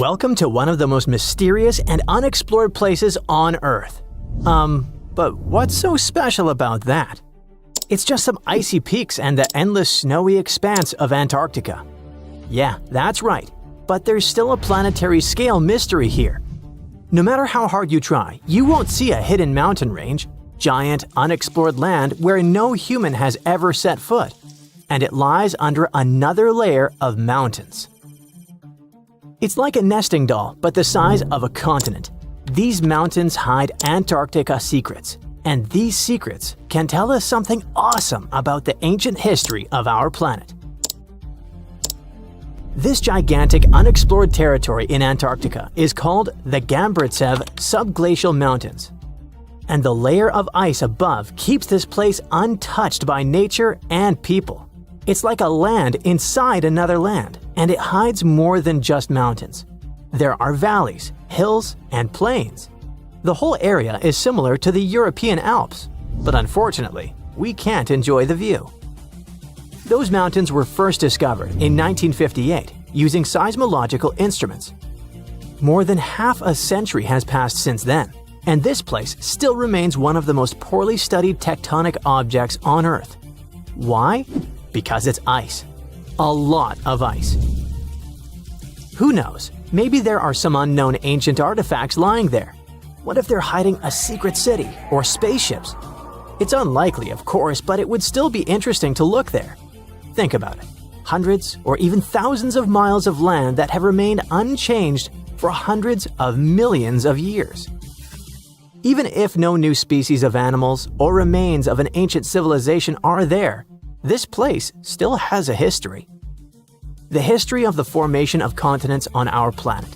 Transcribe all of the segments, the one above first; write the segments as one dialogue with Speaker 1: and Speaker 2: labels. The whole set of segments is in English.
Speaker 1: Welcome to one of the most mysterious and unexplored places on Earth. But what's so special about that? It's just some icy peaks and the endless snowy expanse of Antarctica. Yeah, that's right, but there's still a planetary scale mystery here. No matter how hard you try, you won't see a hidden mountain range, giant, unexplored land where no human has ever set foot, and it lies under another layer of mountains. It's like a nesting doll, but the size of a continent. These mountains hide Antarctica secrets, and these secrets can tell us something awesome about the ancient history of our planet. This gigantic unexplored territory in Antarctica is called the Gambritsev subglacial mountains. And the layer of ice above keeps this place untouched by nature and people. It's like a land inside another land, and it hides more than just mountains. There are valleys, hills, and plains. The whole area is similar to the European Alps, but unfortunately, we can't enjoy the view. Those mountains were first discovered in 1958 using seismological instruments. More than half a century has passed since then, and this place still remains one of the most poorly studied tectonic objects on Earth. Why? Because it's ice. A lot of ice. Who knows? Maybe there are some unknown ancient artifacts lying there. What if they're hiding a secret city or spaceships? It's unlikely, of course, but it would still be interesting to look there. Think about it. Hundreds or even thousands of miles of land that have remained unchanged for hundreds of millions of years. Even if no new species of animals or remains of an ancient civilization are there, this place still has a history. The history of the formation of continents on our planet.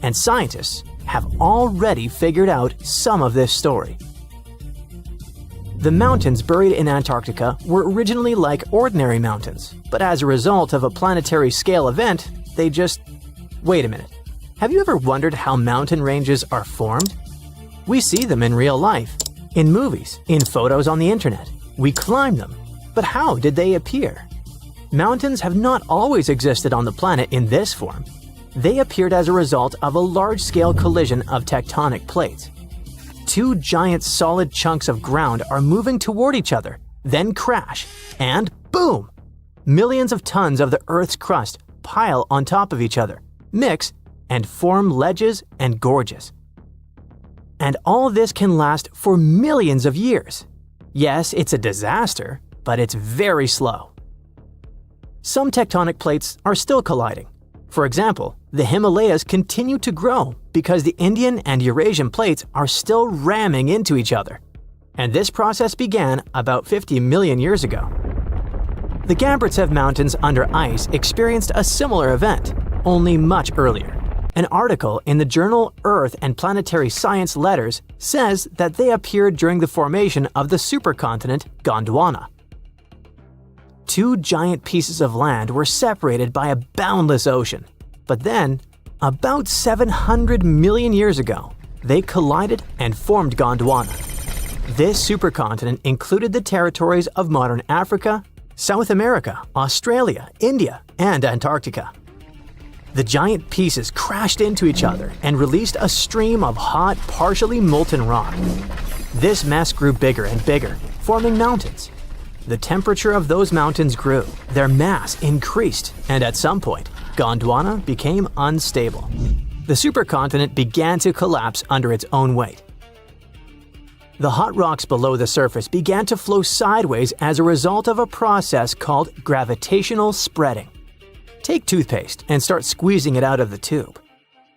Speaker 1: And scientists have already figured out some of this story. The mountains buried in Antarctica were originally like ordinary mountains, but as a result of a planetary scale event, they just… Wait a minute. Have you ever wondered how mountain ranges are formed? We see them in real life, in movies, in photos on the internet. We climb them. But how did they appear? Mountains have not always existed on the planet in this form. They appeared as a result of a large-scale collision of tectonic plates. Two giant solid chunks of ground are moving toward each other, then crash, and boom! Millions of tons of the Earth's crust pile on top of each other, mix, and form ledges and gorges. And all this can last for millions of years. Yes, it's a disaster, but it's very slow. Some tectonic plates are still colliding. For example, the Himalayas continue to grow because the Indian and Eurasian plates are still ramming into each other. And this process began about 50 million years ago. The Gambritsev Mountains under ice experienced a similar event, only much earlier. An article in the journal Earth and Planetary Science Letters says that they appeared during the formation of the supercontinent Gondwana. Two giant pieces of land were separated by a boundless ocean. But then, about 700 million years ago, they collided and formed Gondwana. This supercontinent included the territories of modern Africa, South America, Australia, India, and Antarctica. The giant pieces crashed into each other and released a stream of hot, partially molten rock. This mess grew bigger and bigger, forming mountains. The temperature of those mountains grew, their mass increased, and at some point, Gondwana became unstable. The supercontinent began to collapse under its own weight. The hot rocks below the surface began to flow sideways as a result of a process called gravitational spreading. Take toothpaste and start squeezing it out of the tube.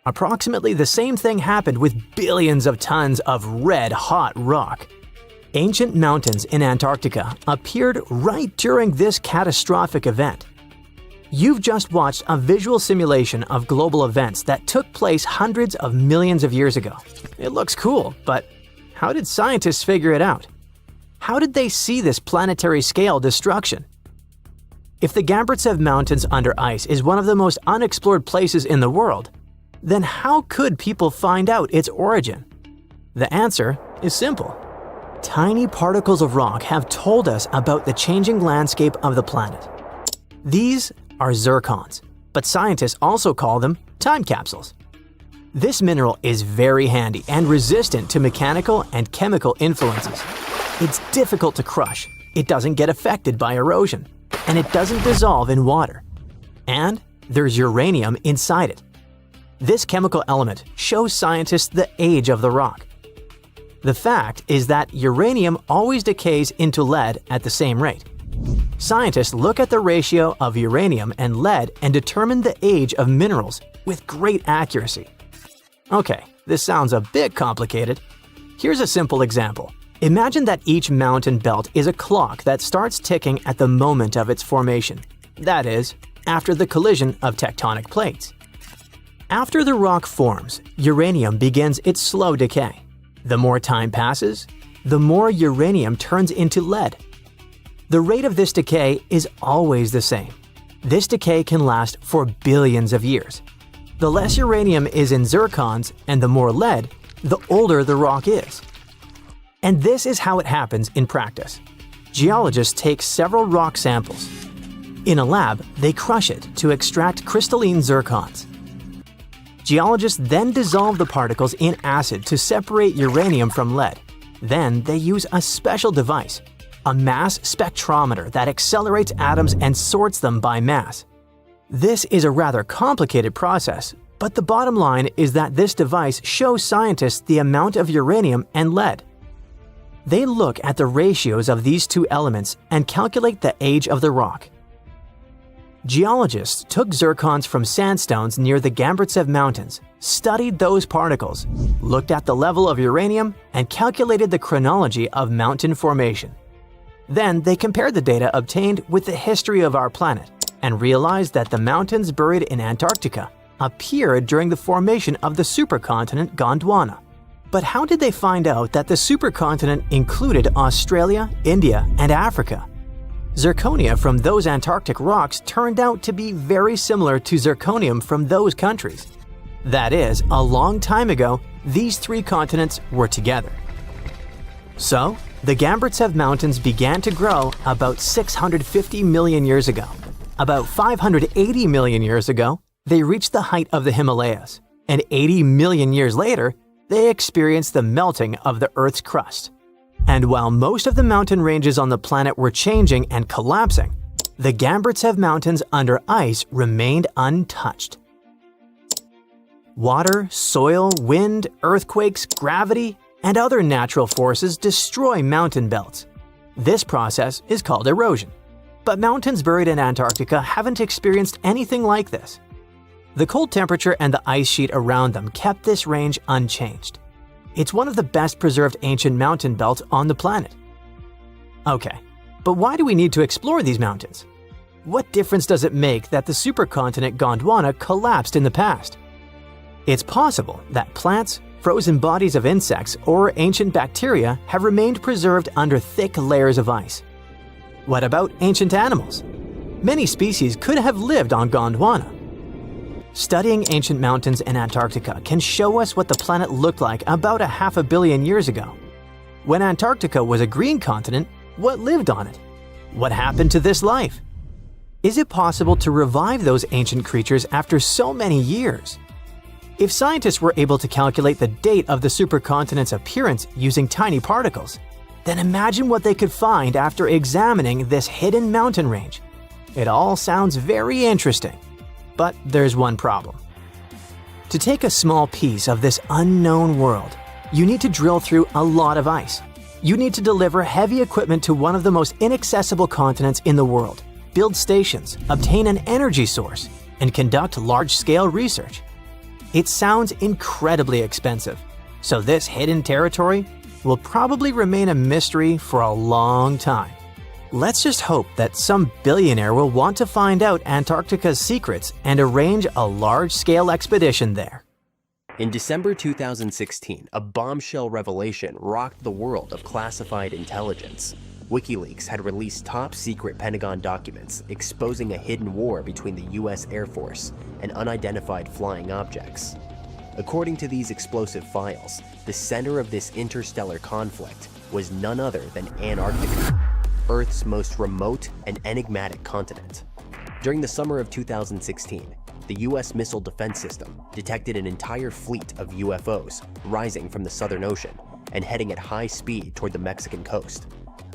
Speaker 1: Approximately the same thing happened with billions of tons of red-hot rock. Ancient mountains in Antarctica appeared right during this catastrophic event. You've just watched a visual simulation of global events that took place hundreds of millions of years ago. It looks cool, but how did scientists figure it out? How did they see this planetary scale destruction? If the Gambritsev Mountains under ice is one of the most unexplored places in the world, then how could people find out its origin? The answer is simple. Tiny particles of rock have told us about the changing landscape of the planet. These are zircons. but scientists also call them time capsules. This mineral is very handy and resistant to mechanical and chemical influences. It's difficult to crush, it doesn't get affected by erosion, and it doesn't dissolve in water. And there's uranium inside it. This chemical element shows scientists the age of the rock. The fact is that uranium always decays into lead at the same rate. Scientists look at the ratio of uranium and lead and determine the age of minerals with great accuracy. Okay, this sounds a bit complicated. Here's a simple example. Imagine that each mountain belt is a clock that starts ticking at the moment of its formation. That is, after the collision of tectonic plates. After the rock forms, uranium begins its slow decay. The more time passes, the more uranium turns into lead. The rate of this decay is always the same. This decay can last for billions of years. The less uranium is in zircons and the more lead, the older the rock is. And this is how it happens in practice. Geologists take several rock samples. In a lab, they crush it to extract crystalline zircons. Geologists then dissolve the particles in acid to separate uranium from lead. Then they use a special device, a mass spectrometer that accelerates atoms and sorts them by mass. This is a rather complicated process, but the bottom line is that this device shows scientists the amount of uranium and lead. They look at the ratios of these two elements and calculate the age of the rock. Geologists took zircons from sandstones near the Gambritsev Mountains, studied those particles, looked at the level of uranium, and calculated the chronology of mountain formation. Then they compared the data obtained with the history of our planet and realized that the mountains buried in Antarctica appeared during the formation of the supercontinent Gondwana. But how did they find out that the supercontinent included Australia, India, and Africa? Zirconia from those Antarctic rocks turned out to be very similar to zirconium from those countries. That is, a long time ago, these three continents were together. So, the Gambritsev Mountains began to grow about 650 million years ago. About 580 million years ago, they reached the height of the Himalayas, and 80 million years later, they experienced the melting of the Earth's crust. And while most of the mountain ranges on the planet were changing and collapsing, the Gambritsev Mountains under ice remained untouched. Water, soil, wind, earthquakes, gravity, and other natural forces destroy mountain belts. This process is called erosion. But mountains buried in Antarctica haven't experienced anything like this. The cold temperature and the ice sheet around them kept this range unchanged. It's one of the best preserved ancient mountain belts on the planet. Okay, but why do we need to explore these mountains? What difference does it make that the supercontinent Gondwana collapsed in the past? It's possible that plants, frozen bodies of insects, or ancient bacteria have remained preserved under thick layers of ice. What about ancient animals? Many species could have lived on Gondwana. Studying ancient mountains in Antarctica can show us what the planet looked like about 500 million years ago. When Antarctica was a green continent, what lived on it? What happened to this life? Is it possible to revive those ancient creatures after so many years? If scientists were able to calculate the date of the supercontinent's appearance using tiny particles, then imagine what they could find after examining this hidden mountain range. It all sounds very interesting, but there's one problem. To take a small piece of this unknown world, you need to drill through a lot of ice. You need to deliver heavy equipment to one of the most inaccessible continents in the world, build stations, obtain an energy source, and conduct large-scale research. It sounds incredibly expensive, so this hidden territory will probably remain a mystery for a long time. Let's just hope that some billionaire will want to find out Antarctica's secrets and arrange a large-scale expedition there.
Speaker 2: In December 2016, a bombshell revelation rocked the world of classified intelligence. WikiLeaks had released top-secret Pentagon documents exposing a hidden war between the US Air Force and unidentified flying objects. According to these explosive files, the center of this interstellar conflict was none other than Antarctica, Earth's most remote and enigmatic continent. During the summer of 2016, the US Missile Defense System detected an entire fleet of UFOs rising from the Southern Ocean and heading at high speed toward the Mexican coast.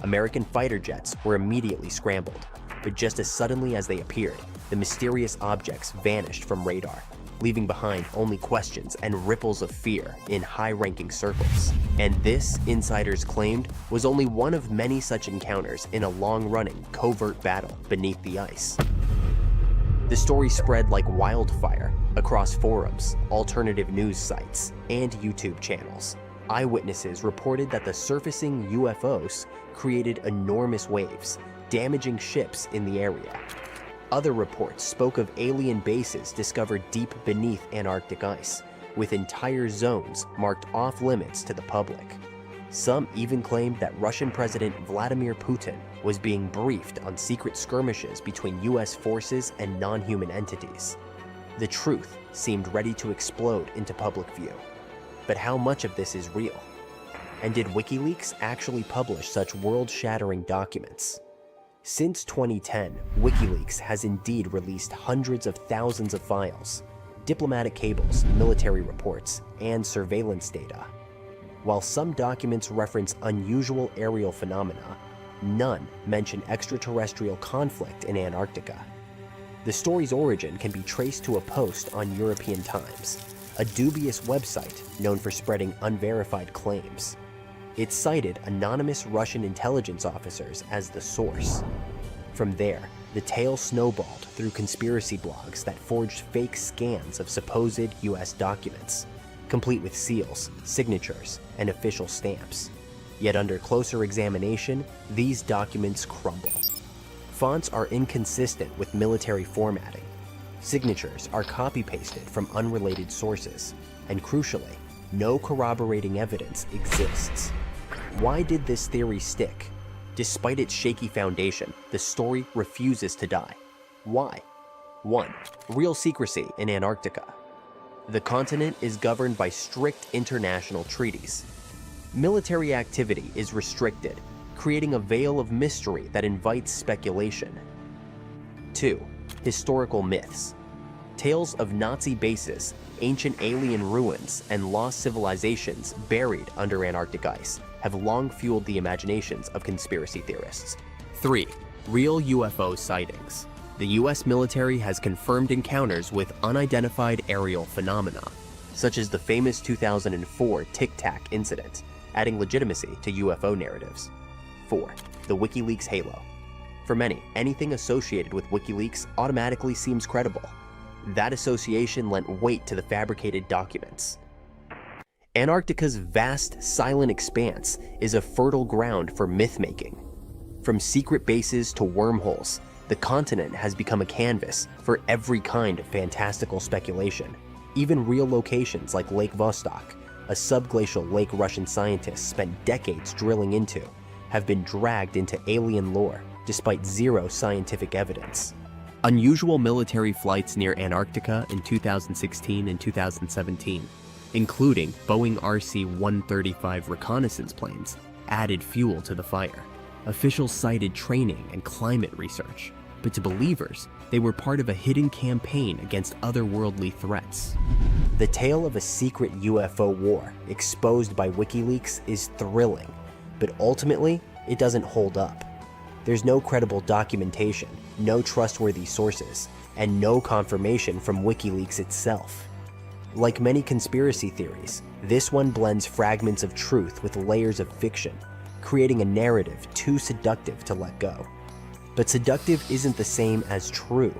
Speaker 2: American fighter jets were immediately scrambled, but just as suddenly as they appeared, the mysterious objects vanished from radar, leaving behind only questions and ripples of fear in high-ranking circles. And this, insiders claimed, was only one of many such encounters in a long-running, covert battle beneath the ice. The story spread like wildfire across forums, alternative news sites, and YouTube channels. Eyewitnesses reported that the surfacing UFOs created enormous waves, damaging ships in the area. Other reports spoke of alien bases discovered deep beneath Antarctic ice, with entire zones marked off-limits to the public. Some even claimed that Russian President Vladimir Putin was being briefed on secret skirmishes between US forces and non-human entities. The truth seemed ready to explode into public view. But how much of this is real? And did WikiLeaks actually publish such world-shattering documents? Since 2010, WikiLeaks has indeed released hundreds of thousands of files, diplomatic cables, military reports, and surveillance data. While some documents reference unusual aerial phenomena, none mention extraterrestrial conflict in Antarctica. The story's origin can be traced to a post on European Times, a dubious website known for spreading unverified claims. It cited anonymous Russian intelligence officers as the source. From there, the tale snowballed through conspiracy blogs that forged fake scans of supposed US documents, complete with seals, signatures, and official stamps. Yet under closer examination, these documents crumble. Fonts are inconsistent with military formatting. Signatures are copy-pasted from unrelated sources, and crucially, no corroborating evidence exists. Why did this theory stick? Despite its shaky foundation, the story refuses to die. Why? 1. Real secrecy in Antarctica. The continent is governed by strict international treaties. Military activity is restricted, creating a veil of mystery that invites speculation. 2. Historical myths. Tales of Nazi bases, ancient alien ruins, and lost civilizations buried under Antarctic ice have long fueled the imaginations of conspiracy theorists. 3. Real UFO sightings. The US military has confirmed encounters with unidentified aerial phenomena, such as the famous 2004 Tic Tac incident, adding legitimacy to UFO narratives. 4. The WikiLeaks halo. For many, anything associated with WikiLeaks automatically seems credible. That association lent weight to the fabricated documents. Antarctica's vast, silent expanse is a fertile ground for myth-making. From secret bases to wormholes, the continent has become a canvas for every kind of fantastical speculation. Even real locations like Lake Vostok, a subglacial lake Russian scientists spent decades drilling into, have been dragged into alien lore despite zero scientific evidence. Unusual military flights near Antarctica in 2016 and 2017, including Boeing RC-135 reconnaissance planes, added fuel to the fire. Officials cited training and climate research, but to believers, they were part of a hidden campaign against otherworldly threats. The tale of a secret UFO war exposed by WikiLeaks is thrilling, but ultimately, it doesn't hold up. There's no credible documentation, no trustworthy sources, and no confirmation from WikiLeaks itself. Like many conspiracy theories, this one blends fragments of truth with layers of fiction, creating a narrative too seductive to let go. But seductive isn't the same as true.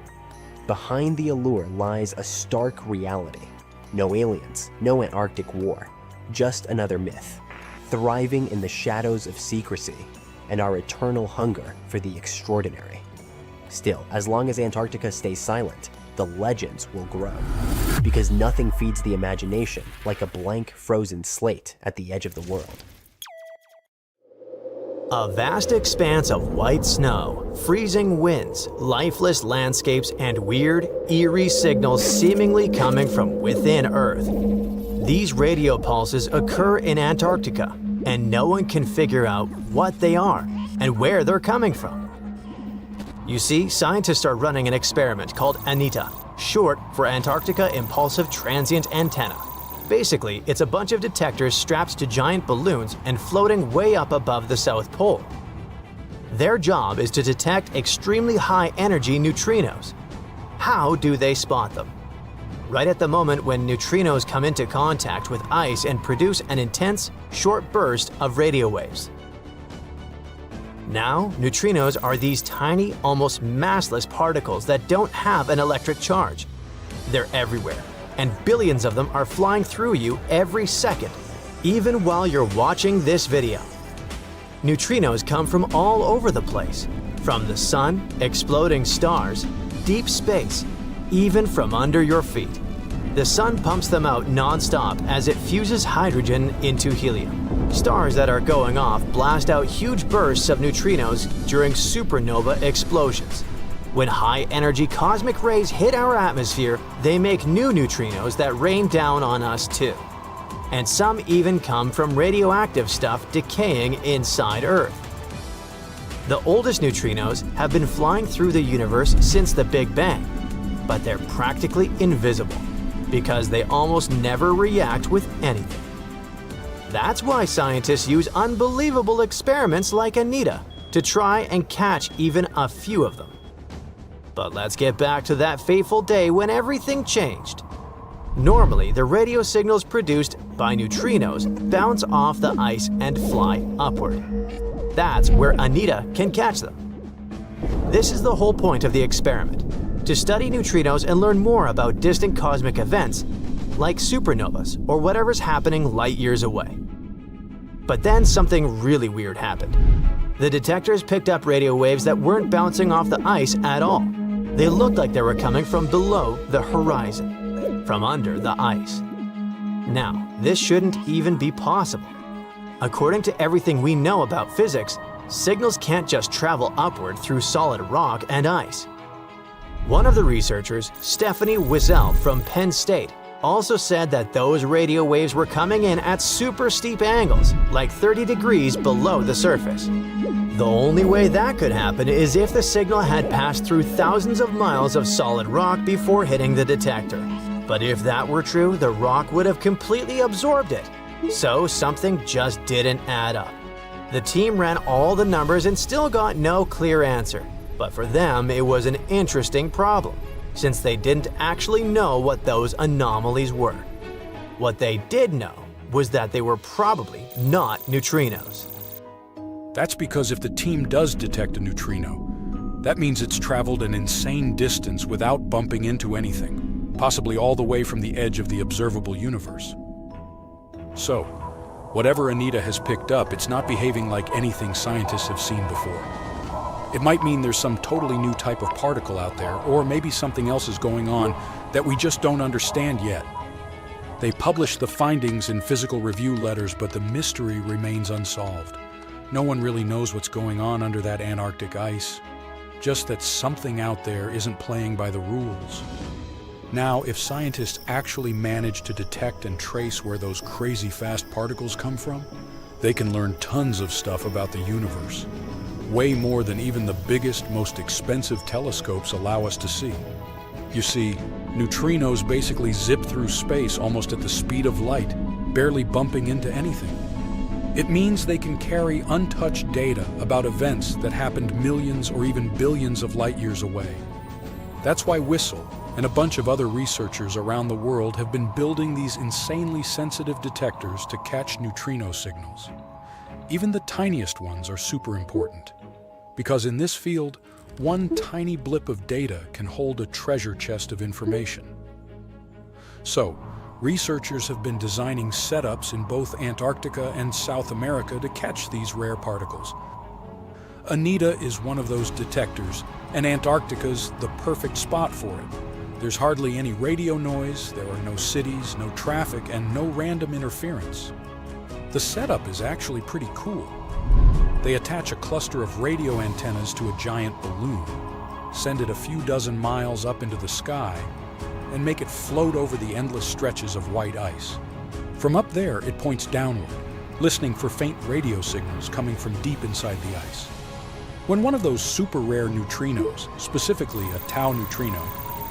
Speaker 2: Behind the allure lies a stark reality. No aliens, no Antarctic war, just another myth, thriving in the shadows of secrecy and our eternal hunger for the extraordinary. Still, as long as Antarctica stays silent, the legends will grow, because nothing feeds the imagination like a blank, frozen slate at the edge of the world.
Speaker 1: A vast expanse of white snow, freezing winds, lifeless landscapes, and weird, eerie signals seemingly coming from within Earth. These radio pulses occur in Antarctica, and no one can figure out what they are and where they're coming from. You see, scientists are running an experiment called ANITA, short for Antarctica Impulsive Transient Antenna. Basically, it's a bunch of detectors strapped to giant balloons and floating way up above the South Pole. Their job is to detect extremely high-energy neutrinos. How do they spot them? Right at the moment when neutrinos come into contact with ice and produce an intense, short burst of radio waves. Now, neutrinos are these tiny, almost massless particles that don't have an electric charge. They're everywhere, and billions of them are flying through you every second, even while you're watching this video. Neutrinos come from all over the place, from the sun, exploding stars, deep space, even from under your feet. The sun pumps them out non-stop as it fuses hydrogen into helium. Stars that are going off blast out huge bursts of neutrinos during supernova explosions. When high-energy cosmic rays hit our atmosphere, they make new neutrinos that rain down on us too. And some even come from radioactive stuff decaying inside Earth. The oldest neutrinos have been flying through the universe since the Big Bang, but they're practically invisible because they almost never react with anything. That's why scientists use unbelievable experiments like ANITA to try and catch even a few of them. But let's get back to that fateful day when everything changed. Normally, the radio signals produced by neutrinos bounce off the ice and fly upward. That's where ANITA can catch them. This is the whole point of the experiment, to study neutrinos and learn more about distant cosmic events like supernovas or whatever's happening light years away. But then something really weird happened. The detectors picked up radio waves that weren't bouncing off the ice at all. They looked like they were coming from below the horizon, from under the ice. Now, this shouldn't even be possible. According to everything we know about physics, signals can't just travel upward through solid rock and ice. One of the researchers, Stephanie Wiesel from Penn State, also said that those radio waves were coming in at super steep angles, like 30 degrees below the surface. The only way that could happen is if the signal had passed through thousands of miles of solid rock before hitting the detector. But if that were true, the rock would have completely absorbed it. So something just didn't add up. The team ran all the numbers and still got no clear answer. But for them, it was an interesting problem, since they didn't actually know what those anomalies were. What they did know was that they were probably not neutrinos.
Speaker 3: That's because if the team does detect a neutrino, that means it's traveled an insane distance without bumping into anything, possibly all the way from the edge of the observable universe. So, whatever ANITA has picked up, it's not behaving like anything scientists have seen before. It might mean there's some totally new type of particle out there, or maybe something else is going on that we just don't understand yet. They publish the findings in physical review letters, but the mystery remains unsolved. No one really knows what's going on under that Antarctic ice, just that something out there isn't playing by the rules. Now, if scientists actually manage to detect and trace where those crazy fast particles come from, they can learn tons of stuff about the universe. Way more than even the biggest, most expensive telescopes allow us to see. You see, neutrinos basically zip through space almost at the speed of light, barely bumping into anything. It means they can carry untouched data about events that happened millions or even billions of light years away. That's why Wiesel and a bunch of other researchers around the world have been building these insanely sensitive detectors to catch neutrino signals. Even the tiniest ones are super important, because in this field, one tiny blip of data can hold a treasure chest of information. So, researchers have been designing setups in both Antarctica and South America to catch these rare particles. ANITA is one of those detectors, and Antarctica's the perfect spot for it. There's hardly any radio noise, there are no cities, no traffic, and no random interference. The setup is actually pretty cool. They attach a cluster of radio antennas to a giant balloon, send it a few dozen miles up into the sky, and make it float over the endless stretches of white ice. From up there, it points downward, listening for faint radio signals coming from deep inside the ice. When one of those super rare neutrinos, specifically a tau neutrino,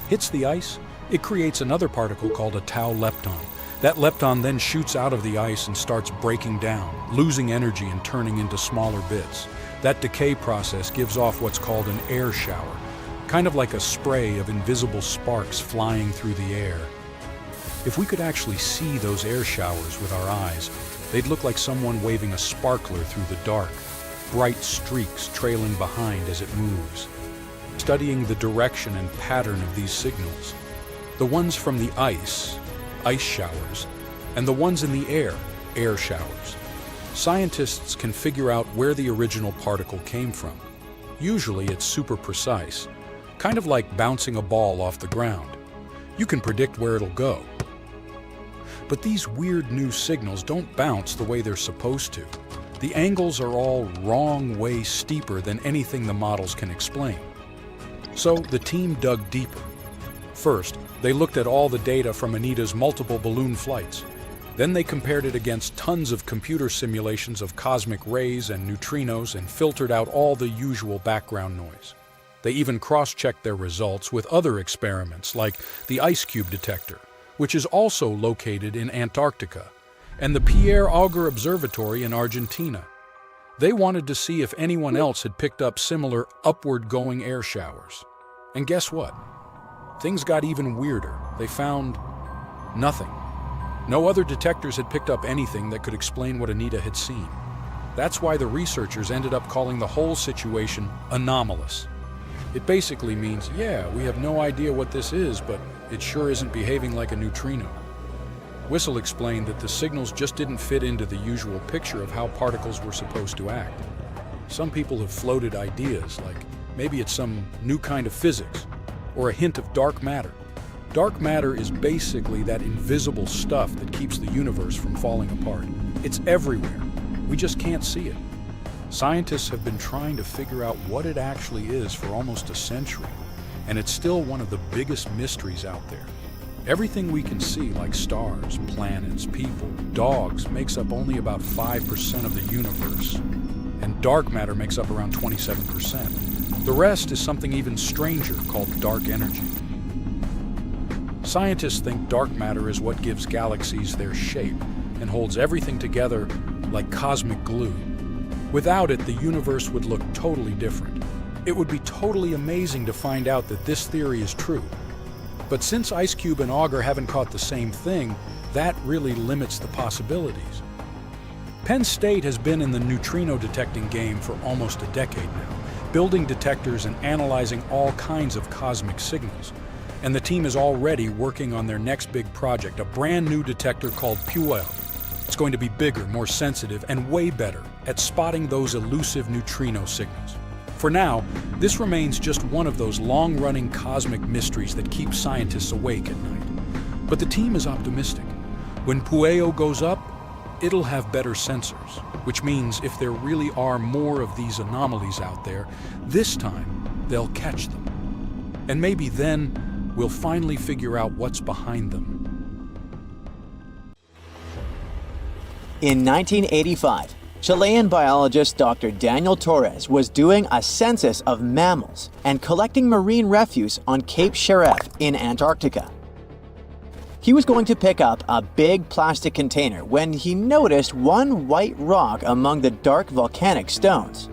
Speaker 3: hits the ice, it creates another particle called a tau lepton. That lepton then shoots out of the ice and starts breaking down, losing energy and turning into smaller bits. That decay process gives off what's called an air shower, kind of like a spray of invisible sparks flying through the air. If we could actually see those air showers with our eyes, they'd look like someone waving a sparkler through the dark, bright streaks trailing behind as it moves. Studying the direction and pattern of these signals, the ones from the ice showers, and the ones in the air showers, scientists can figure out where the original particle came from. Usually it's super precise, kind of like bouncing a ball off the ground. You can predict where it'll go. But these weird new signals don't bounce the way they're supposed to. The angles are all wrong way steeper than anything the models can explain. So the team dug deeper. First, they looked at all the data from Anita's multiple balloon flights. Then they compared it against tons of computer simulations of cosmic rays and neutrinos and filtered out all the usual background noise. They even cross-checked their results with other experiments like the ice cube detector, which is also located in Antarctica, and the Pierre Auger Observatory in Argentina. They wanted to see if anyone else had picked up similar upward-going air showers. And guess what? Things got even weirder. They found nothing. No other detectors had picked up anything that could explain what Anita had seen. That's why the researchers ended up calling the whole situation anomalous. It basically means, yeah, we have no idea what this is, but it sure isn't behaving like a neutrino. Whistle explained that the signals just didn't fit into the usual picture of how particles were supposed to act. Some people have floated ideas, like maybe it's some new kind of physics, or a hint of dark matter. Dark matter is basically that invisible stuff that keeps the universe from falling apart. It's everywhere. We just can't see it. Scientists have been trying to figure out what it actually is for almost a century, and it's still one of the biggest mysteries out there. Everything we can see, like stars, planets, people, dogs, makes up only about 5% of the universe, and dark matter makes up around 27%. The rest is something even stranger called dark energy. Scientists think dark matter is what gives galaxies their shape and holds everything together like cosmic glue. Without it, the universe would look totally different. It would be totally amazing to find out that this theory is true. But since IceCube and Auger haven't caught the same thing, that really limits the possibilities. Penn State has been in the neutrino detecting game for almost a decade now, building detectors and analyzing all kinds of cosmic signals. And the team is already working on their next big project, a brand new detector called Pyramidal. It's going to be bigger, more sensitive, and way better at spotting those elusive neutrino signals. For now, this remains just one of those long-running cosmic mysteries that keep scientists awake at night. But the team is optimistic. When Pyramidal goes up, it'll have better sensors, which means if there really are more of these anomalies out there, this time they'll catch them. And maybe then we'll finally figure out what's behind them.
Speaker 1: In 1985, Chilean biologist Dr. Daniel Torres was doing a census of mammals and collecting marine refuse on Cape Sheref in Antarctica. He was going to pick up a big plastic container when he noticed one white rock among the dark volcanic stones.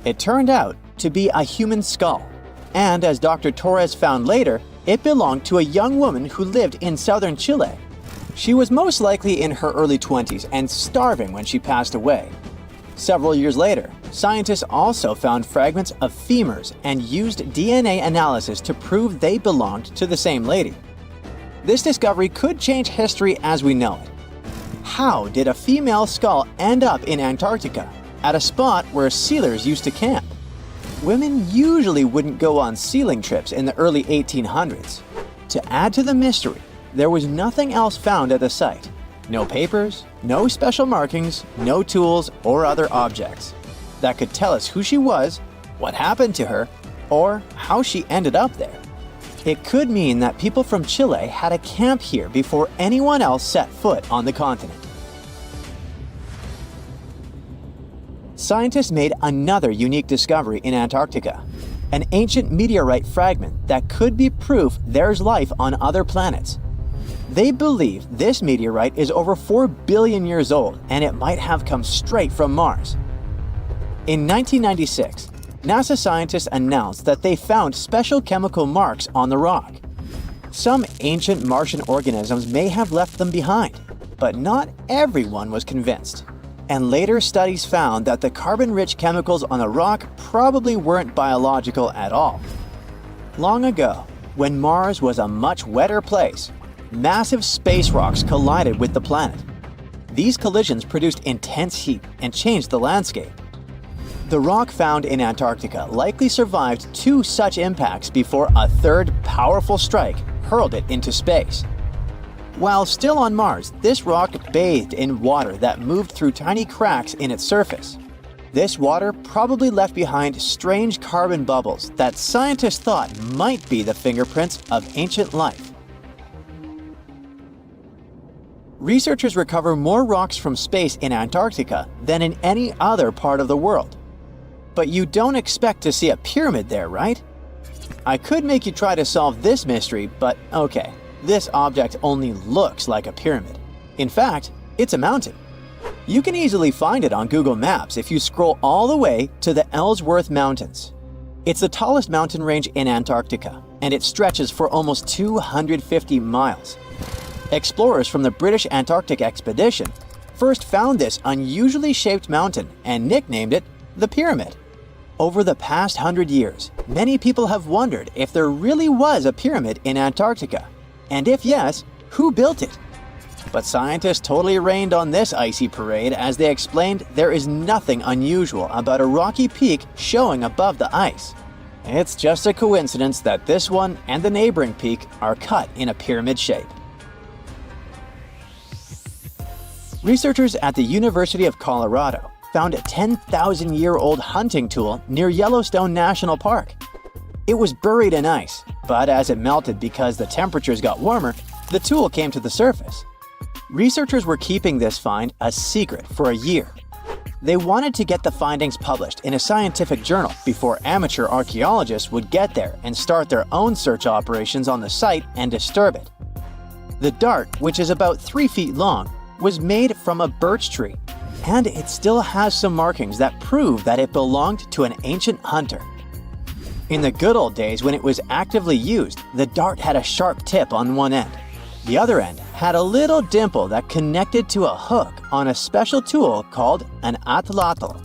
Speaker 1: It turned out to be a human skull, and as Dr. Torres found later, it belonged to a young woman who lived in southern Chile. She was most likely in her early 20s and starving when she passed away. Several years later, scientists also found fragments of femurs and used DNA analysis to prove they belonged to the same lady. This discovery could change history as we know it. How did a female skull end up in Antarctica, at a spot where sealers used to camp? Women usually wouldn't go on sealing trips in the early 1800s. To add to the mystery, there was nothing else found at the site. No papers, no special markings, no tools or other objects that could tell us who she was, what happened to her, or how she ended up there. It could mean that people from Chile had a camp here before anyone else set foot on the continent. Scientists made another unique discovery in Antarctica. an ancient meteorite fragment that could be proof there's life on other planets. They believe this meteorite is over 4 billion years old and it might have come straight from Mars. In 1996, NASA scientists announced that they found special chemical marks on the rock. Some ancient Martian organisms may have left them behind, but not everyone was convinced. And later studies found that the carbon-rich chemicals on the rock probably weren't biological at all. Long ago, when Mars was a much wetter place, massive space rocks collided with the planet. These collisions produced intense heat and changed the landscape. The rock found in Antarctica likely survived 2 such impacts before a third powerful strike hurled it into space. While still on Mars, this rock bathed in water that moved through tiny cracks in its surface. This water probably left behind strange carbon bubbles that scientists thought might be the fingerprints of ancient life. Researchers recover more rocks from space in Antarctica than in any other part of the world. But you don't expect to see a pyramid there, right? I could make you try to solve this mystery, but okay. This object only looks like a pyramid. In fact, it's a mountain. You can easily find it on Google Maps if you scroll all the way to the Ellsworth Mountains. It's the tallest mountain range in Antarctica, and it stretches for almost 250 miles. Explorers from the British Antarctic Expedition first found this unusually shaped mountain and nicknamed it the Pyramid. Over the past 100 years, many people have wondered if there really was a pyramid in Antarctica. And if yes, who built it? But scientists totally rained on this icy parade as they explained there is nothing unusual about a rocky peak showing above the ice. It's just a coincidence that this one and the neighboring peak are cut in a pyramid shape. Researchers at the University of Colorado found a 10,000-year-old hunting tool near Yellowstone National Park. It was buried in ice, but as it melted because the temperatures got warmer, the tool came to the surface. Researchers were keeping this find a secret for a year. They wanted to get the findings published in a scientific journal before amateur archaeologists would get there and start their own search operations on the site and disturb it. The dart, which is about 3 feet long, was made from a birch tree, and it still has some markings that prove that it belonged to an ancient hunter. In the good old days when it was actively used, the dart had a sharp tip on one end. The other end had a little dimple that connected to a hook on a special tool called an atlatl.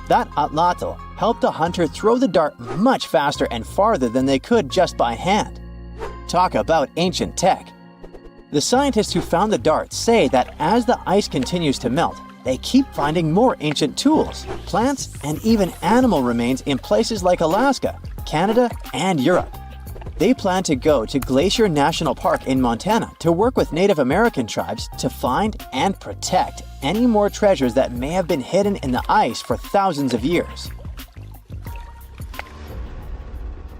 Speaker 1: That atlatl helped a hunter throw the dart much faster and farther than they could just by hand. Talk about ancient tech. The scientists who found the dart say that as the ice continues to melt, they keep finding more ancient tools, plants, and even animal remains in places like Alaska, Canada, and Europe. They plan to go to Glacial National Park in Montana to work with Native American tribes to find and protect any more treasures that may have been hidden in the ice for thousands of years.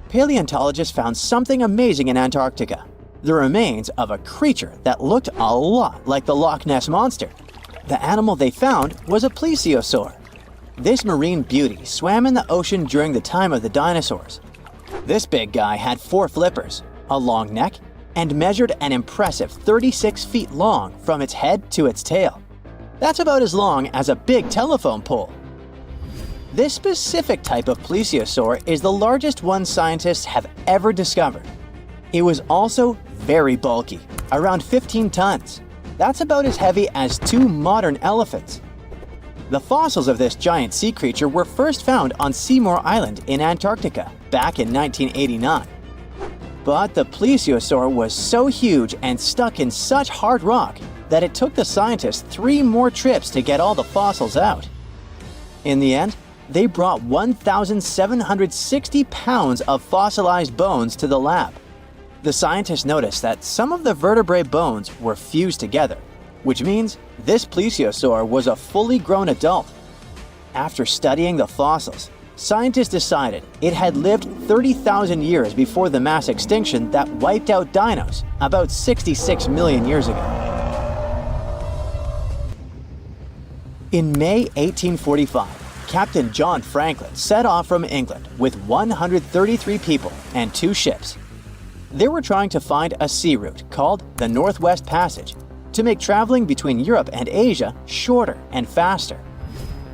Speaker 1: Paleontologists found something amazing in Antarctica: the remains of a creature that looked a lot like the Loch Ness Monster. The animal they found was a plesiosaur. This marine beauty swam in the ocean during the time of the dinosaurs. This big guy had 4 flippers, a long neck, and measured an impressive 36 feet long from its head to its tail. That's about as long as a big telephone pole. This specific type of plesiosaur is the largest one scientists have ever discovered. It was also very bulky, around 15 tons. That's about as heavy as 2 modern elephants. The fossils of this giant sea creature were first found on Seymour Island in Antarctica back in 1989. But the plesiosaur was so huge and stuck in such hard rock that it took the scientists 3 more trips to get all the fossils out. In the end, they brought 1,760 pounds of fossilized bones to the lab. The scientists noticed that some of the vertebrae bones were fused together, which means this plesiosaur was a fully grown adult. After studying the fossils, scientists decided it had lived 30,000 years before the mass extinction that wiped out dinos about 66 million years ago. In May 1845, Captain John Franklin set off from England with 133 people and 2 ships. They were trying to find a sea route called the Northwest Passage to make traveling between Europe and Asia shorter and faster.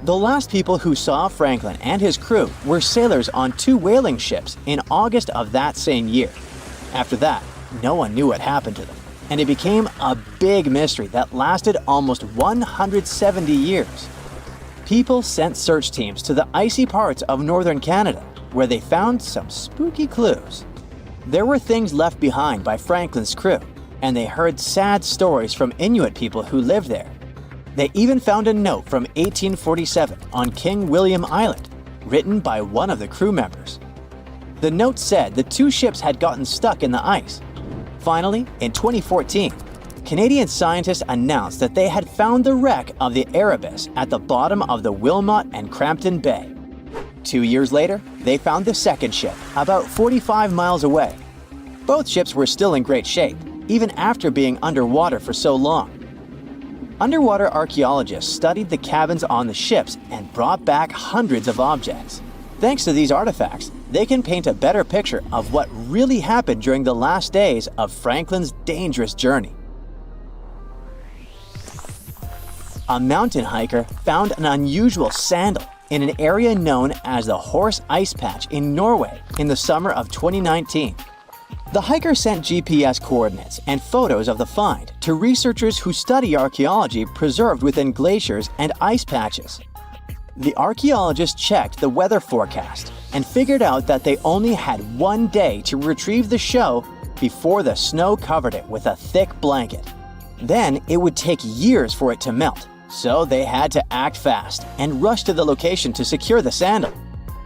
Speaker 1: The last people who saw Franklin and his crew were sailors on 2 whaling ships in August of that same year. After that, no one knew what happened to them, and it became a big mystery that lasted almost 170 years. People sent search teams to the icy parts of northern Canada, where they found some spooky clues. There were things left behind by Franklin's crew, and they heard sad stories from Inuit people who lived there. They even found a note from 1847 on King William Island, written by one of the crew members. The note said the 2 ships had gotten stuck in the ice. Finally, in 2014, Canadian scientists announced that they had found the wreck of the Erebus at the bottom of the Wilmot and Crampton Bay. 2 years later, they found the second ship, about 45 miles away. Both ships were still in great shape, even after being underwater for so long. Underwater archaeologists studied the cabins on the ships and brought back hundreds of objects. Thanks to these artifacts, they can paint a better picture of what really happened during the last days of Franklin's dangerous journey. A mountain hiker found an unusual sandal in an area known as the Horse Ice Patch in Norway in the summer of 2019. The hiker sent GPS coordinates and photos of the find to researchers who study archaeology preserved within glaciers and ice patches. The archaeologists checked the weather forecast and figured out that they only had 1 day to retrieve the show before the snow covered it with a thick blanket. Then it would take years for it to melt, so they had to act fast and rush to the location to secure the sandal.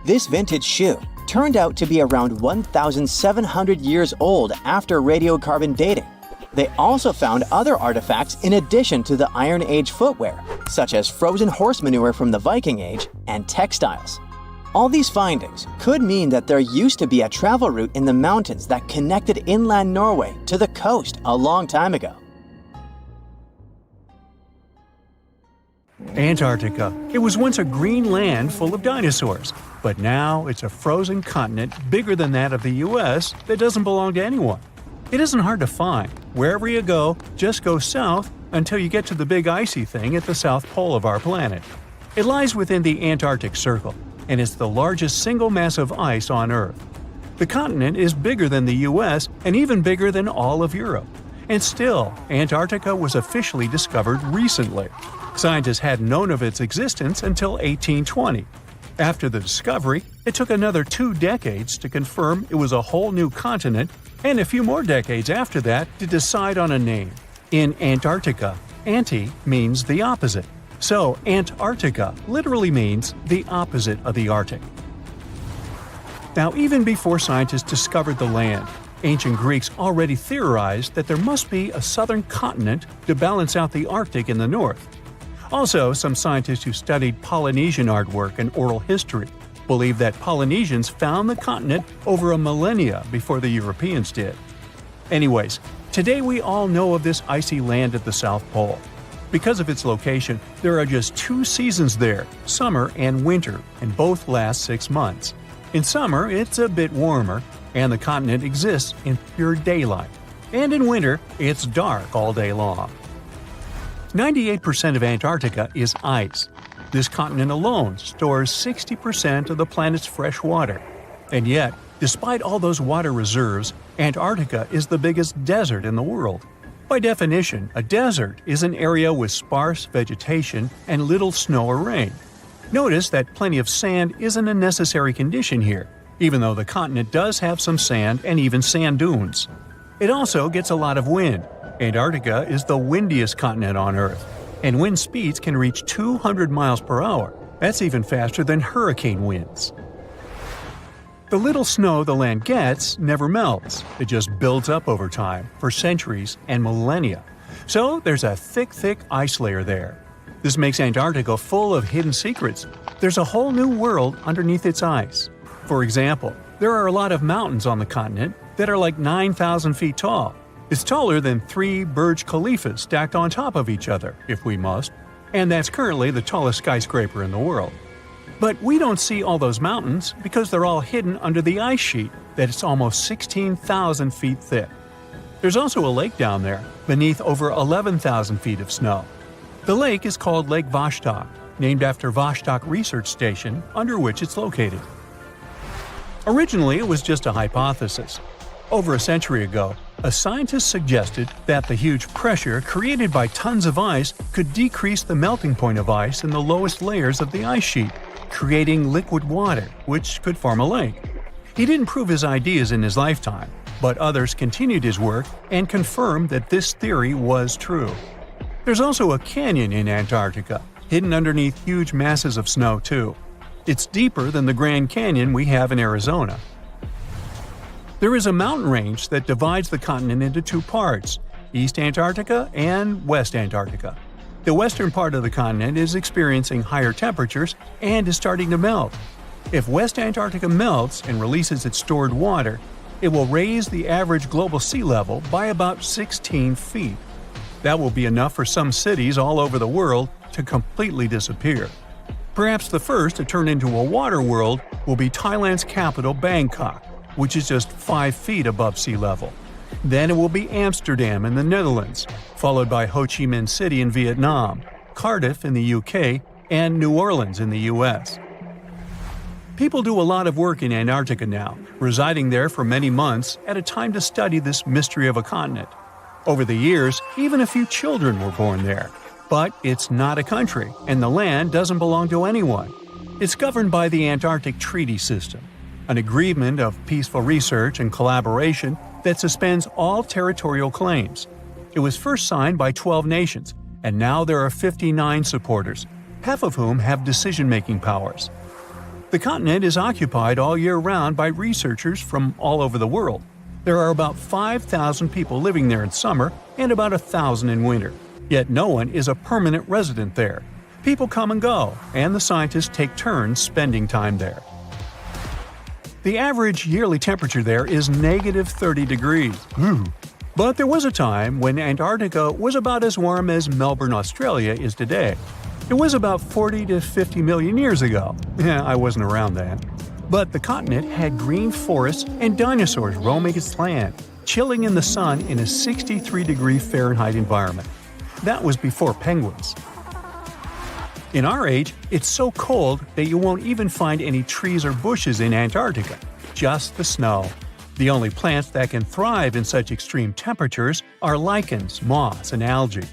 Speaker 1: This vintage shoe turned out to be around 1,700 years old after radiocarbon dating. They also found other artifacts in addition to the Iron Age footwear, such as frozen horse manure from the Viking Age and textiles. All these findings could mean that there used to be a travel route in the mountains that connected inland Norway to the coast a long time ago.
Speaker 4: Antarctica. It was once a green land full of dinosaurs, but now it's a frozen continent bigger than that of the US that doesn't belong to anyone. It isn't hard to find. Wherever you go, just go south until you get to the big icy thing at the south pole of our planet. It lies within the Antarctic Circle, and it's the largest single mass of ice on Earth. The continent is bigger than the US and even bigger than all of Europe. And still, Antarctica was officially discovered recently. Scientists hadn't known of its existence until 1820. After the discovery, it took another 2 decades to confirm it was a whole new continent, and a few more decades after that to decide on a name. In Antarctica, anti means the opposite. So Antarctica literally means the opposite of the Arctic. Now, even before scientists discovered the land, ancient Greeks already theorized that there must be a southern continent to balance out the Arctic in the north. Also, some scientists who studied Polynesian artwork and oral history believe that Polynesians found the continent over a millennia before the Europeans did. Anyways, today we all know of this icy land at the South Pole. Because of its location, there are just 2 seasons there, summer and winter, and both last 6 months. In summer, it's a bit warmer, and the continent exists in pure daylight. And in winter, it's dark all day long. 98% of Antarctica is ice. This continent alone stores 60% of the planet's fresh water. And yet, despite all those water reserves, Antarctica is the biggest desert in the world. By definition, a desert is an area with sparse vegetation and little snow or rain. Notice that plenty of sand isn't a necessary condition here, even though the continent does have some sand and even sand dunes. It also gets a lot of wind. Antarctica is the windiest continent on Earth, and wind speeds can reach 200 miles per hour. That's even faster than hurricane winds. The little snow the land gets never melts. It just builds up over time, for centuries and millennia. So there's a thick ice layer there. This makes Antarctica full of hidden secrets. There's a whole new world underneath its ice. For example, there are a lot of mountains on the continent that are like 9,000 feet tall. It's taller than 3 Burj Khalifas stacked on top of each other, if we must, and that's currently the tallest skyscraper in the world. But we don't see all those mountains because they're all hidden under the ice sheet that's almost 16,000 feet thick. There's also a lake down there, beneath over 11,000 feet of snow. The lake is called Lake Vostok, named after Vostok Research Station, under which it's located. Originally, it was just a hypothesis. Over a century ago, a scientist suggested that the huge pressure created by tons of ice could decrease the melting point of ice in the lowest layers of the ice sheet, creating liquid water, which could form a lake. He didn't prove his ideas in his lifetime, but others continued his work and confirmed that this theory was true. There's also a canyon in Antarctica, hidden underneath huge masses of snow too. It's deeper than the Grand Canyon we have in Arizona. There is a mountain range that divides the continent into two parts, East Antarctica and West Antarctica. The western part of the continent is experiencing higher temperatures and is starting to melt. If West Antarctica melts and releases its stored water, it will raise the average global sea level by about 16 feet. That will be enough for some cities all over the world to completely disappear. Perhaps the first to turn into a water world will be Thailand's capital Bangkok, which is just 5 feet above sea level. Then it will be Amsterdam in the Netherlands, followed by Ho Chi Minh City in Vietnam, Cardiff in the UK, and New Orleans in the US. People do a lot of work in Antarctica now, residing there for many months at a time to study this mystery of a continent. Over the years, even a few children were born there. But it's not a country, and the land doesn't belong to anyone. It's governed by the Antarctic Treaty System, an agreement of peaceful research and collaboration that suspends all territorial claims. It was first signed by 12 nations, and now there are 59 supporters, half of whom have decision-making powers. The continent is occupied all year round by researchers from all over the world. There are about 5,000 people living there in summer and about 1,000 in winter. Yet no one is a permanent resident there. People come and go, and the scientists take turns spending time there. The average yearly temperature there is negative 30 degrees. But there was a time when Antarctica was about as warm as Melbourne, Australia is today. It was about 40 to 50 million years ago. I wasn't around then. But the continent had green forests and dinosaurs roaming its land, chilling in the sun in a 63-degree Fahrenheit environment. That was before penguins. In our age, it's so cold that you won't even find any trees or bushes in Antarctica, just the snow. The only plants that can thrive in such extreme temperatures are lichens, moss, and algae.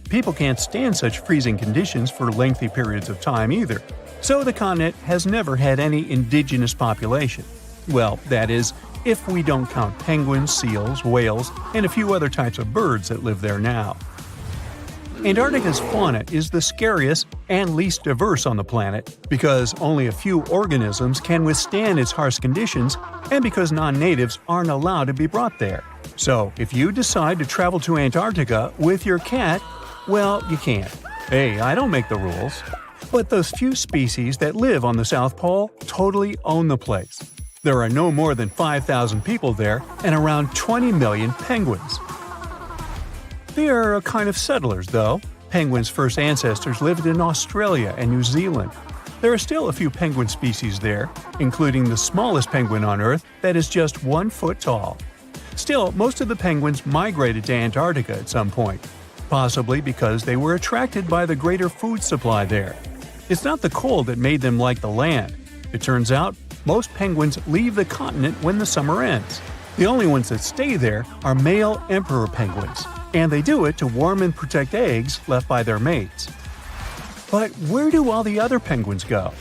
Speaker 4: People can't stand such freezing conditions for lengthy periods of time either, so the continent has never had any indigenous population. Well, that is, if we don't count penguins, seals, whales, and a few other types of birds that live there now. Antarctica's fauna is the scariest and least diverse on the planet because only a few organisms can withstand its harsh conditions and because non-natives aren't allowed to be brought there. So, if you decide to travel to Antarctica with your cat, well, you can't. Hey, I don't make the rules. But those few species that live on the South Pole totally own the place. There are no more than 5,000 people there and around 20 million penguins. They are a kind of settlers, though. Penguins' first ancestors lived in Australia and New Zealand. There are still a few penguin species there, including the smallest penguin on Earth that is just 1 foot tall. Still, most of the penguins migrated to Antarctica at some point, possibly because they were attracted by the greater food supply there. It's not the cold that made them like the land. It turns out, most penguins leave the continent when the summer ends. The only ones that stay there are male emperor penguins, and they do it to warm and protect eggs left by their mates. But where do all the other penguins go?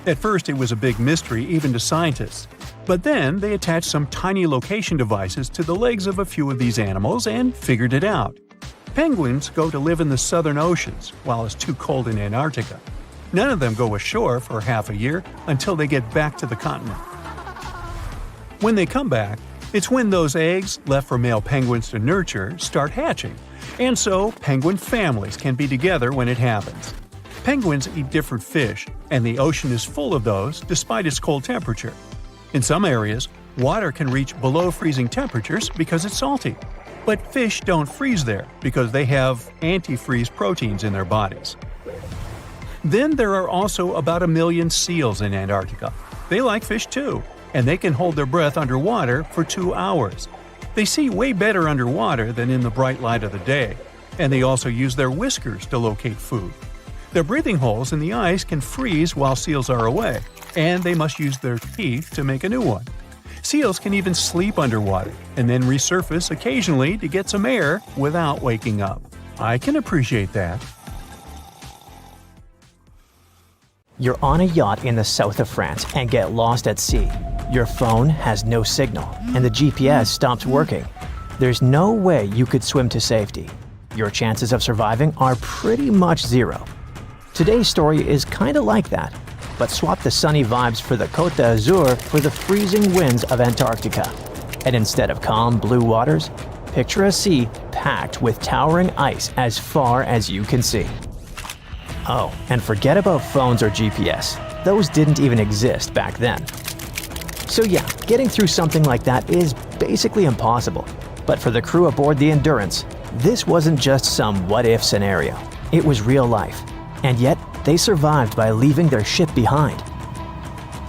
Speaker 4: At first it was a big mystery even to scientists, but then they attached some tiny location devices to the legs of a few of these animals and figured it out. Penguins go to live in the southern oceans while it's too cold in Antarctica. None of them go ashore for half a year until they get back to the continent. When they come back, it's when those eggs, left for male penguins to nurture, start hatching, and so penguin families can be together when it happens. Penguins eat different fish, and the ocean is full of those despite its cold temperature. In some areas, water can reach below freezing temperatures because it's salty. But fish don't freeze there because they have antifreeze proteins in their bodies. Then there are also about 1 million seals in Antarctica. They like fish too, and they can hold their breath underwater for 2 hours. They see way better underwater than in the bright light of the day, and they also use their whiskers to locate food. Their breathing holes in the ice can freeze while seals are away, and they must use their teeth to make a new one. Seals can even sleep underwater and then resurface occasionally to get some air without waking up. I can appreciate that.
Speaker 1: You're on a yacht in the south of France and get lost at sea. Your phone has no signal, and the GPS stops working. There's no way you could swim to safety. Your chances of surviving are pretty much zero. Today's story is kinda like that, but swap the sunny vibes for the Côte d'Azur for the freezing winds of Antarctica. And instead of calm blue waters, picture a sea packed with towering ice as far as you can see. Oh, and forget about phones or GPS. Those didn't even exist back then. So yeah, getting through something like that is basically impossible. But for the crew aboard the Endurance, this wasn't just some what-if scenario. It was real life. And yet, they survived by leaving their ship behind.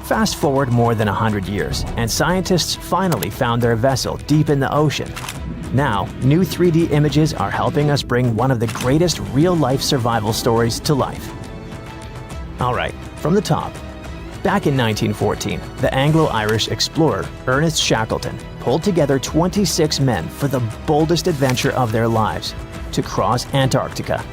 Speaker 1: Fast forward more than 100 years, and scientists finally found their vessel deep in the ocean. Now, new 3D images are helping us bring one of the greatest real-life survival stories to life. Alright, from the top. Back in 1914, the Anglo-Irish explorer Ernest Shackleton pulled together 26 men for the boldest adventure of their lives, to cross Antarctica.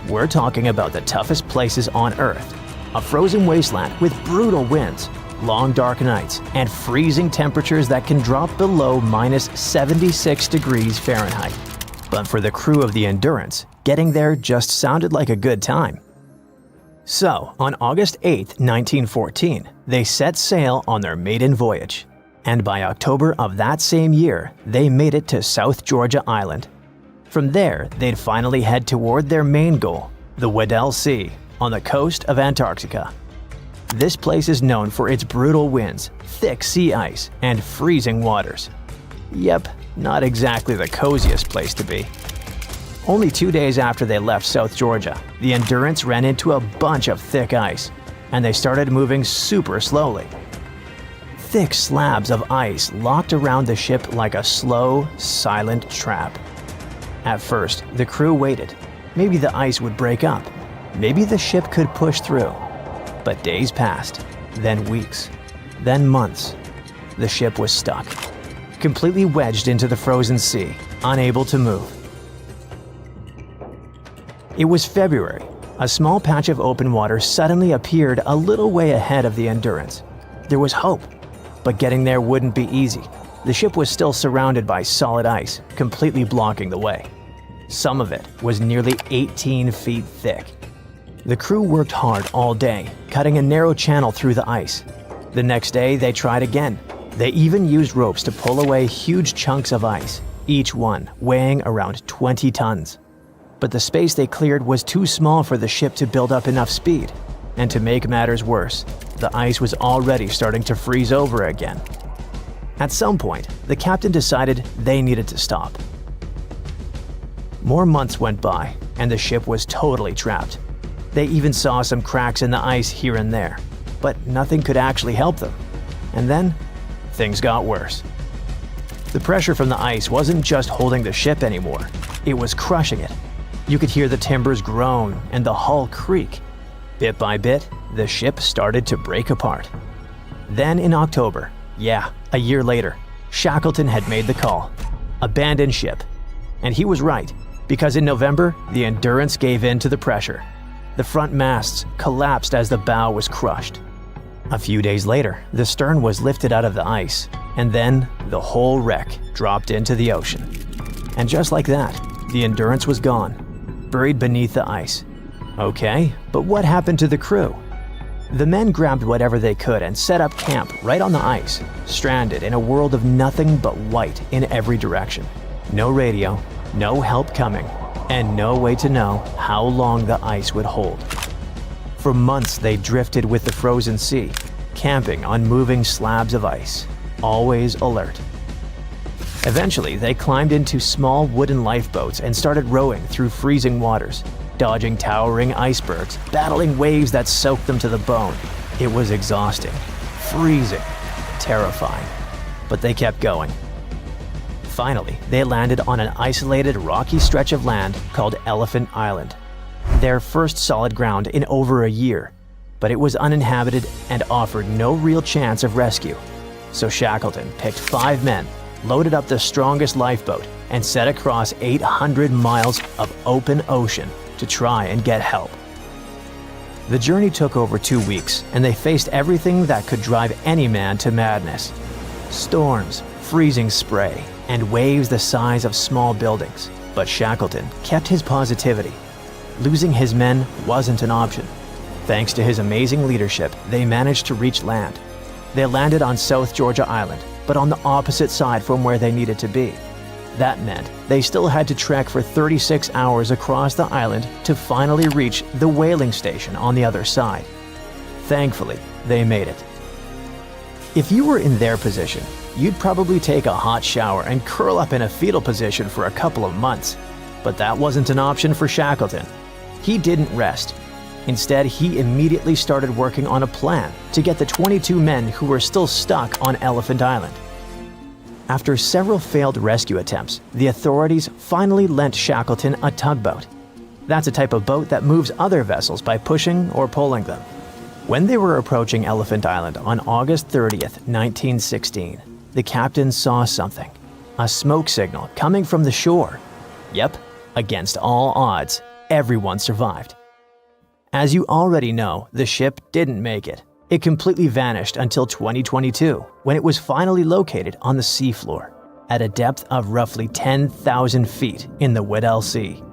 Speaker 1: We're talking about the toughest places on Earth, a frozen wasteland with brutal winds, long dark nights, and freezing temperatures that can drop below minus 76 degrees Fahrenheit. But for the crew of the Endurance, getting there just sounded like a good time. So, on August 8, 1914, they set sail on their maiden voyage. And by October of that same year, they made it to South Georgia Island. From there, they'd finally head toward their main goal, the Weddell Sea, on the coast of Antarctica. This place is known for its brutal winds, thick sea ice, and freezing waters. Yep, not exactly the coziest place to be. Only 2 days after they left South Georgia, the Endurance ran into a bunch of thick ice, and they started moving super slowly. Thick slabs of ice locked around the ship like a slow, silent trap. At first, the crew waited. Maybe the ice would break up. Maybe the ship could push through. But days passed, then weeks, then months. The ship was stuck, completely wedged into the frozen sea, unable to move. It was February. A small patch of open water suddenly appeared a little way ahead of the Endurance. There was hope, but getting there wouldn't be easy. The ship was still surrounded by solid ice, completely blocking the way. Some of it was nearly 18 feet thick. The crew worked hard all day, cutting a narrow channel through the ice. The next day, they tried again. They even used ropes to pull away huge chunks of ice, each one weighing around 20 tons. But the space they cleared was too small for the ship to build up enough speed. And to make matters worse, the ice was already starting to freeze over again. At some point, the captain decided they needed to stop. More months went by, and the ship was totally trapped. They even saw some cracks in the ice here and there, but nothing could actually help them. And then, things got worse. The pressure from the ice wasn't just holding the ship anymore, it was crushing it. You could hear the timbers groan and the hull creak. Bit by bit, the ship started to break apart. Then in October, a year later, Shackleton had made the call. Abandon ship. And he was right, because in November, the Endurance gave in to the pressure. The front masts collapsed as the bow was crushed. A few days later, the stern was lifted out of the ice, and then the whole wreck dropped into the ocean. And just like that, the Endurance was gone, buried beneath the ice. Okay, but what happened to the crew? The men grabbed whatever they could and set up camp right on the ice, stranded in a world of nothing but white in every direction. No radio, no help coming, and no way to know how long the ice would hold. For months they drifted with the frozen sea, camping on moving slabs of ice, always alert. Eventually, they climbed into small wooden lifeboats and started rowing through freezing waters. dodging towering icebergs, battling waves that soaked them to the bone. It was exhausting, freezing, terrifying. But they kept going. Finally, they landed on an isolated rocky stretch of land called Elephant Island. Their first solid ground in over a year, but it was uninhabited and offered no real chance of rescue. So Shackleton picked 5 men, loaded up the strongest lifeboat, and set across 800 miles of open ocean to try and get help. The journey took over 2 weeks, and they faced everything that could drive any man to madness. Storms, freezing spray, and waves the size of small buildings. But Shackleton kept his positivity. Losing his men wasn't an option. Thanks to his amazing leadership, they managed to reach land. They landed on South Georgia Island, but on the opposite side from where they needed to be. That meant they still had to trek for 36 hours across the island to finally reach the whaling station on the other side. Thankfully, they made it. If you were in their position, you'd probably take a hot shower and curl up in a fetal position for a couple of months. But that wasn't an option for Shackleton. He didn't rest. Instead, he immediately started working on a plan to get the 22 men who were still stuck on Elephant Island. After several failed rescue attempts, the authorities finally lent Shackleton a tugboat. That's a type of boat that moves other vessels by pushing or pulling them. When they were approaching Elephant Island on August 30th, 1916, the captain saw something. A smoke signal coming from the shore. Yep, against all odds, everyone survived. As you already know, the ship didn't make it. It completely vanished until 2022, when it was finally located on the seafloor, at a depth of roughly 10,000 feet in the Weddell Sea.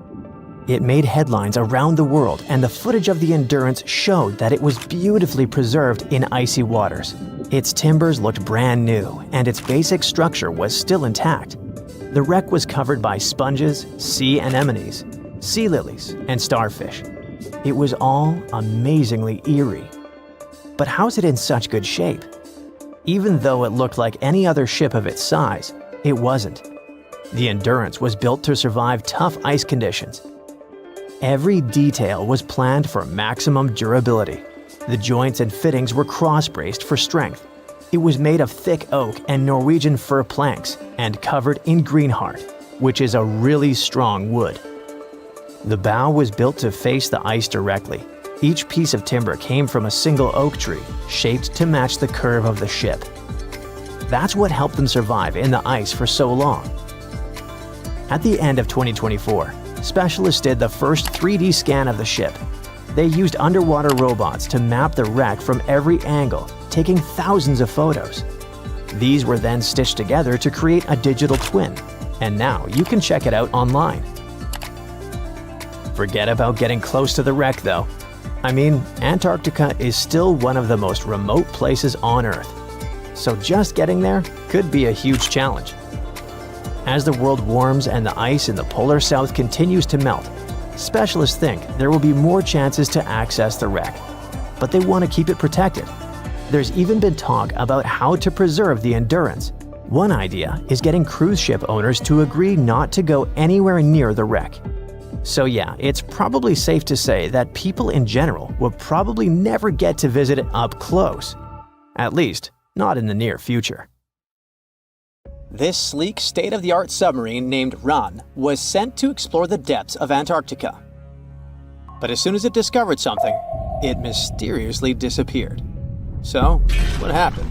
Speaker 1: It made headlines around the world, and the footage of the Endurance showed that it was beautifully preserved in icy waters. Its timbers looked brand new, and its basic structure was still intact. The wreck was covered by sponges, sea anemones, sea lilies, and starfish. It was all amazingly eerie. But how's it in such good shape? Even though it looked like any other ship of its size, it wasn't. The Endurance was built to survive tough ice conditions. Every detail was planned for maximum durability. The joints and fittings were cross-braced for strength. It was made of thick oak and Norwegian fir planks and covered in greenheart, which is a really strong wood. The bow was built to face the ice directly. Each piece of timber came from a single oak tree, shaped to match the curve of the ship. That's what helped them survive in the ice for so long. At the end of 2024, specialists did the first 3D scan of the ship. They used underwater robots to map the wreck from every angle, taking thousands of photos. These were then stitched together to create a digital twin, and now you can check it out online. Forget about getting close to the wreck, though. I mean, Antarctica is still one of the most remote places on Earth, so just getting there could be a huge challenge. As the world warms and the ice in the polar south continues to melt, specialists think there will be more chances to access the wreck, but they want to keep it protected. There's even been talk about how to preserve the Endurance. One idea is getting cruise ship owners to agree not to go anywhere near the wreck. So yeah, it's probably safe to say that people in general will probably never get to visit it up close. At least, not in the near future. This sleek, state-of-the-art submarine named Ran was sent to explore the depths of Antarctica. But as soon as it discovered something, it mysteriously disappeared. So, what happened?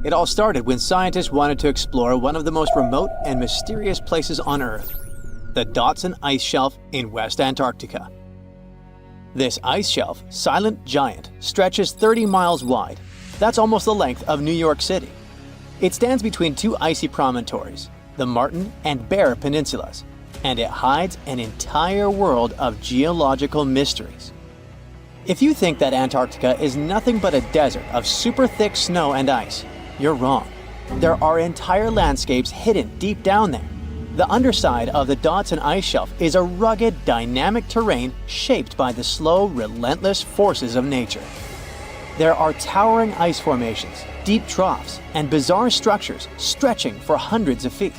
Speaker 1: It all started when scientists wanted to explore one of the most remote and mysterious places on Earth, the Dotson Ice Shelf in West Antarctica. This ice shelf, silent giant, stretches 30 miles wide. That's almost the length of New York City. It stands between two icy promontories, the Martin and Bear Peninsulas, and it hides an entire world of geological mysteries. If you think that Antarctica is nothing but a desert of super thick snow and ice, you're wrong. There are entire landscapes hidden deep down there. The underside of the Dotson Ice Shelf is a rugged, dynamic terrain shaped by the slow, relentless forces of nature. There are towering ice formations, deep troughs, and bizarre structures stretching for hundreds of feet.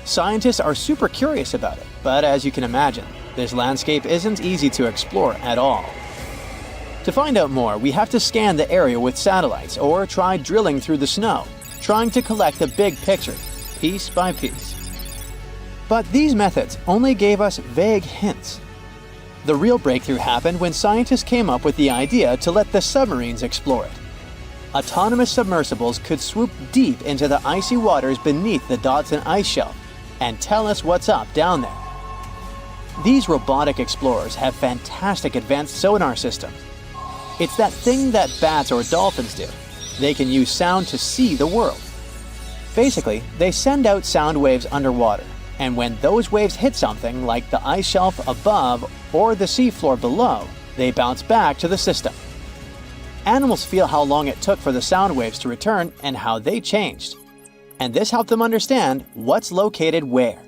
Speaker 1: Scientists are super curious about it, But as you can imagine, this landscape isn't easy to explore at all. To find out more, we have to scan the area with satellites or try drilling through the snow, trying to collect the big picture, piece by piece. But these methods only gave us vague hints. The real breakthrough happened when scientists came up with the idea to let the submarines explore it. Autonomous submersibles could swoop deep into the icy waters beneath the Dodson ice shelf and tell us what's up down there. These robotic explorers have fantastic advanced sonar systems. It's that thing that bats or dolphins do. They can use sound to see the world. Basically, they send out sound waves underwater, and when those waves hit something like the ice shelf above or the seafloor below, they bounce back to the system. Animals feel how long it took for the sound waves to return and how they changed. And this helped them understand what's located where.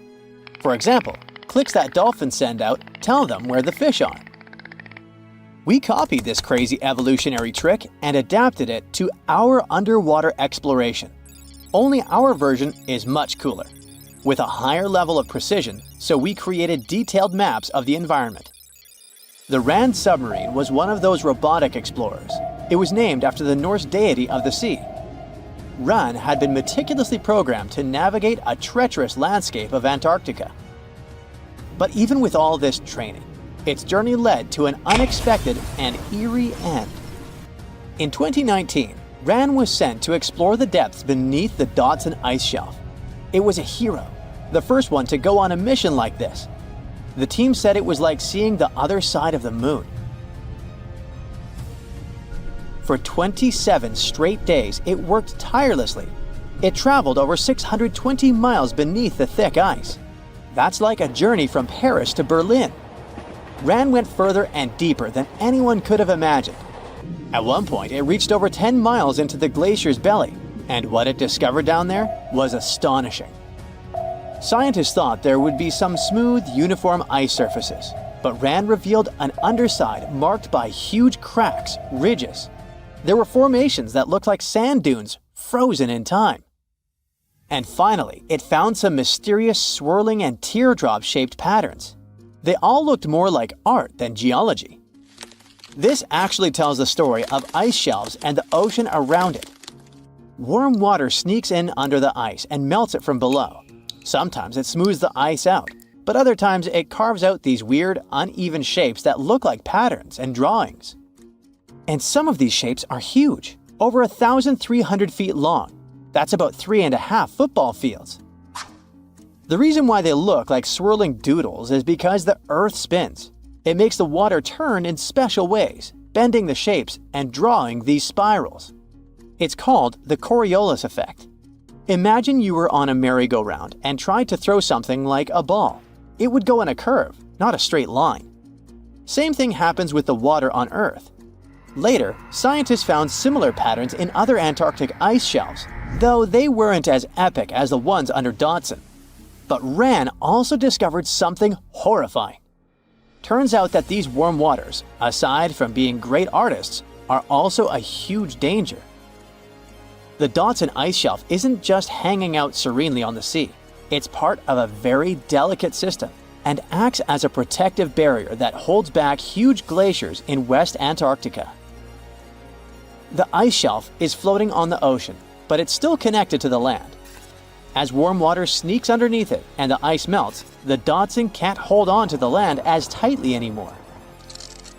Speaker 1: For example, clicks that dolphins send out tell them where the fish are. We copied this crazy evolutionary trick and adapted it to our underwater exploration. Only our version is much cooler, with a higher level of precision, so we created detailed maps of the environment. The Rand submarine was one of those robotic explorers. It was named after the Norse deity of the sea. Ran had been meticulously programmed to navigate a treacherous landscape of Antarctica. But even with all this training, its journey led to an unexpected and eerie end. In 2019, Ran was sent to explore the depths beneath the Dodson ice shelf. It was a hero, the first one to go on a mission like this. The team said it was like seeing the other side of the moon. For 27 straight days, it worked tirelessly. It traveled over 620 miles beneath the thick ice. That's like a journey from Paris to Berlin. Ran went further and deeper than anyone could have imagined. At one point, it reached over 10 miles into the glacier's belly, and what it discovered down there was astonishing. Scientists thought there would be some smooth, uniform ice surfaces, but Ran revealed an underside marked by huge cracks, ridges. There were formations that looked like sand dunes, frozen in time. And finally, it found some mysterious swirling and teardrop-shaped patterns. They all looked more like art than geology. This actually tells the story of ice shelves and the ocean around it. Warm water sneaks in under the ice and melts it from below. Sometimes it smooths the ice out, but other times it carves out these weird, uneven shapes that look like patterns and drawings. And some of these shapes are huge, over 1,300 feet long. That's about 3.5 football fields. The reason why they look like swirling doodles is because the Earth spins. It makes the water turn in special ways, bending the shapes and drawing these spirals. It's called the Coriolis effect. Imagine you were on a merry-go-round and tried to throw something like a ball. It would go in a curve, not a straight line. Same thing happens with the water on Earth. Later, scientists found similar patterns in other Antarctic ice shelves, though they weren't as epic as the ones under Dodson. But Ran also discovered something horrifying. Turns out that these warm waters, aside from being great artists, are also a huge danger. The Dodson ice shelf isn't just hanging out serenely on the sea. It's part of a very delicate system and acts as a protective barrier that holds back huge glaciers in West Antarctica. The ice shelf is floating on the ocean, but it's still connected to the land. As warm water sneaks underneath it and the ice melts, the Dodson can't hold on to the land as tightly anymore.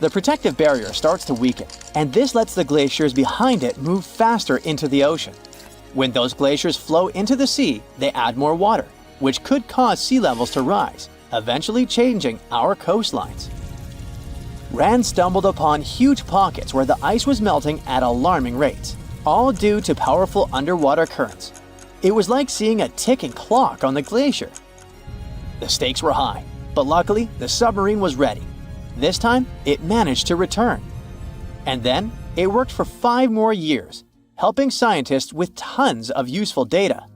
Speaker 1: The protective barrier starts to weaken, and this lets the glaciers behind it move faster into the ocean. When those glaciers flow into the sea, they add more water, which could cause sea levels to rise, eventually changing our coastlines. Rand stumbled upon huge pockets where the ice was melting at alarming rates, all due to powerful underwater currents. It was like seeing a ticking clock on the glacier. The stakes were high, but luckily the submarine was ready. This time, it managed to return. And then, it worked for 5 more years, helping scientists with tons of useful data.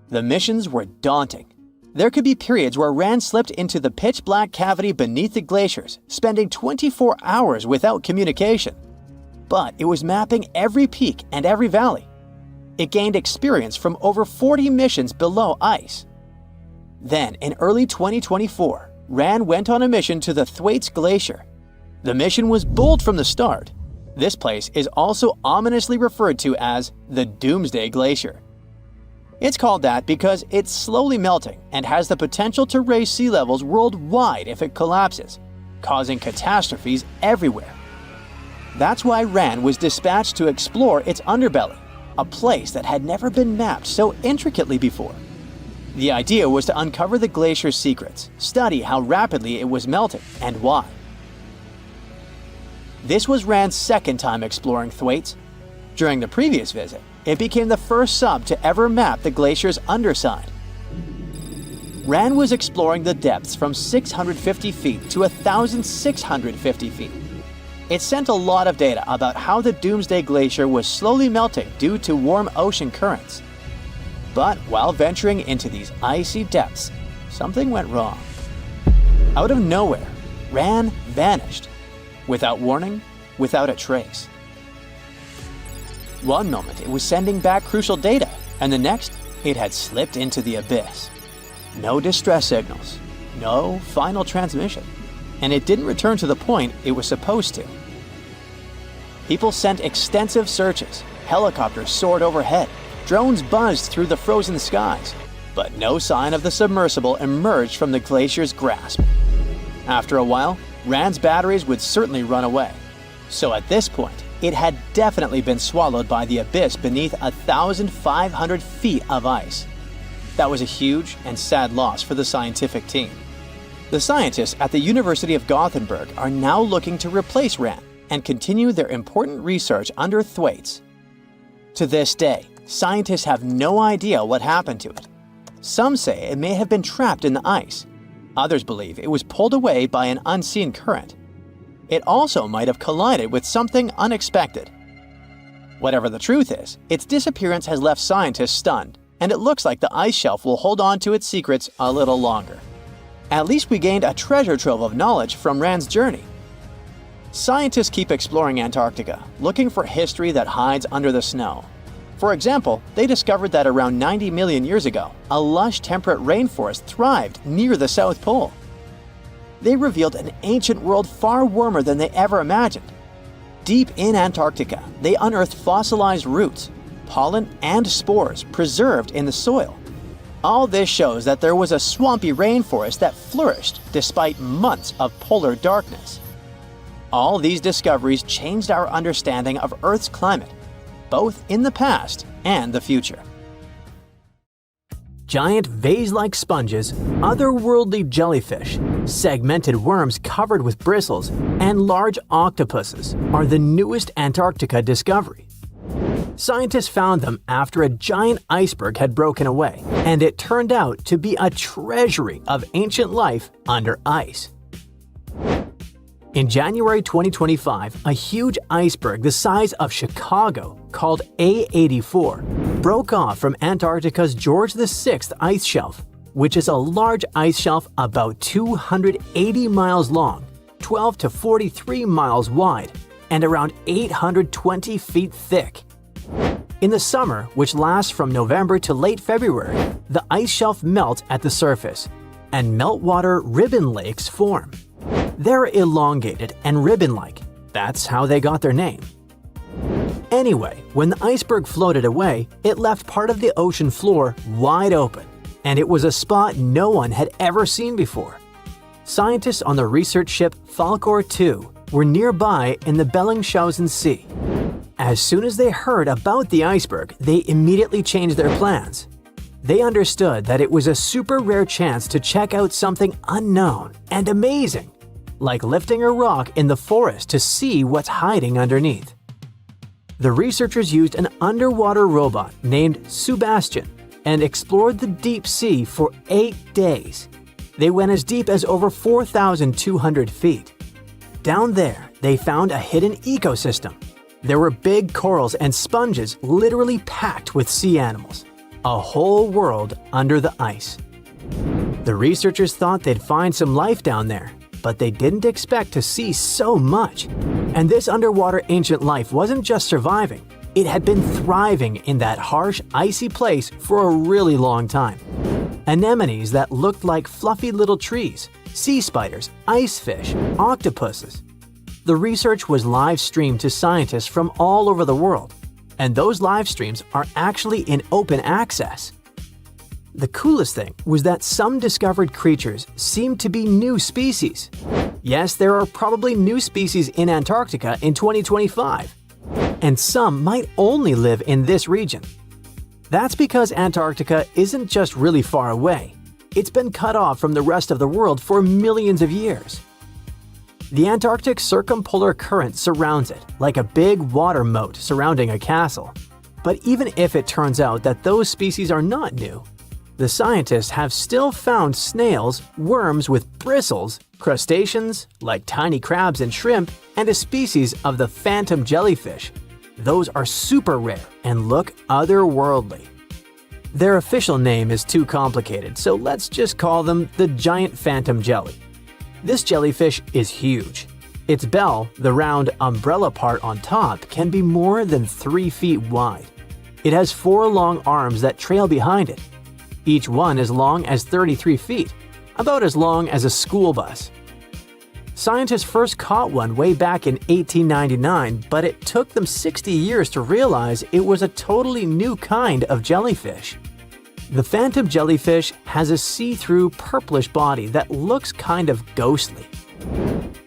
Speaker 1: The missions were daunting. There could be periods where Rand slipped into the pitch-black cavity beneath the glaciers, spending 24 hours without communication. But it was mapping every peak and every valley. It gained experience from over 40 missions below ice. Then, in early 2024, Rand went on a mission to the Thwaites Glacier. The mission was bold from the start. This place is also ominously referred to as the Doomsday Glacier. It's called that because it's slowly melting and has the potential to raise sea levels worldwide if it collapses, causing catastrophes everywhere. That's why Rand was dispatched to explore its underbelly, a place that had never been mapped so intricately before. The idea was to uncover the glacier's secrets, study how rapidly it was melting and why. This was Rand's second time exploring Thwaites. During the previous visit, it became the first sub to ever map the glacier's underside. Rand was exploring the depths from 650 feet to 1,650 feet. It sent a lot of data about how the Doomsday Glacier was slowly melting due to warm ocean currents. But while venturing into these icy depths, something went wrong. Out of nowhere, Rand vanished. Without warning, without a trace. One moment it was sending back crucial data, and the next it had slipped into the abyss. No distress signals, no final transmission, and it didn't return to the point it was supposed to. People sent extensive searches, helicopters soared overhead, drones buzzed through the frozen skies, but no sign of the submersible emerged from the glacier's grasp. After a while, Rand's batteries would certainly run away. So at this point, it had definitely been swallowed by the abyss beneath 1,500 feet of ice. That was a huge and sad loss for the scientific team. The scientists at the University of Gothenburg are now looking to replace Rand and continue their important research under Thwaites. To this day, scientists have no idea what happened to it. Some say it may have been trapped in the ice. Others believe it was pulled away by an unseen current. It also might have collided with something unexpected. Whatever the truth is, its disappearance has left scientists stunned, and it looks like the ice shelf will hold on to its secrets a little longer. At least we gained a treasure trove of knowledge from Rand's journey. Scientists keep exploring Antarctica, looking for history that hides under the snow. For example, they discovered that around 90 million years ago, a lush temperate rainforest thrived near the South Pole. They revealed an ancient world far warmer than they ever imagined. Deep in Antarctica, they unearthed fossilized roots, pollen, and spores preserved in the soil. All this shows that there was a swampy rainforest that flourished despite months of polar darkness. All these discoveries changed our understanding of Earth's climate, both in the past and the future. Giant vase-like sponges, otherworldly jellyfish, segmented worms covered with bristles, and large octopuses are the newest Antarctica discovery. Scientists found them after a giant iceberg had broken away, and it turned out to be a treasury of ancient life under ice. In January 2025, a huge iceberg the size of Chicago, called A84, broke off from Antarctica's George VI ice shelf, which is a large ice shelf about 280 miles long, 12 to 43 miles wide, and around 820 feet thick. In the summer, which lasts from November to late February, the ice shelf melts at the surface, and meltwater ribbon lakes form. They're elongated and ribbon-like. That's how they got their name. Anyway, when the iceberg floated away, it left part of the ocean floor wide open, and it was a spot no one had ever seen before. Scientists on the research ship Falkor 2 were nearby in the Bellingshausen Sea. As soon as they heard about the iceberg, they immediately changed their plans. They understood that it was a super rare chance to check out something unknown and amazing, like lifting a rock in the forest to see what's hiding underneath. The researchers used an underwater robot named Sebastian and explored the deep sea for 8 days. They went as deep as over 4,200 feet. Down there, they found a hidden ecosystem. There were big corals and sponges literally packed with sea animals. A whole world under the ice. The researchers thought they'd find some life down there, but they didn't expect to see so much. And this underwater ancient life wasn't just surviving, it had been thriving in that harsh, icy place for a really long time. Anemones that looked like fluffy little trees, sea spiders, ice fish, octopuses. The research was live streamed to scientists from all over the world, and those live streams are actually in open access. The coolest thing was that some discovered creatures seemed to be new species. Yes, there are probably new species in Antarctica in 2025, and some might only live in this region. That's because Antarctica isn't just really far away. It's been cut off from the rest of the world for millions of years. The Antarctic circumpolar current surrounds it, like a big water moat surrounding a castle. But even if it turns out that those species are not new, the scientists have still found snails, worms with bristles, crustaceans, like tiny crabs and shrimp, and a species of the phantom jellyfish. Those are super rare and look otherworldly. Their official name is too complicated, so let's just call them the giant phantom jelly. This jellyfish is huge. Its bell, the round umbrella part on top, can be more than 3 feet wide. It has 4 long arms that trail behind it. Each one as long as 33 feet, about as long as a school bus. Scientists first caught one way back in 1899, but it took them 60 years to realize it was a totally new kind of jellyfish. The phantom jellyfish has a see-through purplish body that looks kind of ghostly.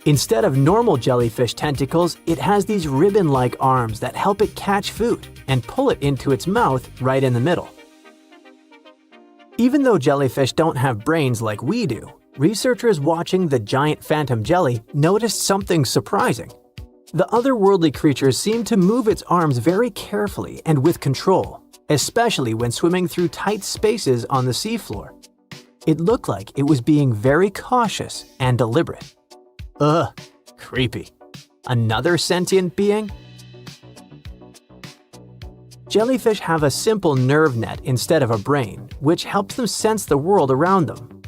Speaker 1: Instead of normal jellyfish tentacles, it has these ribbon-like arms that help it catch food and pull it into its mouth right in the middle. Even though jellyfish don't have brains like we do, researchers watching the giant phantom jelly noticed something surprising. The otherworldly creature seemed to move its arms very carefully and with control, especially when swimming through tight spaces on the seafloor. It looked like it was being very cautious and deliberate. Ugh, creepy. Another sentient being? Jellyfish have a simple nerve net instead of a brain, which helps them sense the world around them.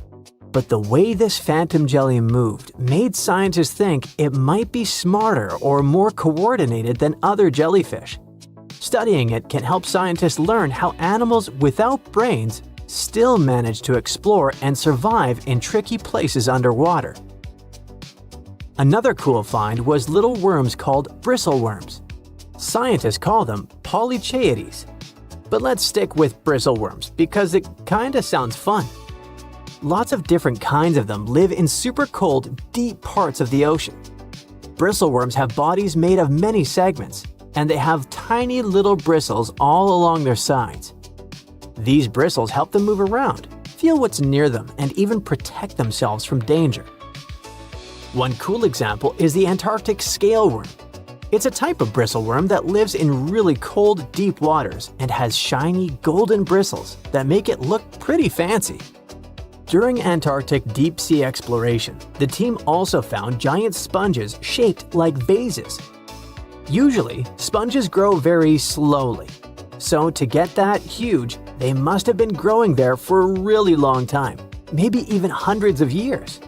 Speaker 1: But the way this phantom jelly moved made scientists think it might be smarter or more coordinated than other jellyfish. Studying it can help scientists learn how animals without brains still manage to explore and survive in tricky places underwater. Another cool find was little worms called bristleworms. Scientists call them polychaetes. But let's stick with bristleworms because it kinda sounds fun. Lots of different kinds of them live in super cold, deep parts of the ocean. Bristleworms have bodies made of many segments, and they have tiny little bristles all along their sides. These bristles help them move around, feel what's near them, and even protect themselves from danger. One cool example is the Antarctic scaleworm. It's a type of bristleworm that lives in really cold, deep waters and has shiny, golden bristles that make it look pretty fancy. During Antarctic deep-sea exploration, the team also found giant sponges shaped like vases. Usually, sponges grow very slowly. So to get that huge, they must have been growing there for a really long time, maybe even hundreds of years.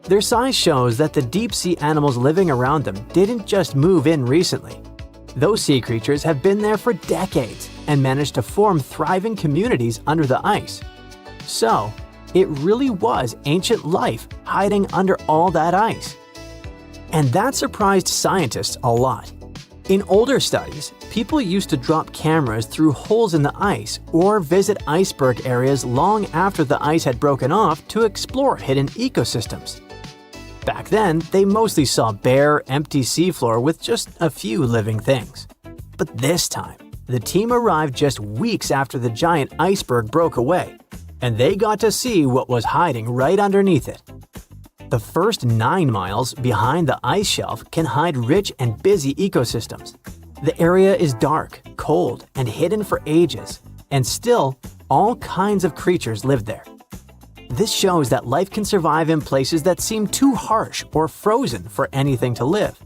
Speaker 1: Their size shows that the deep-sea animals living around them didn't just move in recently. Those sea creatures have been there for decades and managed to form thriving communities under the ice. So, it really was ancient life hiding under all that ice. And that surprised scientists a lot. In older studies, people used to drop cameras through holes in the ice or visit iceberg areas long after the ice had broken off to explore hidden ecosystems. Back then, they mostly saw bare, empty seafloor with just a few living things. But this time, the team arrived just weeks after the giant iceberg broke away, and they got to see what was hiding right underneath it. The first 9 miles behind the ice shelf can hide rich and busy ecosystems. The area is dark, cold, and hidden for ages, and still, all kinds of creatures live there. This shows that life can survive in places that seem too harsh or frozen for anything to live.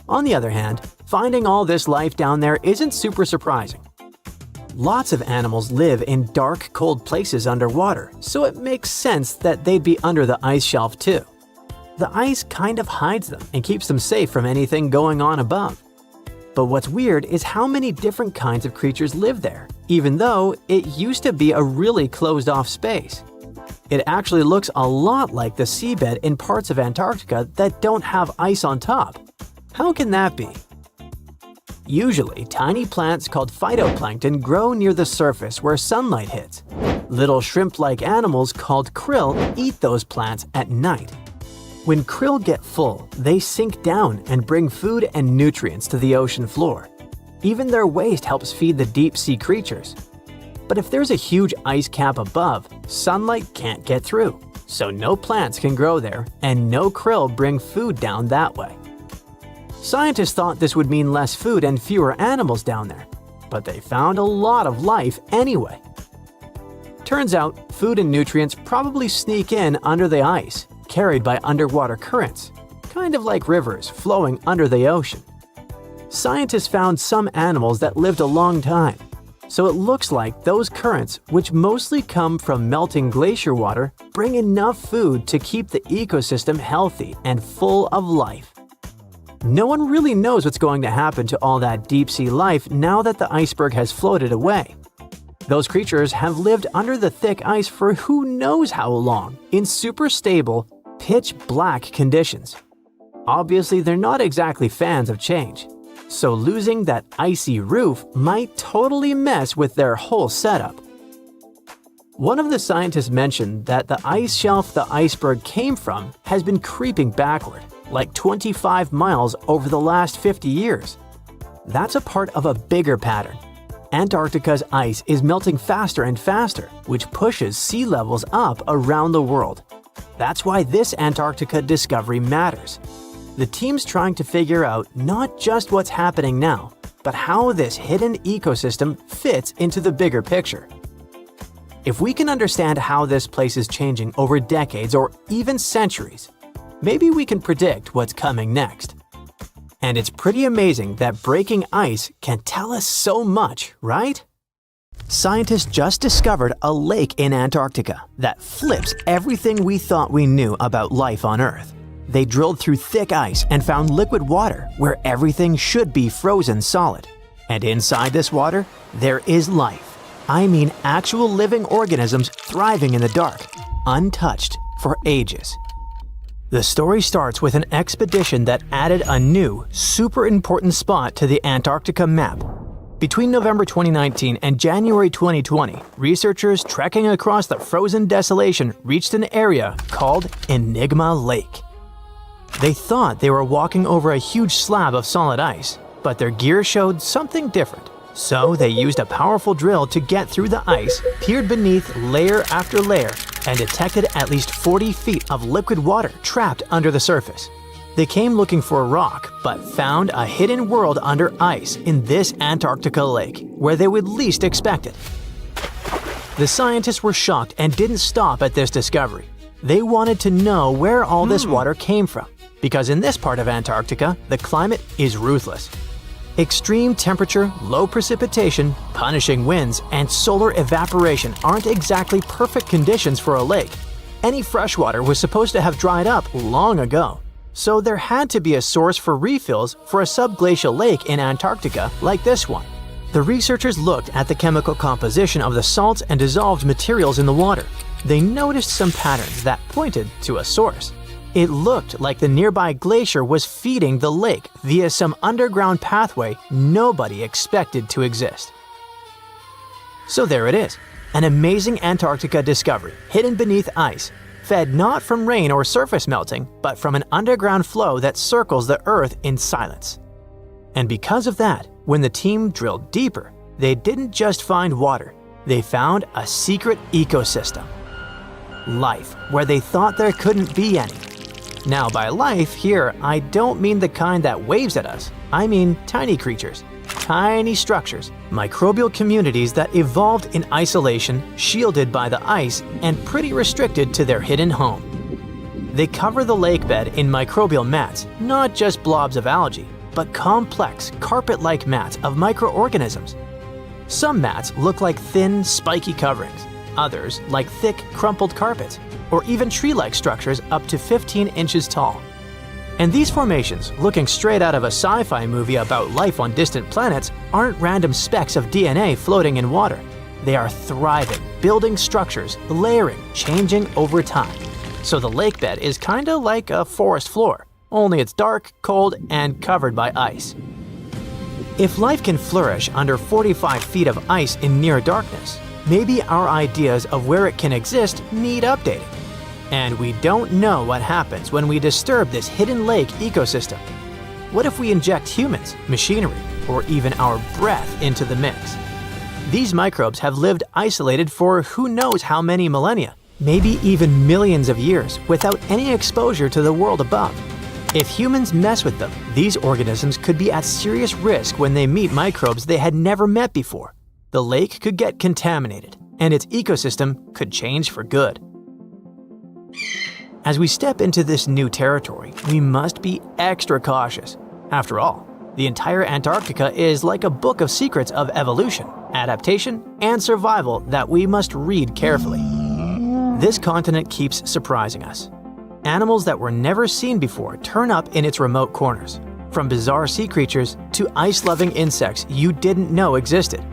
Speaker 1: On the other hand, finding all this life down there isn't super surprising. Lots of animals live in dark, cold places underwater, so it makes sense that they'd be under the ice shelf too. The ice kind of hides them and keeps them safe from anything going on above. But what's weird is how many different kinds of creatures live there, even though it used to be a really closed-off space. It actually looks a lot like the seabed in parts of Antarctica that don't have ice on top. How can that be? Usually, tiny plants called phytoplankton grow near the surface where sunlight hits. Little shrimp-like animals called krill eat those plants at night. When krill get full, they sink down and bring food and nutrients to the ocean floor. Even their waste helps feed the deep-sea creatures. But if there's a huge ice cap above, sunlight can't get through, so no plants can grow there and no krill bring food down that way. Scientists thought this would mean less food and fewer animals down there, but they found a lot of life anyway. Turns out, food and nutrients probably sneak in under the ice, carried by underwater currents, kind of like rivers flowing under the ocean. Scientists found some animals that lived a long time, so it looks like those currents, which mostly come from melting glacier water, bring enough food to keep the ecosystem healthy and full of life. No one really knows what's going to happen to all that deep-sea life now that the iceberg has floated away. Those creatures have lived under the thick ice for who knows how long, in super stable, pitch-black conditions. Obviously, they're not exactly fans of change, so losing that icy roof might totally mess with their whole setup. One of the scientists mentioned that the ice shelf the iceberg came from has been creeping backward, like 25 miles over the last 50 years. That's a part of a bigger pattern. Antarctica's ice is melting faster and faster, which pushes sea levels up around the world. That's why this Antarctica discovery matters. The team's trying to figure out not just what's happening now, but how this hidden ecosystem fits into the bigger picture. If we can understand how this place is changing over decades or even centuries, maybe we can predict what's coming next. And it's pretty amazing that breaking ice can tell us so much, right? Scientists just discovered a lake in Antarctica that flips everything we thought we knew about life on Earth. They drilled through thick ice and found liquid water where everything should be frozen solid. And inside this water, there is life. I mean actual living organisms thriving in the dark, untouched for ages. The story starts with an expedition that added a new, super important spot to the Antarctica map. Between November 2019 and January 2020, researchers trekking across the frozen desolation reached an area called Enigma Lake. They thought they were walking over a huge slab of solid ice, but their gear showed something different. So they used a powerful drill to get through the ice, peered beneath layer after layer, and detected at least 40 feet of liquid water trapped under the surface. They came looking for a rock, but found a hidden world under ice in this Antarctica lake, where they would least expect it. The scientists were shocked and didn't stop at this discovery. They wanted to know where all this water came from, because in this part of Antarctica, the climate is ruthless. Extreme temperature, low precipitation, punishing winds, and solar evaporation aren't exactly perfect conditions for a lake. Any fresh water was supposed to have dried up long ago. So there had to be a source for refills for a subglacial lake in Antarctica like this one. The researchers looked at the chemical composition of the salts and dissolved materials in the water. They noticed some patterns that pointed to a source. It looked like the nearby glacier was feeding the lake via some underground pathway nobody expected to exist. So there it is, an amazing Antarctica discovery hidden beneath ice, fed not from rain or surface melting, but from an underground flow that circles the Earth in silence. And because of that, when the team drilled deeper, they didn't just find water, they found a secret ecosystem. Life, where they thought there couldn't be any. Now by life here, I don't mean the kind that waves at us. I mean tiny creatures, tiny structures, microbial communities that evolved in isolation, shielded by the ice, and pretty restricted to their hidden home. They cover the lake bed in microbial mats, not just blobs of algae, but complex, carpet-like mats of microorganisms. Some mats look like thin, spiky coverings, others like thick, crumpled carpets, or even tree-like structures up to 15 inches tall. And these formations, looking straight out of a sci-fi movie about life on distant planets, aren't random specks of DNA floating in water. They are thriving, building structures, layering, changing over time. So the lake bed is kinda like a forest floor, only it's dark, cold, and covered by ice. If life can flourish under 45 feet of ice in near darkness, maybe our ideas of where it can exist need updating. And we don't know what happens when we disturb this hidden lake ecosystem. What if we inject humans, machinery, or even our breath into the mix? These microbes have lived isolated for who knows how many millennia, maybe even millions of years, without any exposure to the world above. If humans mess with them, these organisms could be at serious risk when they meet microbes they had never met before. The lake could get contaminated, and its ecosystem could change for good. As we step into this new territory, we must be extra cautious. After all, the entire Antarctica is like a book of secrets of evolution, adaptation, and survival that we must read carefully. This continent keeps surprising us. Animals that were never seen before turn up in its remote corners, from bizarre sea creatures to ice-loving insects you didn't know existed.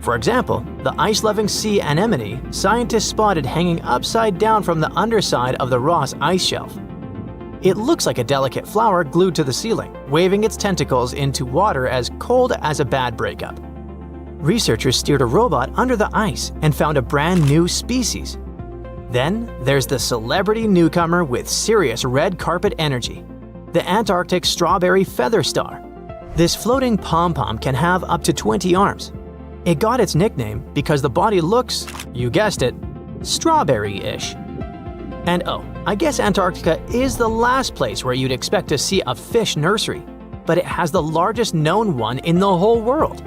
Speaker 1: For example, the ice-loving sea anemone scientists spotted hanging upside down from the underside of the Ross ice shelf. It looks like a delicate flower glued to the ceiling, waving its tentacles into water as cold as a bad breakup. Researchers steered a robot under the ice and found a brand new species. Then there's the celebrity newcomer with serious red carpet energy, the Antarctic strawberry feather star. This floating pom-pom can have up to 20 arms. It got its nickname because the body looks, you guessed it, strawberry-ish. And oh, I guess Antarctica is the last place where you'd expect to see a fish nursery, but it has the largest known one in the whole world.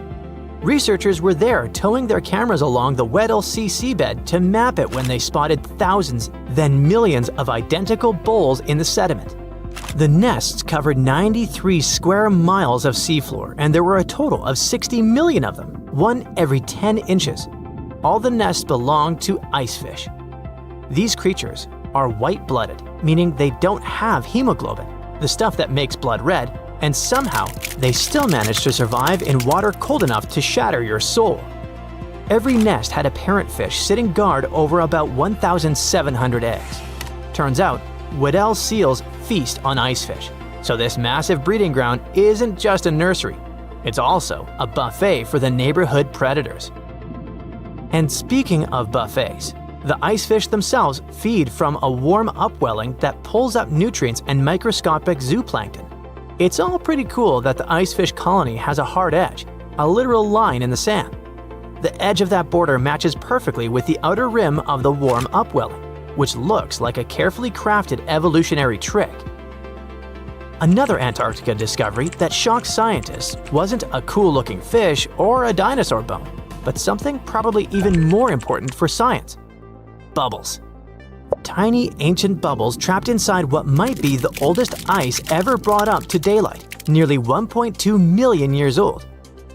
Speaker 1: Researchers were there towing their cameras along the Weddell Sea seabed to map it when they spotted thousands, then millions of identical bowls in the sediment. The nests covered 93 square miles of seafloor, and there were a total of 60 million of them, one every 10 inches. All the nests belong to icefish. These creatures are white-blooded, meaning they don't have hemoglobin, the stuff that makes blood red, and somehow they still manage to survive in water cold enough to shatter your soul. Every nest had a parent fish sitting guard over about 1,700 eggs. Turns out, Weddell seals feast on icefish, so this massive breeding ground isn't just a nursery, it's also a buffet for the neighborhood predators. And speaking of buffets, the icefish themselves feed from a warm upwelling that pulls up nutrients and microscopic zooplankton. It's all pretty cool that the icefish colony has a hard edge, a literal line in the sand. The edge of that border matches perfectly with the outer rim of the warm upwelling, which looks like a carefully crafted evolutionary trick. Another Antarctica discovery that shocked scientists wasn't a cool-looking fish or a dinosaur bone, but something probably even more important for science: bubbles. Tiny ancient bubbles trapped inside what might be the oldest ice ever brought up to daylight, nearly 1.2 million years old.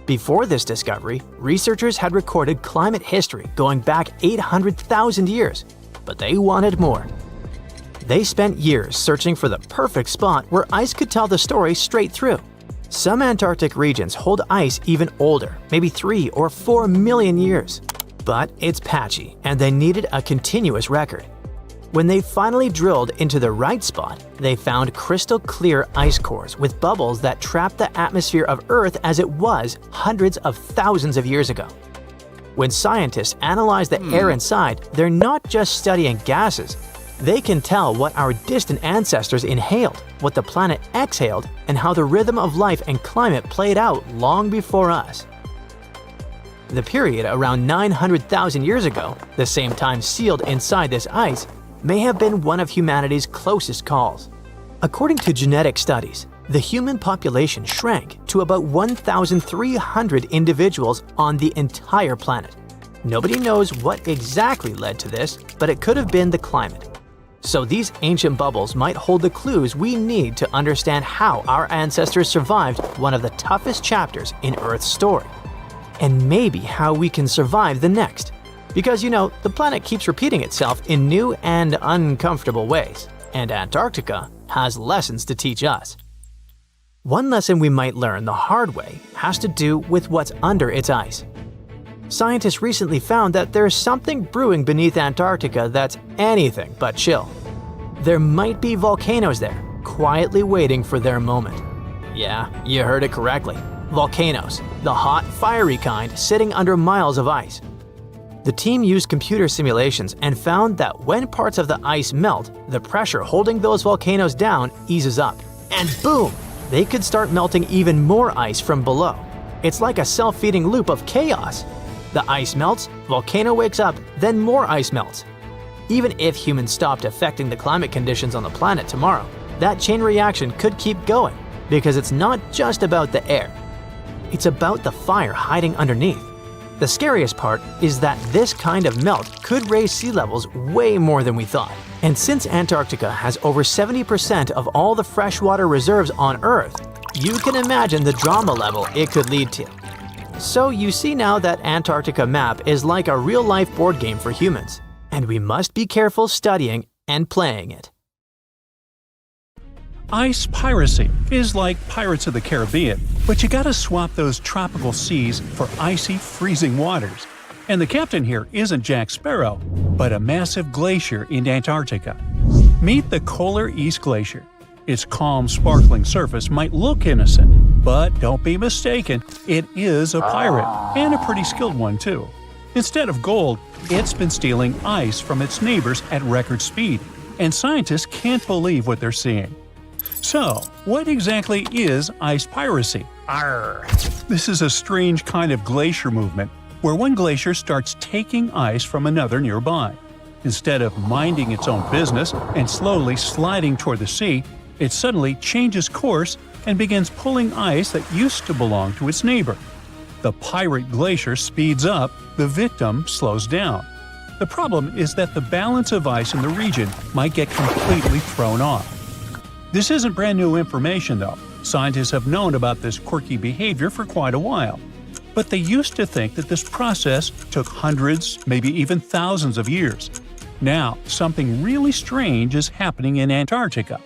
Speaker 1: Before this discovery, researchers had recorded climate history going back 800,000 years, but they wanted more. They spent years searching for the perfect spot where ice could tell the story straight through. Some Antarctic regions hold ice even older, maybe 3 or 4 million years. But it's patchy, and they needed a continuous record. When they finally drilled into the right spot, they found crystal clear ice cores with bubbles that trapped the atmosphere of Earth as it was hundreds of thousands of years ago. When scientists analyze the air inside, they're not just studying gases. They can tell what our distant ancestors inhaled, what the planet exhaled, and how the rhythm of life and climate played out long before us. The period around 900,000 years ago, the same time sealed inside this ice, may have been one of humanity's closest calls. According to genetic studies, the human population shrank to about 1,300 individuals on the entire planet. Nobody knows what exactly led to this, but it could have been the climate. So these ancient bubbles might hold the clues we need to understand how our ancestors survived one of the toughest chapters in Earth's story. And maybe how we can survive the next. Because, the planet keeps repeating itself in new and uncomfortable ways, and Antarctica has lessons to teach us. One lesson we might learn the hard way has to do with what's under its ice. scientists recently found that there's something brewing beneath Antarctica that's anything but chill. There might be volcanoes there, quietly waiting for their moment. Yeah, you heard it correctly. Volcanoes, the hot, fiery kind sitting under miles of ice. The team used computer simulations and found that when parts of the ice melt, the pressure holding those volcanoes down eases up. And boom! They could start melting even more ice from below. It's like a self-feeding loop of chaos. The ice melts, volcano wakes up, then more ice melts. Even if humans stopped affecting the climate conditions on the planet tomorrow, that chain reaction could keep going because it's not just about the air. It's about the fire hiding underneath. The scariest part is that this kind of melt could raise sea levels way more than we thought. And since Antarctica has over 70% of all the freshwater reserves on Earth, you can imagine the drama level it could lead to. So you see now that Antarctica map is like a real-life board game for humans, and we must be careful studying and playing it.
Speaker 4: Ice piracy is like Pirates of the Caribbean, but you gotta swap those tropical seas for icy, freezing waters. And the captain here isn't Jack Sparrow, but a massive glacier in Antarctica. Meet the Polar East Glacier. Its calm, sparkling surface might look innocent, but don't be mistaken, it is a pirate, and a pretty skilled one too. Instead of gold, it's been stealing ice from its neighbors at record speed, and scientists can't believe what they're seeing. So, what exactly is ice piracy? Arr! This is a strange kind of glacier movement where one glacier starts taking ice from another nearby. Instead of minding its own business and slowly sliding toward the sea, it suddenly changes course and begins pulling ice that used to belong to its neighbor. The pirate glacier speeds up, the victim slows down. The problem is that the balance of ice in the region might get completely thrown off. This isn't brand new information though. Scientists have known about this quirky behavior for quite a while. But they used to think that this process took hundreds, maybe even thousands of years. Now, something really strange is happening in Antarctica.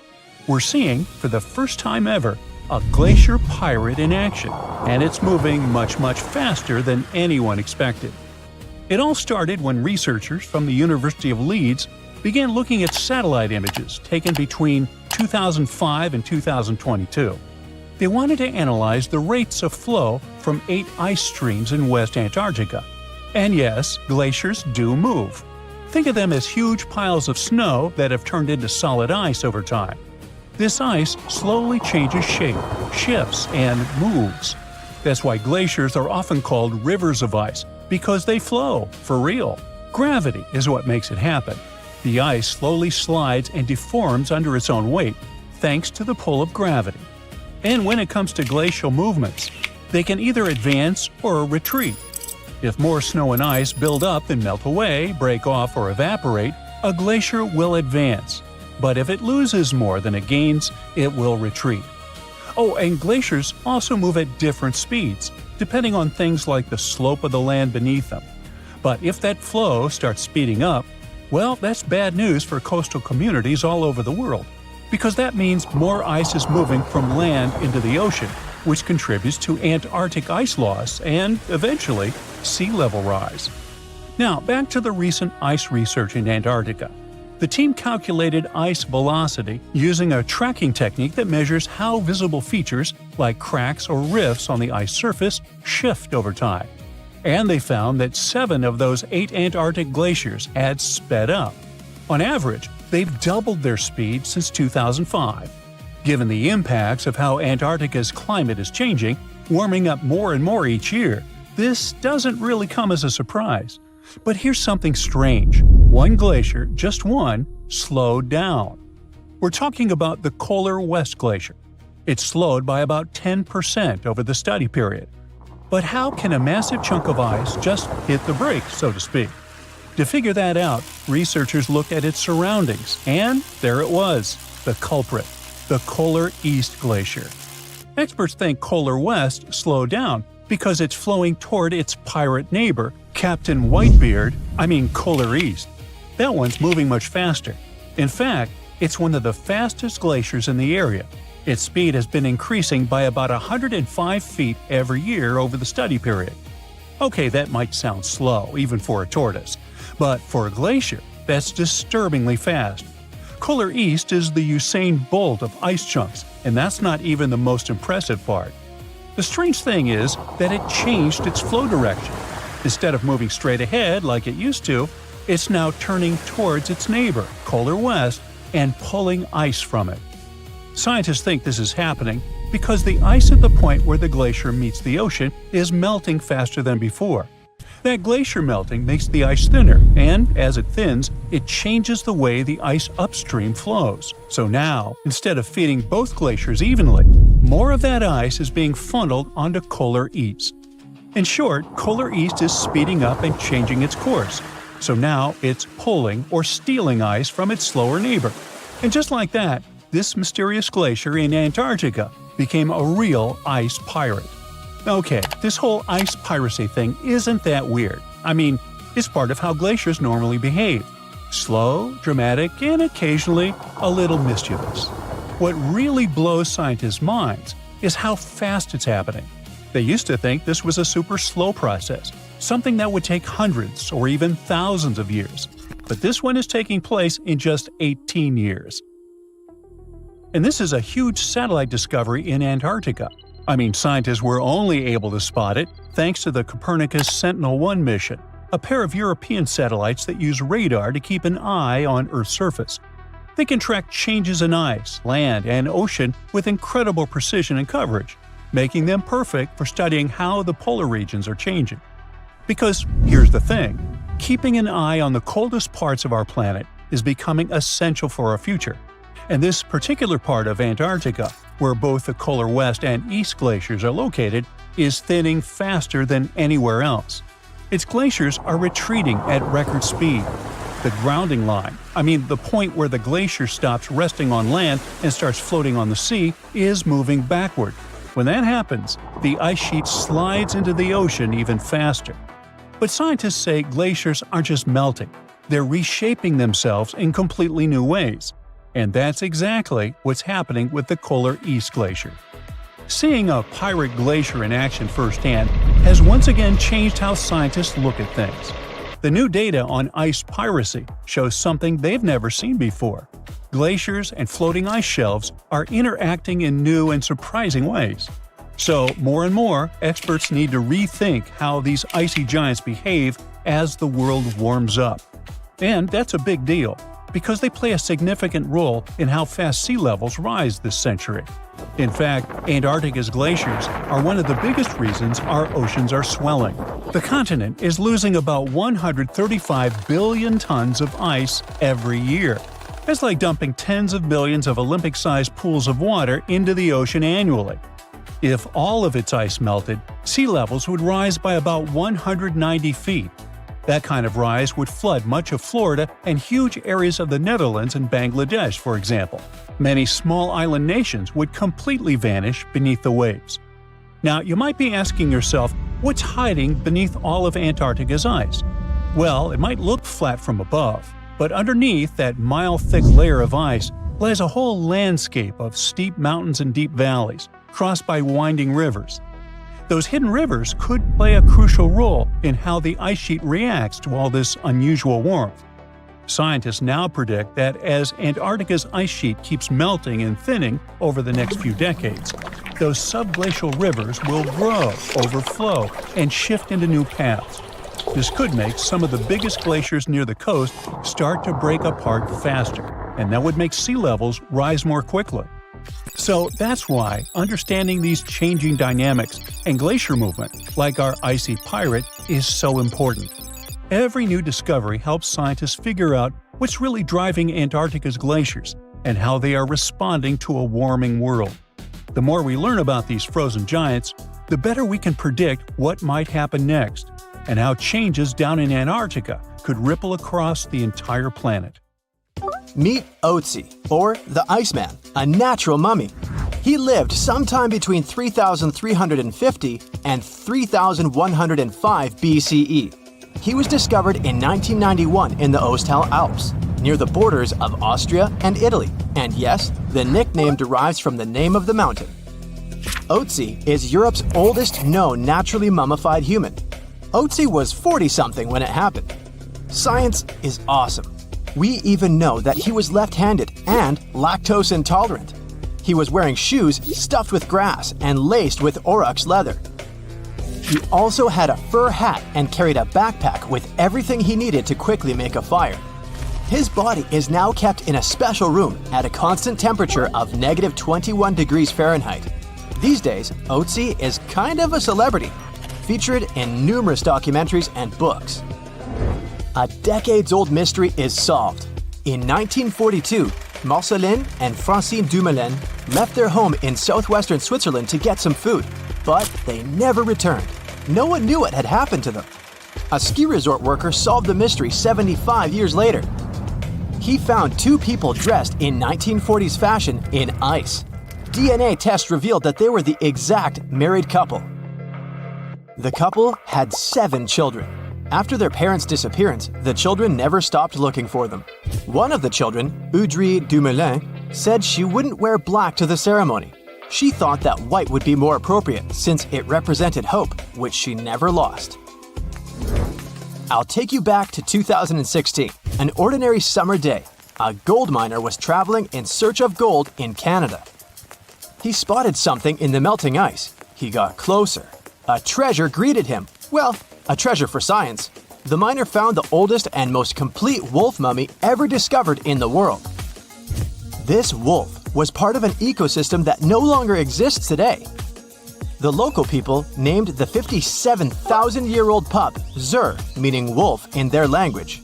Speaker 4: We're seeing, for the first time ever, a glacier pirate in action, and it's moving much, much faster than anyone expected. It all started when researchers from the University of Leeds began looking at satellite images taken between 2005 and 2022. They wanted to analyze the rates of flow from 8 ice streams in West Antarctica. And yes, glaciers do move. Think of them as huge piles of snow that have turned into solid ice over time. This ice slowly changes shape, shifts, and moves. That's why glaciers are often called rivers of ice, because they flow, for real. Gravity is what makes it happen. The ice slowly slides and deforms under its own weight, thanks to the pull of gravity. And when it comes to glacial movements, they can either advance or retreat. If more snow and ice build up and melt away, break off, or evaporate, a glacier will advance. But if it loses more than it gains, it will retreat. Oh, and glaciers also move at different speeds, depending on things like the slope of the land beneath them. But if that flow starts speeding up, well, that's bad news for coastal communities all over the world, because that means more ice is moving from land into the ocean, which contributes to Antarctic ice loss and, eventually, sea level rise. Now, back to the recent ice research in Antarctica. The team calculated ice velocity using a tracking technique that measures how visible features like cracks or rifts on the ice surface shift over time. And they found that 7 of those 8 Antarctic glaciers had sped up. On average, they've doubled their speed since 2005. Given the impacts of how Antarctica's climate is changing, warming up more and more each year, this doesn't really come as a surprise. But here's something strange. One glacier, just one, slowed down. We're talking about the Polar West Glacier. It slowed by about 10% over the study period. But how can a massive chunk of ice just hit the brakes, so to speak? To figure that out, researchers looked at its surroundings, and there it was, the culprit, the Polar East Glacier. Experts think Polar West slowed down because it's flowing toward its pirate neighbor, Captain Polar East. That one's moving much faster. In fact, it's one of the fastest glaciers in the area. Its speed has been increasing by about 105 feet every year over the study period. Okay, that might sound slow, even for a tortoise. But for a glacier, that's disturbingly fast. Polar East is the Usain Bolt of ice chunks, and that's not even the most impressive part. The strange thing is that it changed its flow direction. Instead of moving straight ahead like it used to, it's now turning towards its neighbor, Polar West, and pulling ice from it. Scientists think this is happening because the ice at the point where the glacier meets the ocean is melting faster than before. That glacier melting makes the ice thinner, and as it thins, it changes the way the ice upstream flows. So now, instead of feeding both glaciers evenly, more of that ice is being funneled onto Polar East. In short, Polar East is speeding up and changing its course. So now it's pulling or stealing ice from its slower neighbor. And just like that, this mysterious glacier in Antarctica became a real ice pirate. Okay, this whole ice piracy thing isn't that weird. I mean, it's part of how glaciers normally behave. Slow, dramatic, and occasionally a little mischievous. What really blows scientists' minds is how fast it's happening. They used to think this was a super slow process, something that would take hundreds or even thousands of years. But this one is taking place in just 18 years. And this is a huge satellite discovery in Antarctica. I mean, scientists were only able to spot it thanks to the Copernicus Sentinel-1 mission, a pair of European satellites that use radar to keep an eye on Earth's surface. They can track changes in ice, land, and ocean with incredible precision and coverage, making them perfect for studying how the polar regions are changing. Because here's the thing, keeping an eye on the coldest parts of our planet is becoming essential for our future. And this particular part of Antarctica, where both the Polar West and East glaciers are located, is thinning faster than anywhere else. Its glaciers are retreating at record speed. The grounding line, the point where the glacier stops resting on land and starts floating on the sea, is moving backward. When that happens, the ice sheet slides into the ocean even faster. But scientists say glaciers aren't just melting, they're reshaping themselves in completely new ways. And that's exactly what's happening with the Polar East Glacier. Seeing a pirate glacier in action firsthand has once again changed how scientists look at things. The new data on ice piracy shows something they've never seen before. Glaciers and floating ice shelves are interacting in new and surprising ways. So, more and more, experts need to rethink how these icy giants behave as the world warms up. And that's a big deal, because they play a significant role in how fast sea levels rise this century. In fact, Antarctica's glaciers are one of the biggest reasons our oceans are swelling. The continent is losing about 135 billion tons of ice every year. That's like dumping tens of billions of Olympic-sized pools of water into the ocean annually. If all of its ice melted, sea levels would rise by about 190 feet. That kind of rise would flood much of Florida and huge areas of the Netherlands and Bangladesh, for example. Many small island nations would completely vanish beneath the waves. Now, you might be asking yourself, what's hiding beneath all of Antarctica's ice? Well, it might look flat from above, but underneath that mile-thick layer of ice lies a whole landscape of steep mountains and deep valleys, crossed by winding rivers. Those hidden rivers could play a crucial role in how the ice sheet reacts to all this unusual warmth. Scientists now predict that as Antarctica's ice sheet keeps melting and thinning over the next few decades, those subglacial rivers will grow, overflow, and shift into new paths. This could make some of the biggest glaciers near the coast start to break apart faster, and that would make sea levels rise more quickly. So that's why understanding these changing dynamics and glacier movement, like our icy pirate, is so important. Every new discovery helps scientists figure out what's really driving Antarctica's glaciers and how they are responding to a warming world. The more we learn about these frozen giants, the better we can predict what might happen next, and how changes down in Antarctica could ripple across the entire planet.
Speaker 1: Meet Otzi, or the Iceman, a natural mummy. He lived sometime between 3,350 and 3,105 BCE. He was discovered in 1991 in the Ostal Alps, near the borders of Austria and Italy, and yes, the nickname derives from the name of the mountain. Otzi is Europe's oldest known naturally mummified human. Otzi was 40-something when it happened. Science is awesome. We even know that he was left-handed and lactose intolerant. He was wearing shoes stuffed with grass and laced with aurochs leather. He also had a fur hat and carried a backpack with everything he needed to quickly make a fire. His body is now kept in a special room at a constant temperature of -21 degrees Fahrenheit. These days, Otzi is kind of a celebrity, featured in numerous documentaries and books. A decades-old mystery is solved. In 1942, Marcelin and Francine Dumoulin left their home in southwestern Switzerland to get some food, but they never returned. No one knew what had happened to them. A ski resort worker solved the mystery 75 years later. He found two people dressed in 1940s fashion in ice. DNA tests revealed that they were the exact married couple. The couple had 7 children. After their parents' disappearance, the children never stopped looking for them. One of the children, Audrey Dumoulin, said she wouldn't wear black to the ceremony. She thought that white would be more appropriate since it represented hope, which she never lost. I'll take you back to 2016, an ordinary summer day. A gold miner was traveling in search of gold in Canada. He spotted something in the melting ice. He got closer. A treasure greeted him. Well, a treasure for science. The miner found the oldest and most complete wolf mummy ever discovered in the world. This wolf was part of an ecosystem that no longer exists today. The local people named the 57,000-year-old pup Zur, meaning wolf in their language.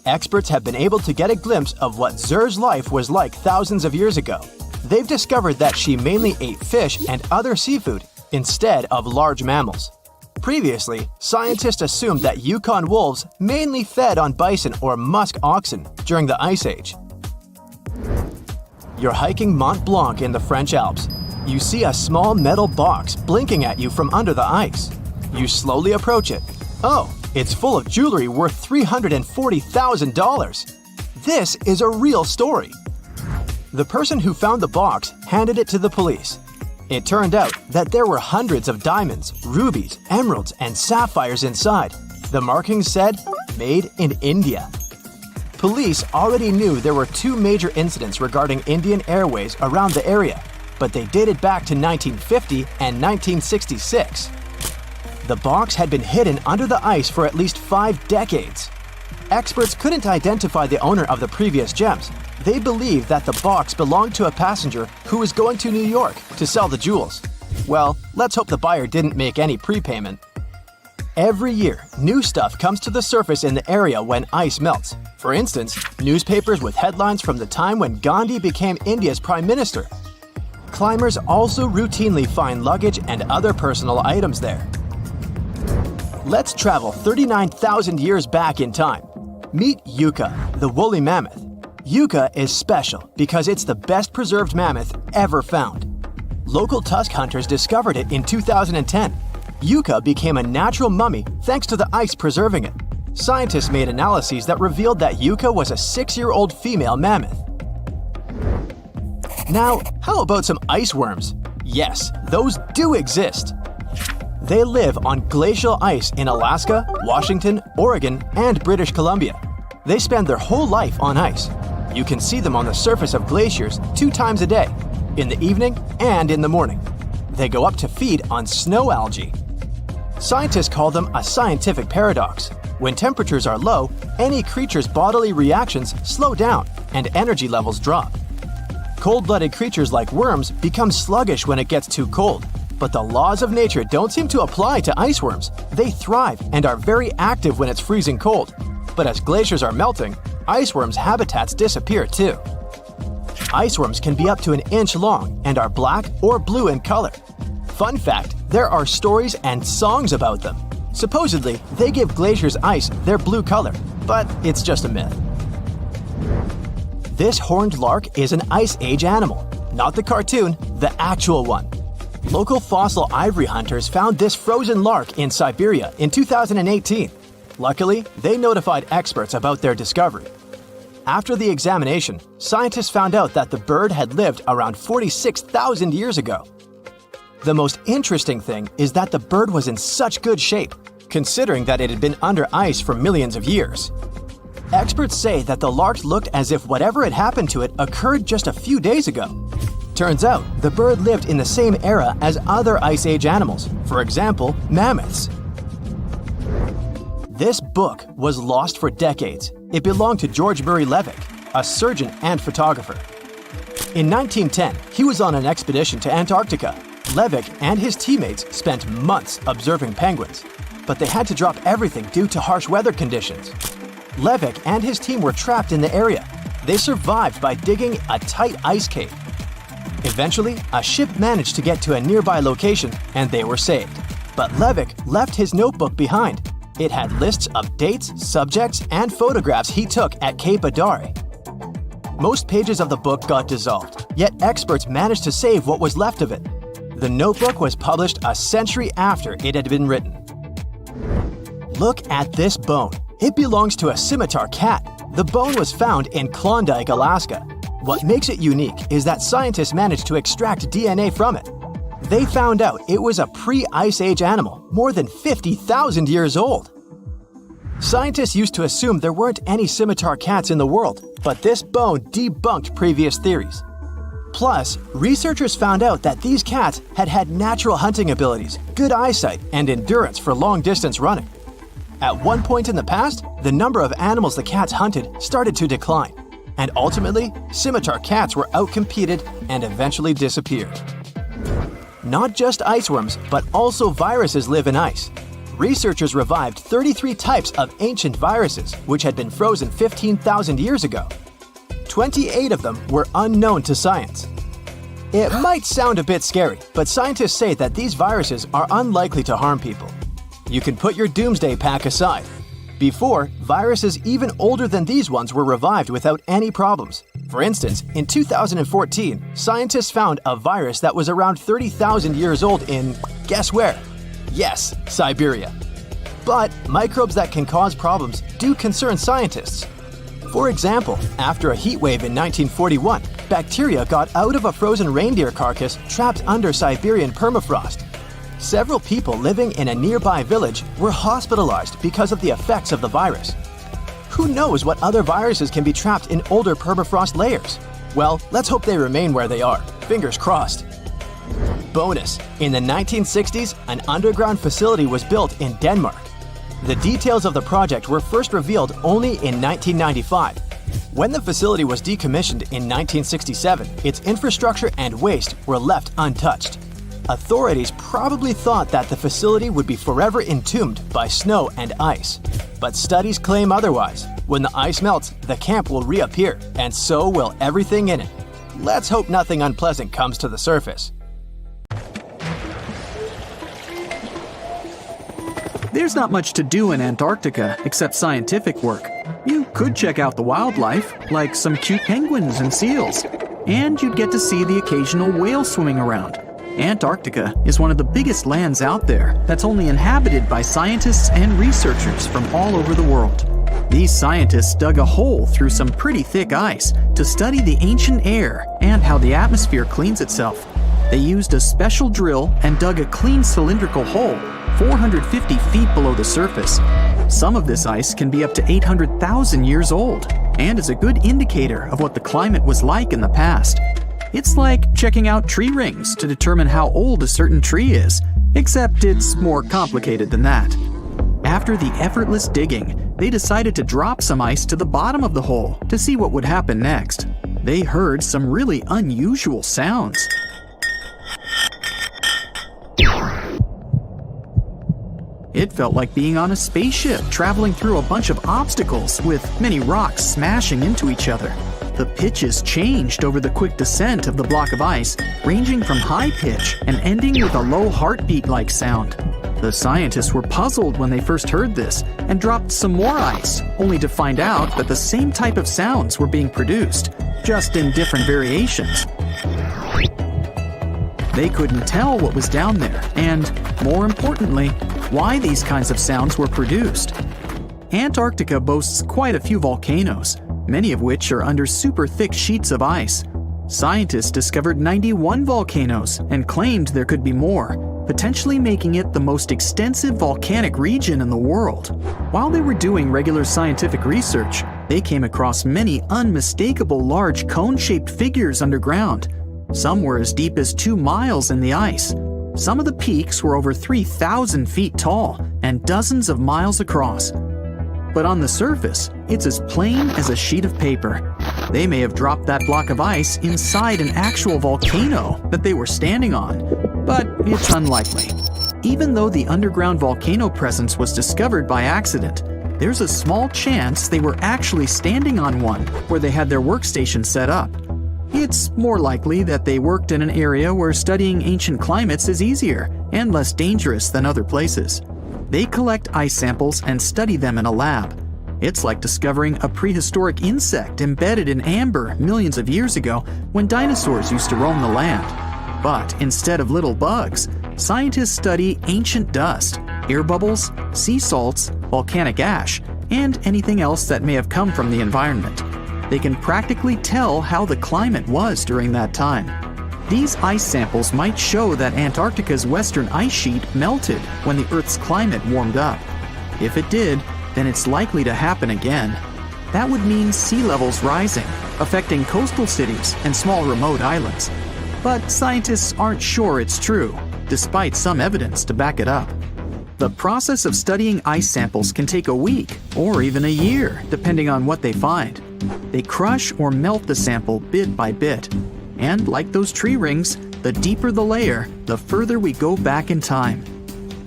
Speaker 1: Experts have been able to get a glimpse of what Zur's life was like thousands of years ago. They've discovered that she mainly ate fish and other seafood instead of large mammals. Previously, scientists assumed that Yukon wolves mainly fed on bison or musk oxen during the Ice Age. You're hiking Mont Blanc in the French Alps. You see a small metal box blinking at you from under the ice. You slowly approach it. Oh, it's full of jewelry worth $340,000. This is a real story. The person who found the box handed it to the police. It turned out that there were hundreds of diamonds, rubies, emeralds, and sapphires inside. The markings said, "Made in India." Police already knew there were 2 major incidents regarding Indian Airways around the area, but they dated back to 1950 and 1966. The box had been hidden under the ice for at least 5 decades. Experts couldn't identify the owner of the previous gems. They believed that the box belonged to a passenger who was going to New York to sell the jewels. Well, let's hope the buyer didn't make any prepayment. Every year, new stuff comes to the surface in the area when ice melts. For instance, newspapers with headlines from the time when Gandhi became India's prime minister. Climbers also routinely find luggage and other personal items there. Let's travel 39,000 years back in time. Meet Yucca, the woolly mammoth. Yucca is special because it's the best preserved mammoth ever found. Local tusk hunters discovered it in 2010. Yucca became a natural mummy thanks to the ice preserving it. Scientists made analyses that revealed that Yucca was a 6-year-old female mammoth. Now, how about some ice worms? Yes, those do exist. They live on glacial ice in Alaska, Washington, Oregon, and British Columbia. They spend their whole life on ice. You can see them on the surface of glaciers 2 times a day, in the evening and in the morning. They go up to feed on snow algae. Scientists call them a scientific paradox. When temperatures are low, any creature's bodily reactions slow down and energy levels drop. Cold-blooded creatures like worms become sluggish when it gets too cold. But the laws of nature don't seem to apply to ice worms. They thrive and are very active when it's freezing cold. But as glaciers are melting, ice worms' habitats disappear too. Ice worms can be up to 1 inch long and are black or blue in color. Fun fact, there are stories and songs about them. Supposedly, they give glaciers' ice their blue color, but it's just a myth. This horned lark is an Ice Age animal, not the cartoon, the actual one. Local fossil ivory hunters found this frozen lark in Siberia in 2018. Luckily, they notified experts about their discovery. After the examination, scientists found out that the bird had lived around 46,000 years ago. The most interesting thing is that the bird was in such good shape. considering that it had been under ice for millions of years. Experts say that the lark looked as if whatever had happened to it occurred just a few days ago. Turns out, the bird lived in the same era as other Ice Age animals, for example, mammoths. This book was lost for decades. It belonged to George Murray Levick, a surgeon and photographer. In 1910, he was on an expedition to Antarctica. Levick and his teammates spent months observing penguins, but they had to drop everything due to harsh weather conditions. Levick and his team were trapped in the area. They survived by digging a tight ice cave. Eventually, a ship managed to get to a nearby location and they were saved. But Levick left his notebook behind. It had lists of dates, subjects, and photographs he took at Cape Adare. Most pages of the book got dissolved, yet experts managed to save what was left of it. The notebook was published a century after it had been written. Look at this bone. It belongs to a scimitar cat. The bone was found in Klondike, Alaska. What makes it unique is that scientists managed to extract DNA from it. They found out it was a pre-Ice Age animal, more than 50,000 years old. Scientists used to assume there weren't any scimitar cats in the world, but this bone debunked previous theories. Plus, researchers found out that these cats had had natural hunting abilities, good eyesight, and endurance for long-distance running. At one point in the past, the number of animals the cats hunted started to decline, and ultimately, scimitar cats were outcompeted and eventually disappeared. Not just iceworms, but also viruses live in ice. Researchers revived 33 types of ancient viruses, which had been frozen 15,000 years ago. 28 of them were unknown to science. It might sound a bit scary, but scientists say that these viruses are unlikely to harm people. You can put your doomsday pack aside. Before, viruses even older than these ones were revived without any problems. For instance, in 2014, scientists found a virus that was around 30,000 years old in, guess where? Yes, Siberia. But microbes that can cause problems do concern scientists. For example, after a heat wave in 1941, bacteria got out of a frozen reindeer carcass trapped under Siberian permafrost. Several people living in a nearby village were hospitalized because of the effects of the virus. Who knows what other viruses can be trapped in older permafrost layers? Well, let's hope they remain where they are. Fingers crossed. Bonus: in the 1960s, an underground facility was built in Denmark. The details of the project were first revealed only in 1995. When the facility was decommissioned in 1967, its infrastructure and waste were left untouched. Authorities probably thought that the facility would be forever entombed by snow and ice. But studies claim otherwise. When the ice melts, the camp will reappear, and so will everything in it. Let's hope nothing unpleasant comes to the surface.
Speaker 5: There's not much to do in Antarctica except scientific work. You could check out the wildlife, like some cute penguins and seals, and you'd get to see the occasional whale swimming around. Antarctica is one of the biggest lands out there that's only inhabited by scientists and researchers from all over the world. These scientists dug a hole through some pretty thick ice to study the ancient air and how the atmosphere cleans itself. They used a special drill and dug a clean cylindrical hole 450 feet below the surface. Some of this ice can be up to 800,000 years old and is a good indicator of what the climate was like in the past. It's like checking out tree rings to determine how old a certain tree is, except it's more complicated than that. After the effortless digging, they decided to drop some ice to the bottom of the hole to see what would happen next. They heard some really unusual sounds. It felt like being on a spaceship traveling through a bunch of obstacles with many rocks smashing into each other. The pitches changed over the quick descent of the block of ice, ranging from high pitch and ending with a low heartbeat-like sound. The scientists were puzzled when they first heard this and dropped some more ice, only to find out that the same type of sounds were being produced, just in different variations. They couldn't tell what was down there, and, more importantly, why these kinds of sounds were produced. Antarctica boasts quite a few volcanoes, many of which are under super thick sheets of ice. Scientists discovered 91 volcanoes and claimed there could be more, potentially making it the most extensive volcanic region in the world. While they were doing regular scientific research, they came across many unmistakable large cone-shaped figures underground. Some were as deep as 2 miles in the ice. Some of the peaks were over 3,000 feet tall and dozens of miles across. But on the surface, it's as plain as a sheet of paper. They may have dropped that block of ice inside an actual volcano that they were standing on, but it's unlikely. Even though the underground volcano presence was discovered by accident, there's a small chance they were actually standing on one where they had their workstation set up. It's more likely that they worked in an area where studying ancient climates is easier and less dangerous than other places. They collect ice samples and study them in a lab. It's like discovering a prehistoric insect embedded in amber millions of years ago when dinosaurs used to roam the land. But instead of little bugs, scientists study ancient dust, air bubbles, sea salts, volcanic ash, and anything else that may have come from the environment. They can practically tell how the climate was during that time. These ice samples might show that Antarctica's western ice sheet melted when the Earth's climate warmed up. If it did, then it's likely to happen again. That would mean sea levels rising, affecting coastal cities and small remote islands. But scientists aren't sure it's true, despite some evidence to back it up. The process of studying ice samples can take a week or even a year, depending on what they find. They crush or melt the sample bit by bit. And like those tree rings, the deeper the layer, the further we go back in time.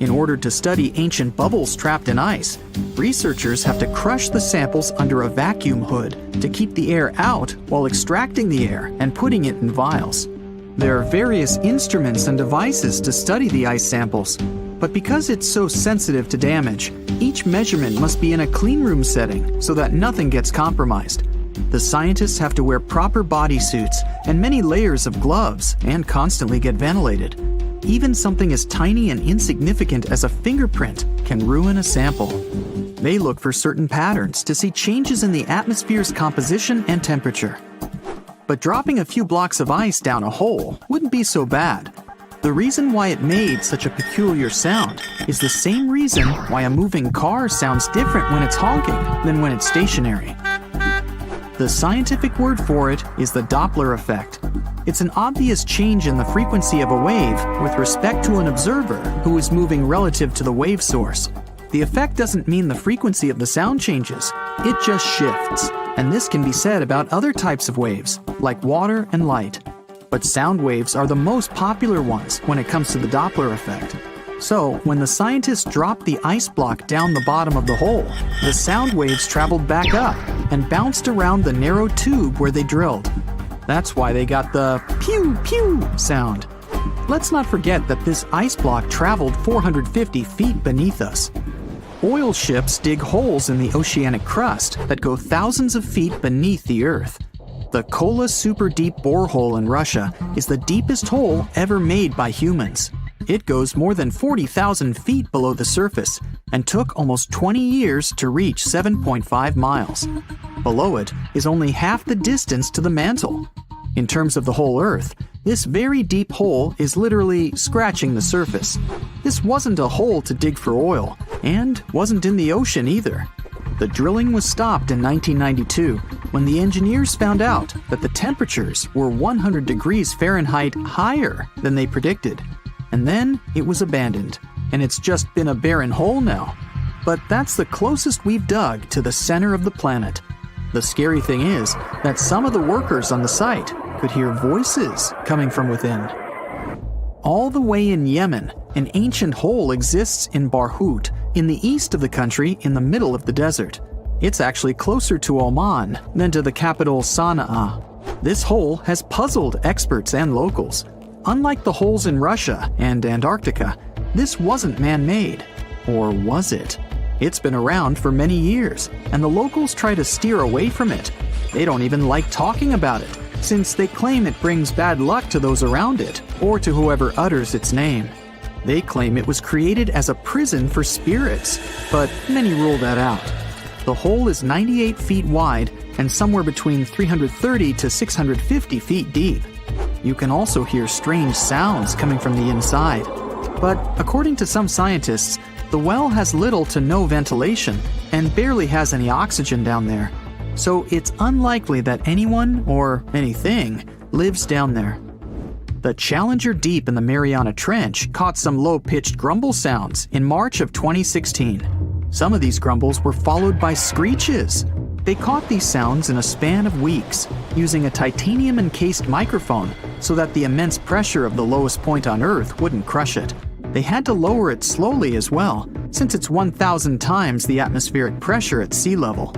Speaker 5: In order to study ancient bubbles trapped in ice, researchers have to crush the samples under a vacuum hood to keep the air out while extracting the air and putting it in vials. There are various instruments and devices to study the ice samples, but because it's so sensitive to damage, each measurement must be in a clean room setting so that nothing gets compromised. The scientists have to wear proper bodysuits and many layers of gloves and constantly get ventilated. Even something as tiny and insignificant as a fingerprint can ruin a sample. They look for certain patterns to see changes in the atmosphere's composition and temperature. But dropping a few blocks of ice down a hole wouldn't be so bad. The reason why it made such a peculiar sound is the same reason why a moving car sounds different when it's honking than when it's stationary. The scientific word for it is the Doppler effect. It's an obvious change in the frequency of a wave with respect to an observer who is moving relative to the wave source. The effect doesn't mean the frequency of the sound changes, it just shifts. And this can be said about other types of waves, like water and light. But sound waves are the most popular ones when it comes to the Doppler effect. So, when the scientists dropped the ice block down the bottom of the hole, the sound waves traveled back up and bounced around the narrow tube where they drilled. That's why they got the pew pew sound. Let's not forget that this ice block traveled 450 feet beneath us. Oil ships dig holes in the oceanic crust that go thousands of feet beneath the Earth. The Kola Super Deep Borehole in Russia is the deepest hole ever made by humans. It goes more than 40,000 feet below the surface and took almost 20 years to reach 7.5 miles. Below it is only half the distance to the mantle. In terms of the whole Earth, this very deep hole is literally scratching the surface. This wasn't a hole to dig for oil, and wasn't in the ocean either. The drilling was stopped in 1992 when the engineers found out that the temperatures were 100 degrees Fahrenheit higher than they predicted. And then it was abandoned, and it's just been a barren hole now. But that's the closest we've dug to the center of the planet. The scary thing is that some of the workers on the site could hear voices coming from within. All the way in Yemen, an ancient hole exists in Barhout, in the east of the country in the middle of the desert. It's actually closer to Oman than to the capital Sana'a. This hole has puzzled experts and locals. Unlike the holes in Russia and Antarctica, this wasn't man-made. Or was it? It's been around for many years, and the locals try to steer away from it. They don't even like talking about it, since they claim it brings bad luck to those around it, or to whoever utters its name. They claim it was created as a prison for spirits, but many rule that out. The hole is 98 feet wide and somewhere between 330 to 650 feet deep. You can also hear strange sounds coming from the inside. But according to some scientists, the well has little to no ventilation and barely has any oxygen down there. So it's unlikely that anyone or anything lives down there. The Challenger Deep in the Mariana Trench caught some low-pitched grumble sounds in March of 2016. Some of these grumbles were followed by screeches. They caught these sounds in a span of weeks, using a titanium-encased microphone so that the immense pressure of the lowest point on Earth wouldn't crush it. They had to lower it slowly as well, since it's 1,000 times the atmospheric pressure at sea level.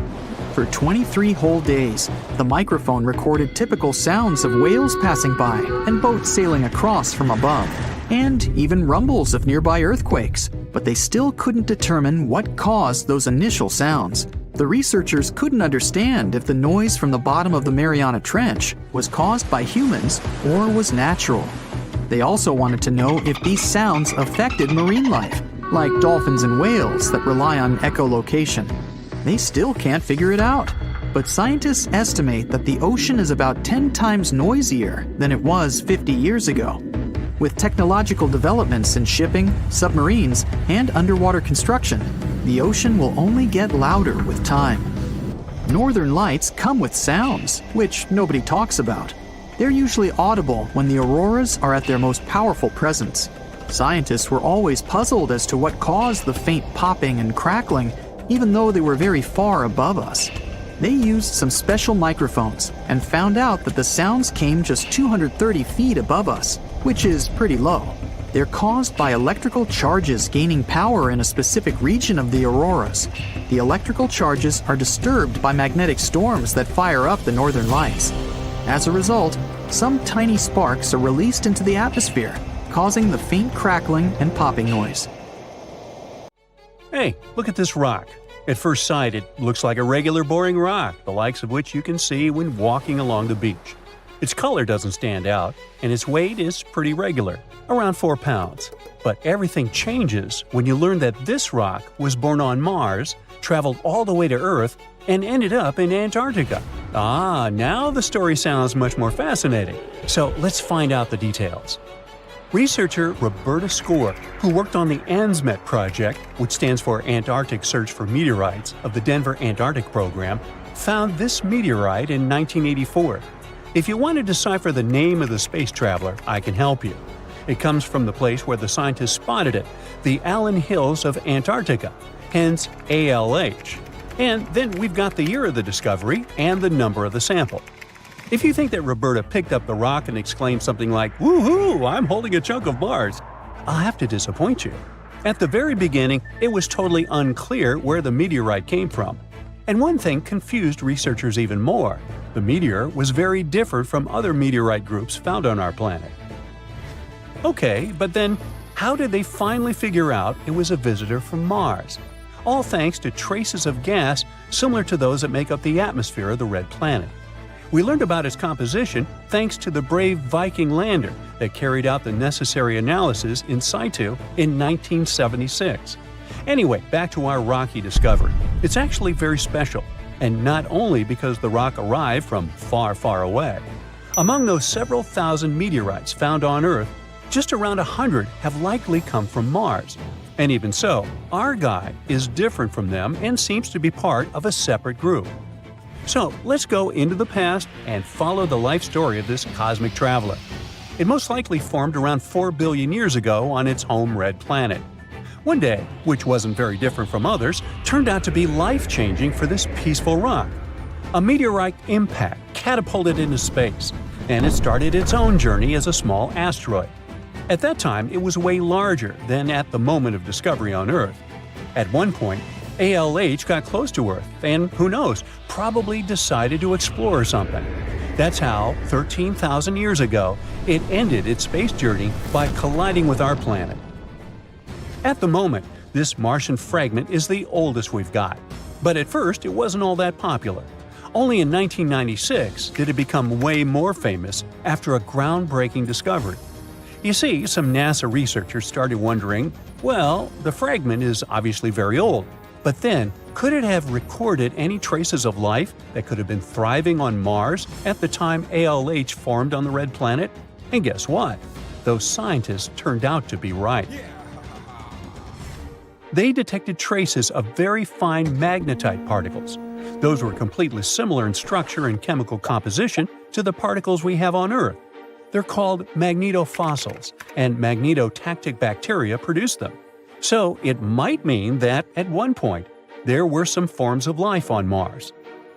Speaker 5: For 23 whole days, the microphone recorded typical sounds of whales passing by and boats sailing across from above, and even rumbles of nearby earthquakes, but they still couldn't determine what caused those initial sounds. The researchers couldn't understand if the noise from the bottom of the Mariana Trench was caused by humans or was natural. They also wanted to know if these sounds affected marine life, like dolphins and whales that rely on echolocation. They still can't figure it out, but scientists estimate that the ocean is about 10 times noisier than it was 50 years ago. With technological developments in shipping, submarines, and underwater construction, the ocean will only get louder with time. Northern lights come with sounds, which nobody talks about. They're usually audible when the auroras are at their most powerful presence. Scientists were always puzzled as to what caused the faint popping and crackling, even though they were very far above us. They used some special microphones and found out that the sounds came just 230 feet above us, which is pretty low. They're caused by electrical charges gaining power in a specific region of the auroras. The electrical charges are disturbed by magnetic storms that fire up the northern lights. As a result, some tiny sparks are released into the atmosphere, causing the faint crackling and popping noise.
Speaker 4: Hey, look at this rock. At first sight, it looks like a regular boring rock, the likes of which you can see when walking along the beach. Its color doesn't stand out, and its weight is pretty regular, around 4 pounds. But everything changes when you learn that this rock was born on Mars, traveled all the way to Earth, and ended up in Antarctica. Now the story sounds much more fascinating. So let's find out the details. Researcher Roberta Score, who worked on the ANSMET project, which stands for Antarctic Search for Meteorites, of the Denver Antarctic Program, found this meteorite in 1984. If you want to decipher the name of the space traveler, I can help you. It comes from the place where the scientists spotted it, the Allen Hills of Antarctica, hence ALH. And then we've got the year of the discovery and the number of the sample. If you think that Roberta picked up the rock and exclaimed something like, "Woohoo, I'm holding a chunk of Mars," I'll have to disappoint you. At the very beginning, it was totally unclear where the meteorite came from. And one thing confused researchers even more. The meteor was very different from other meteorite groups found on our planet. Okay, but then how did they finally figure out it was a visitor from Mars? All thanks to traces of gas similar to those that make up the atmosphere of the red planet. We learned about its composition thanks to the brave Viking lander that carried out the necessary analysis in situ in 1976. Anyway, back to our rocky discovery. It's actually very special, and not only because the rock arrived from far, far away. Among those several thousand meteorites found on Earth, just around 100 have likely come from Mars. And even so, our guy is different from them and seems to be part of a separate group. So let's go into the past and follow the life story of this cosmic traveler. It most likely formed around 4 billion years ago on its home red planet. One day, which wasn't very different from others, turned out to be life-changing for this peaceful rock. A meteorite impact catapulted into space, and it started its own journey as a small asteroid. At that time, it was way larger than at the moment of discovery on Earth. At one point, ALH got close to Earth and, who knows, probably decided to explore something. That's how, 13,000 years ago, it ended its space journey by colliding with our planet. At the moment, this Martian fragment is the oldest we've got. But at first, it wasn't all that popular. Only in 1996 did it become way more famous after a groundbreaking discovery. You see, some NASA researchers started wondering, well, the fragment is obviously very old. But then, could it have recorded any traces of life that could have been thriving on Mars at the time ALH formed on the red planet? And guess what? Those scientists turned out to be right. They detected traces of very fine magnetite particles. Those were completely similar in structure and chemical composition to the particles we have on Earth. They're called magnetofossils, and magnetotactic bacteria produce them. So it might mean that, at one point, there were some forms of life on Mars.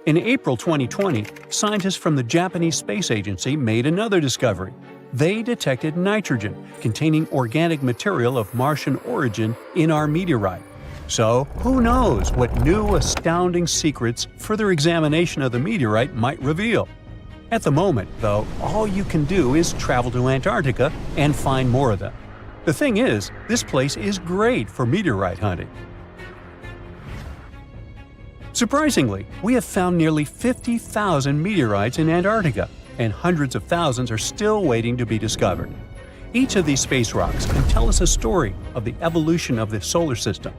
Speaker 4: In April 2020, scientists from the Japanese Space Agency made another discovery. They detected nitrogen containing organic material of Martian origin in our meteorite. So, who knows what new astounding secrets further examination of the meteorite might reveal? At the moment, though, all you can do is travel to Antarctica and find more of them. The thing is, this place is great for meteorite hunting. Surprisingly, we have found nearly 50,000 meteorites in Antarctica, and hundreds of thousands are still waiting to be discovered. Each of these space rocks can tell us a story of the evolution of the solar system.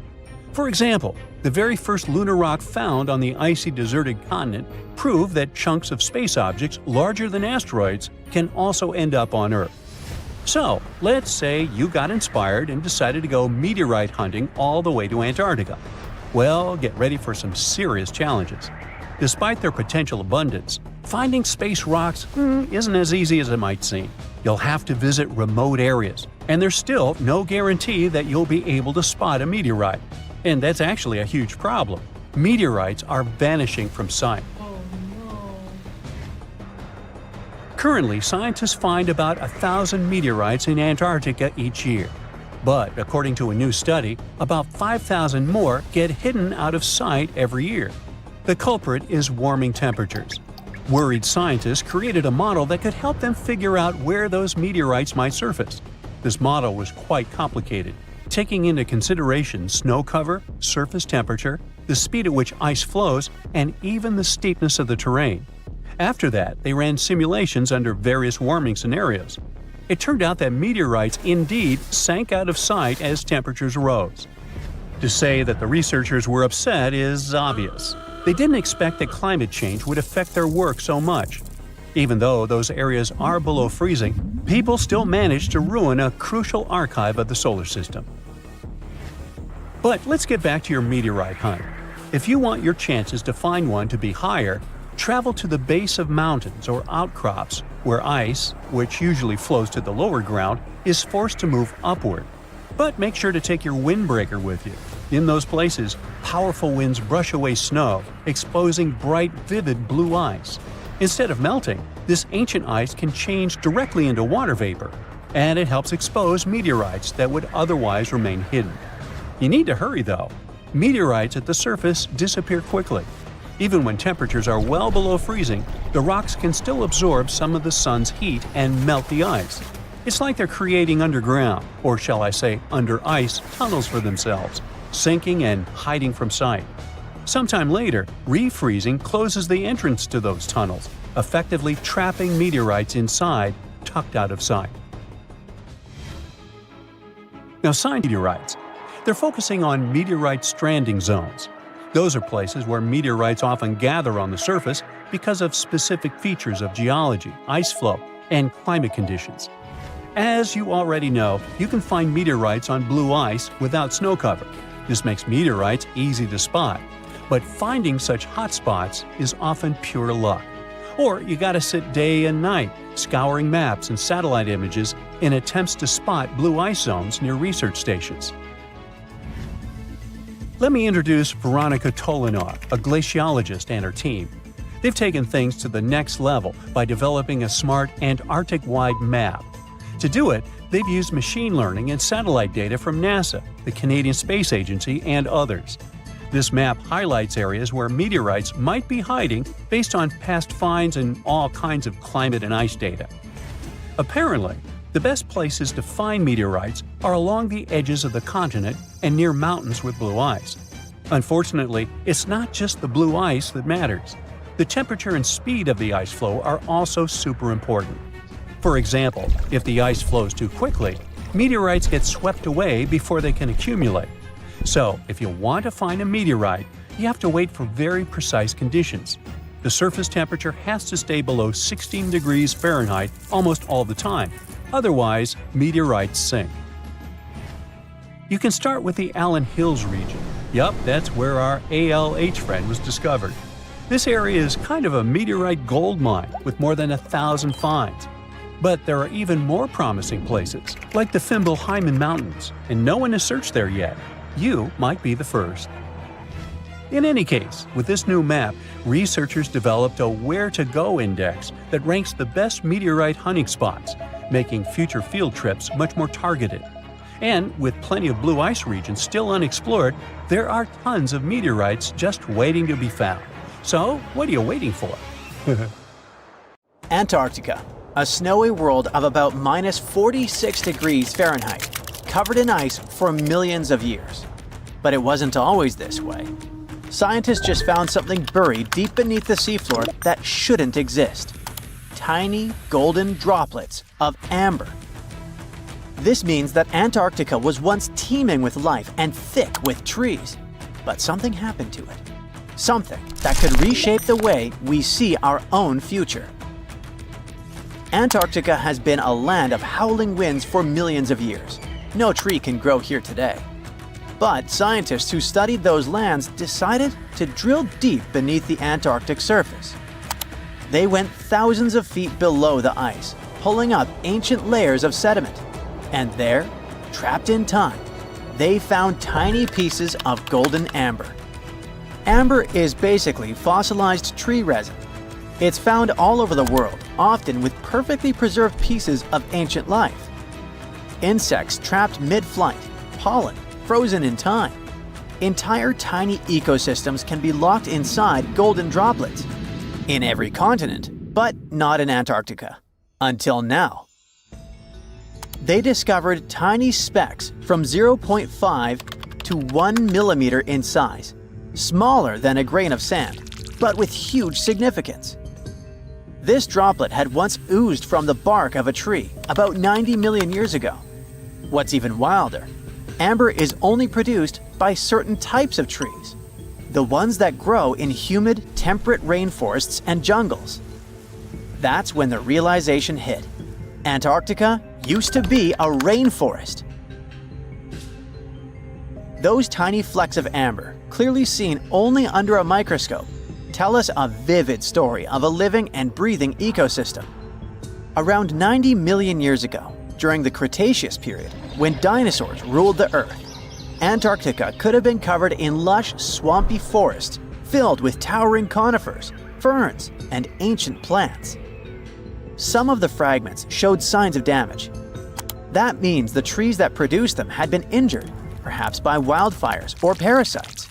Speaker 4: For example, the very first lunar rock found on the icy deserted continent proved that chunks of space objects larger than asteroids can also end up on Earth. So, let's say you got inspired and decided to go meteorite hunting all the way to Antarctica. Well, get ready for some serious challenges. Despite their potential abundance, finding space rocks isn't as easy as it might seem. You'll have to visit remote areas, and there's still no guarantee that you'll be able to spot a meteorite. And that's actually a huge problem. Meteorites are vanishing from sight. Currently, scientists find about 1,000 meteorites in Antarctica each year. But according to a new study, about 5,000 more get hidden out of sight every year. The culprit is warming temperatures. Worried scientists created a model that could help them figure out where those meteorites might surface. This model was quite complicated, taking into consideration snow cover, surface temperature, the speed at which ice flows, and even the steepness of the terrain. After that, they ran simulations under various warming scenarios. It turned out that meteorites indeed sank out of sight as temperatures rose. To say that the researchers were upset is obvious. They didn't expect that climate change would affect their work so much. Even though those areas are below freezing, people still managed to ruin a crucial archive of the solar system. But let's get back to your meteorite hunt. If you want your chances to find one to be higher, travel to the base of mountains or outcrops where ice, which usually flows to the lower ground, is forced to move upward. But make sure to take your windbreaker with you. In those places, powerful winds brush away snow, exposing bright, vivid blue ice. Instead of melting, this ancient ice can change directly into water vapor, and it helps expose meteorites that would otherwise remain hidden. You need to hurry though. Meteorites at the surface disappear quickly. Even when temperatures are well below freezing, the rocks can still absorb some of the sun's heat and melt the ice. It's like they're creating underground, or shall I say under ice, tunnels for themselves, sinking and hiding from sight. Sometime later, refreezing closes the entrance to those tunnels, effectively trapping meteorites inside, tucked out of sight. Now, science meteorites. They're focusing on meteorite stranding zones. Those are places where meteorites often gather on the surface because of specific features of geology, ice flow, and climate conditions. As you already know, you can find meteorites on blue ice without snow cover. This makes meteorites easy to spot. But finding such hotspots is often pure luck. Or you gotta sit day and night, scouring maps and satellite images in attempts to spot blue ice zones near research stations. Let me introduce Veronika Tolinov, a glaciologist, and her team. They've taken things to the next level by developing a smart Antarctic-wide map. To do it, they've used machine learning and satellite data from NASA, the Canadian Space Agency, and others. This map highlights areas where meteorites might be hiding based on past finds and all kinds of climate and ice data. Apparently, the best places to find meteorites are along the edges of the continent and near mountains with blue ice. Unfortunately, it's not just the blue ice that matters. The temperature and speed of the ice flow are also super important. For example, if the ice flows too quickly, meteorites get swept away before they can accumulate. So, if you want to find a meteorite, you have to wait for very precise conditions. The surface temperature has to stay below 16 degrees Fahrenheit almost all the time, Otherwise, meteorites sink. You can start with the Allen Hills region. Yup, that's where our ALH friend was discovered. This area is kind of a meteorite gold mine with more than 1,000 finds. But there are even more promising places, like the Fimbulheimen Mountains, and no one has searched there yet. You might be the first. In any case, with this new map, researchers developed a where-to-go index that ranks the best meteorite hunting spots, making future field trips much more targeted. And with plenty of blue ice regions still unexplored, there are tons of meteorites just waiting to be found. So, what are you waiting for?
Speaker 1: Antarctica, a snowy world of about minus 46 degrees Fahrenheit, covered in ice for millions of years. But it wasn't always this way. Scientists just found something buried deep beneath the seafloor that shouldn't exist. Tiny golden droplets of amber. This means that Antarctica was once teeming with life and thick with trees. But something happened to it. Something that could reshape the way we see our own future. Antarctica has been a land of howling winds for millions of years. No tree can grow here today. But scientists who studied those lands decided to drill deep beneath the Antarctic surface. They went thousands of feet below the ice, pulling up ancient layers of sediment. And there, trapped in time, they found tiny pieces of golden amber. Amber is basically fossilized tree resin. It's found all over the world, often with perfectly preserved pieces of ancient life. Insects trapped mid-flight, pollen frozen in time. Entire tiny ecosystems can be locked inside golden droplets. In every continent, but not in Antarctica. Until now. They discovered tiny specks from 0.5 to 1 millimeter in size, smaller than a grain of sand, but with huge significance. This droplet had once oozed from the bark of a tree about 90 million years ago. What's even wilder, amber is only produced by certain types of trees, the ones that grow in humid, temperate rainforests and jungles. That's when the realization hit. Antarctica used to be a rainforest. Those tiny flecks of amber, clearly seen only under a microscope, tell us a vivid story of a living and breathing ecosystem. Around 90 million years ago, during the Cretaceous period, when dinosaurs ruled the Earth, Antarctica could have been covered in lush, swampy forests filled with towering conifers, ferns, and ancient plants. Some of the fragments showed signs of damage. That means the trees that produced them had been injured, perhaps by wildfires or parasites.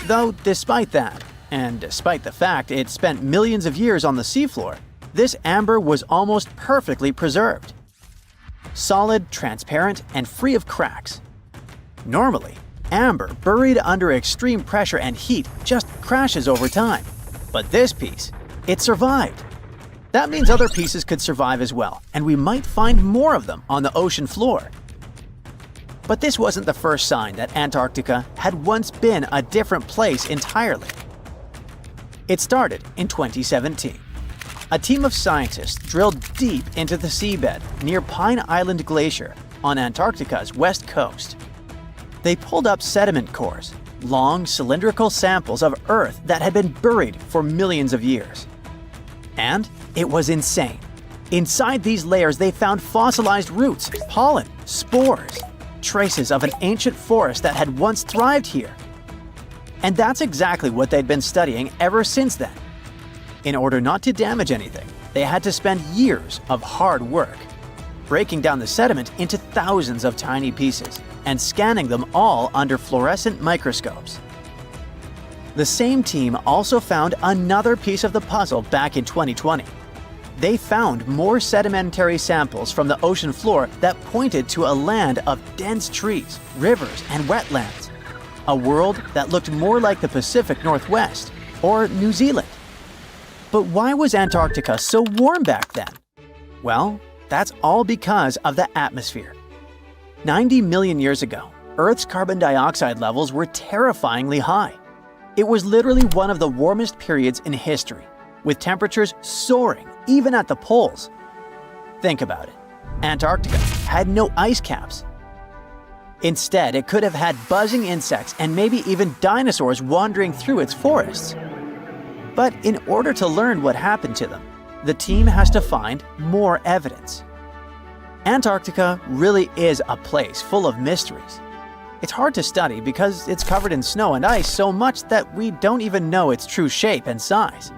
Speaker 1: Though despite that, and despite the fact it spent millions of years on the seafloor, this amber was almost perfectly preserved. Solid, transparent, and free of cracks. Normally, amber buried under extreme pressure and heat just crashes over time. But this piece, it survived. That means other pieces could survive as well, and we might find more of them on the ocean floor. But this wasn't the first sign that Antarctica had once been a different place entirely. It started in 2017. A team of scientists drilled deep into the seabed near Pine Island Glacier on Antarctica's west coast. They pulled up sediment cores, long cylindrical samples of Earth that had been buried for millions of years. And it was insane. Inside these layers they found fossilized roots, pollen, spores, traces of an ancient forest that had once thrived here. And that's exactly what they'd been studying ever since then. In order not to damage anything, they had to spend years of hard work, breaking down the sediment into thousands of tiny pieces and scanning them all under fluorescent microscopes. The same team also found another piece of the puzzle back in 2020. They found more sedimentary samples from the ocean floor that pointed to a land of dense trees, rivers, and wetlands. A world that looked more like the Pacific Northwest or New Zealand. But why was Antarctica so warm back then? Well, that's all because of the atmosphere. 90 million years ago, Earth's carbon dioxide levels were terrifyingly high. It was literally one of the warmest periods in history, with temperatures soaring even at the poles. Think about it. Antarctica had no ice caps. Instead, it could have had buzzing insects and maybe even dinosaurs wandering through its forests. But in order to learn what happened to them, the team has to find more evidence. Antarctica really is a place full of mysteries. It's hard to study because it's covered in snow and ice so much that we don't even know its true shape and size.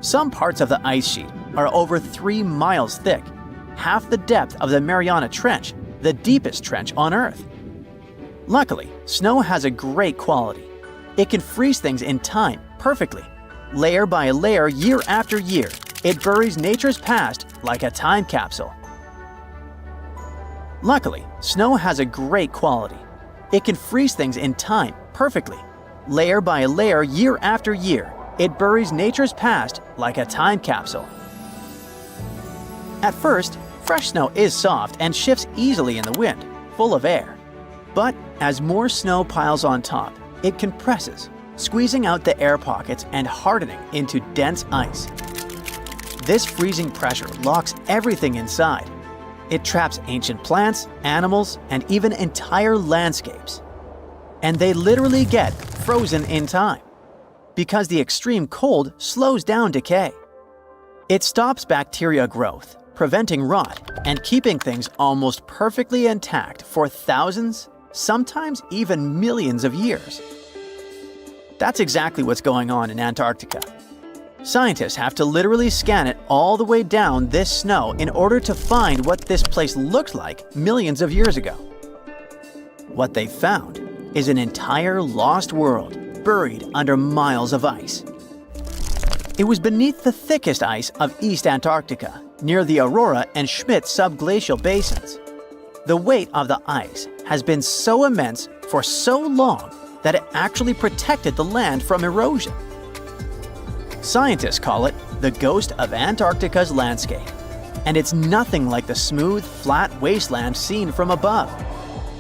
Speaker 1: Some parts of the ice sheet are over 3 miles thick, half the depth of the Mariana Trench, the deepest trench on Earth. Luckily, snow has a great quality. It can freeze things in time perfectly. Layer by layer, year after year, it buries nature's past like a time capsule. Luckily, snow has a great quality. It can freeze things in time perfectly. Layer by layer, year after year, it buries nature's past like a time capsule. At first, fresh snow is soft and shifts easily in the wind, full of air. But as more snow piles on top, it compresses, squeezing out the air pockets and hardening into dense ice. This freezing pressure locks everything inside. It traps ancient plants, animals, and even entire landscapes. And they literally get frozen in time, because the extreme cold slows down decay. It stops bacteria growth, preventing rot, and keeping things almost perfectly intact for thousands, sometimes even millions of years. That's exactly what's going on in Antarctica. Scientists have to literally scan it all the way down this snow in order to find what this place looked like millions of years ago. What they found is an entire lost world buried under miles of ice. It was beneath the thickest ice of East Antarctica, near the Aurora and Schmidt subglacial basins. The weight of the ice has been so immense for so long that it actually protected the land from erosion. Scientists call it the ghost of Antarctica's landscape, and it's nothing like the smooth, flat wasteland seen from above.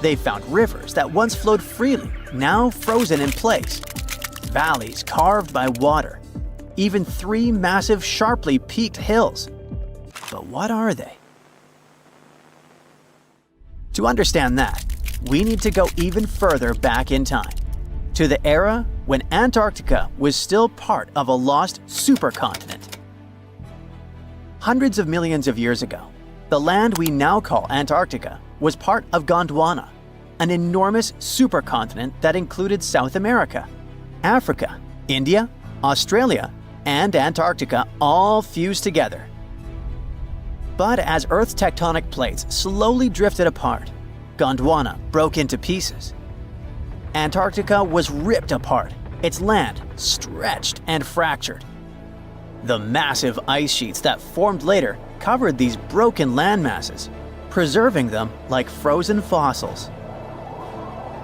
Speaker 1: They found rivers that once flowed freely, now frozen in place, valleys carved by water, even 3 massive, sharply peaked hills. But what are they? To understand that, we need to go even further back in time, to the era when Antarctica was still part of a lost supercontinent. Hundreds of millions of years ago, the land we now call Antarctica was part of Gondwana, an enormous supercontinent that included South America, Africa, India, Australia, and Antarctica all fused together. But as Earth's tectonic plates slowly drifted apart, Gondwana broke into pieces. Antarctica was ripped apart, its land stretched and fractured. The massive ice sheets that formed later covered these broken land masses, preserving them like frozen fossils.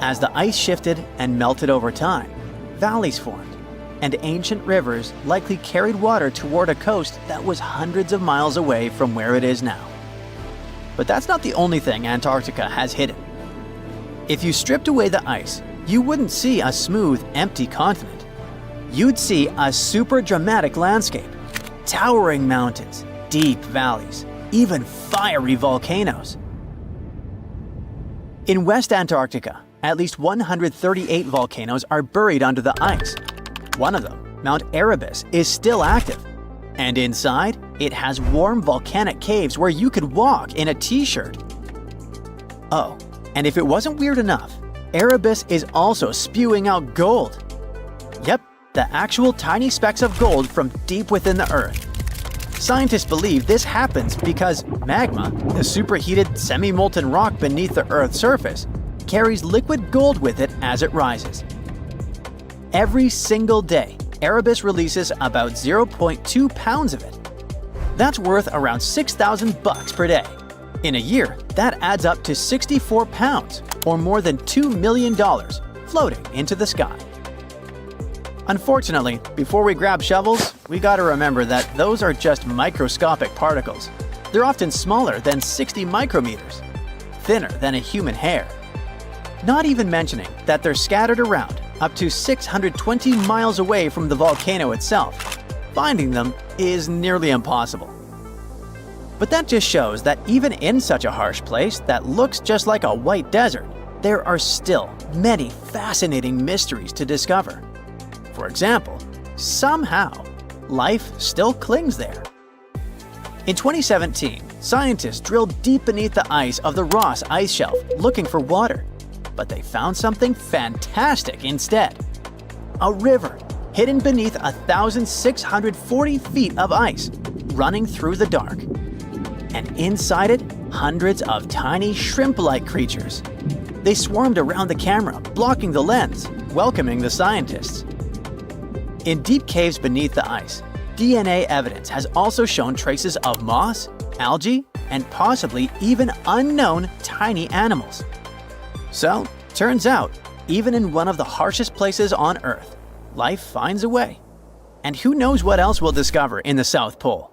Speaker 1: As the ice shifted and melted over time, valleys formed, and ancient rivers likely carried water toward a coast that was hundreds of miles away from where it is now. But that's not the only thing Antarctica has hidden. If you stripped away the ice, you wouldn't see a smooth, empty continent. You'd see a super dramatic landscape, towering mountains, deep valleys, even fiery volcanoes. In West Antarctica, at least 138 volcanoes are buried under the ice. One of them, Mount Erebus, is still active. And inside, it has warm volcanic caves where you could walk in a t-shirt. Oh, and if it wasn't weird enough, Erebus is also spewing out gold. Yep, the actual tiny specks of gold from deep within the Earth. Scientists believe this happens because magma, the superheated semi-molten rock beneath the Earth's surface, carries liquid gold with it as it rises. Every single day, Erebus releases about 0.2 pounds of it. That's worth around $6,000 per day. In a year, that adds up to 64 pounds, or more than $2 million, floating into the sky. Unfortunately, before we grab shovels, we gotta remember that those are just microscopic particles. They're often smaller than 60 micrometers, thinner than a human hair. Not even mentioning that they're scattered around up to 620 miles away from the volcano itself. Finding them is nearly impossible. But that just shows that even in such a harsh place that looks just like a white desert, there are still many fascinating mysteries to discover. For example, somehow, life still clings there. In 2017, scientists drilled deep beneath the ice of the Ross Ice Shelf looking for water, but they found something fantastic instead. A river hidden beneath 1,640 feet of ice, running through the dark. And inside it, hundreds of tiny shrimp-like creatures. They swarmed around the camera, blocking the lens, welcoming the scientists. In deep caves beneath the ice, DNA evidence has also shown traces of moss, algae, and possibly even unknown tiny animals. So, turns out, even in one of the harshest places on Earth, life finds a way. And who knows what else we'll discover in the South Pole?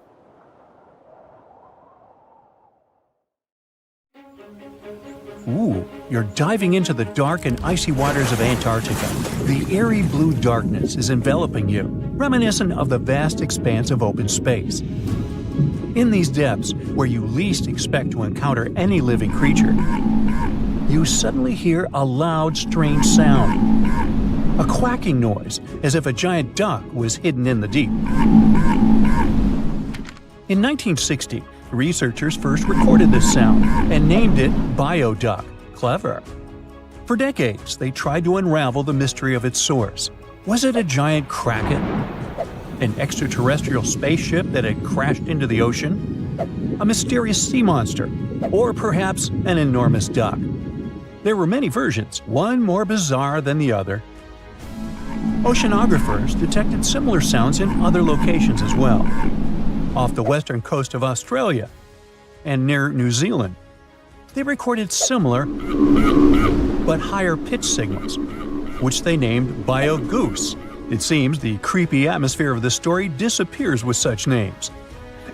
Speaker 4: Ooh, you're diving into the dark and icy waters of Antarctica. The airy blue darkness is enveloping you, reminiscent of the vast expanse of open space. In these depths, where you least expect to encounter any living creature, you suddenly hear a loud, strange sound. A quacking noise, as if a giant duck was hidden in the deep. In 1960, researchers first recorded this sound and named it bioduck. Clever. For decades, they tried to unravel the mystery of its source. Was it a giant kraken? An extraterrestrial spaceship that had crashed into the ocean? A mysterious sea monster? Or perhaps an enormous duck? There were many versions, one more bizarre than the other. Oceanographers detected similar sounds in other locations as well. Off the western coast of Australia and near New Zealand. They recorded similar but higher pitch signals, which they named bio-goose. It seems the creepy atmosphere of the story disappears with such names.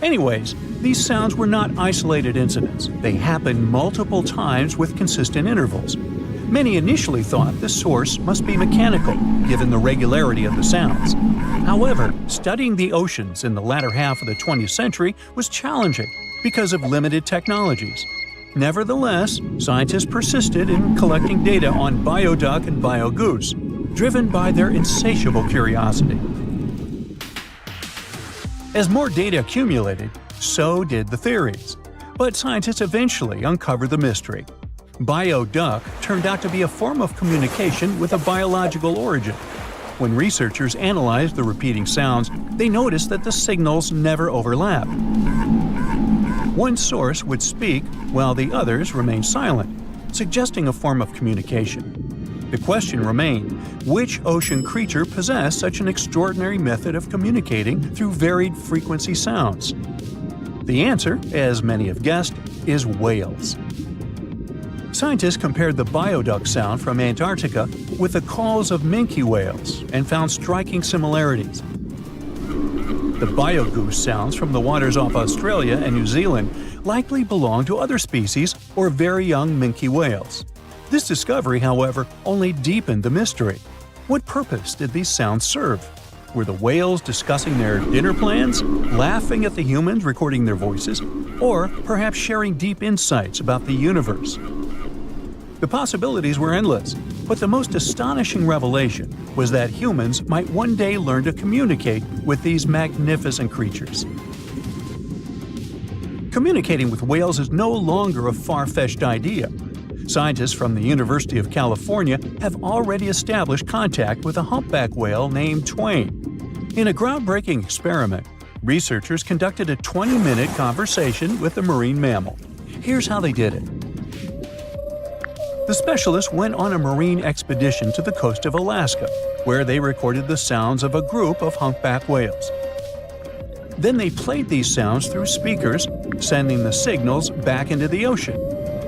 Speaker 4: Anyways, these sounds were not isolated incidents. They happened multiple times with consistent intervals. Many initially thought the source must be mechanical, given the regularity of the sounds. However, studying the oceans in the latter half of the 20th century was challenging because of limited technologies. Nevertheless, scientists persisted in collecting data on bioduck and biogoose, driven by their insatiable curiosity. As more data accumulated, so did the theories. But scientists eventually uncovered the mystery. Bioduck turned out to be a form of communication with a biological origin. When researchers analyzed the repeating sounds, they noticed that the signals never overlapped. One source would speak while the others remained silent, suggesting a form of communication. The question remained, which ocean creature possessed such an extraordinary method of communicating through varied frequency sounds? The answer, as many have guessed, is whales. Scientists compared the bioduck sound from Antarctica with the calls of minke whales and found striking similarities. The biogoose sounds from the waters off Australia and New Zealand likely belong to other species or very young minke whales. This discovery, however, only deepened the mystery. What purpose did these sounds serve? Were the whales discussing their dinner plans, laughing at the humans recording their voices, or perhaps sharing deep insights about the universe? The possibilities were endless, but the most astonishing revelation was that humans might one day learn to communicate with these magnificent creatures. Communicating with whales is no longer a far-fetched idea. Scientists from the University of California have already established contact with a humpback whale named Twain. In a groundbreaking experiment, researchers conducted a 20-minute conversation with the marine mammal. Here's how they did it. The specialists went on a marine expedition to the coast of Alaska, where they recorded the sounds of a group of humpback whales. Then they played these sounds through speakers, sending the signals back into the ocean.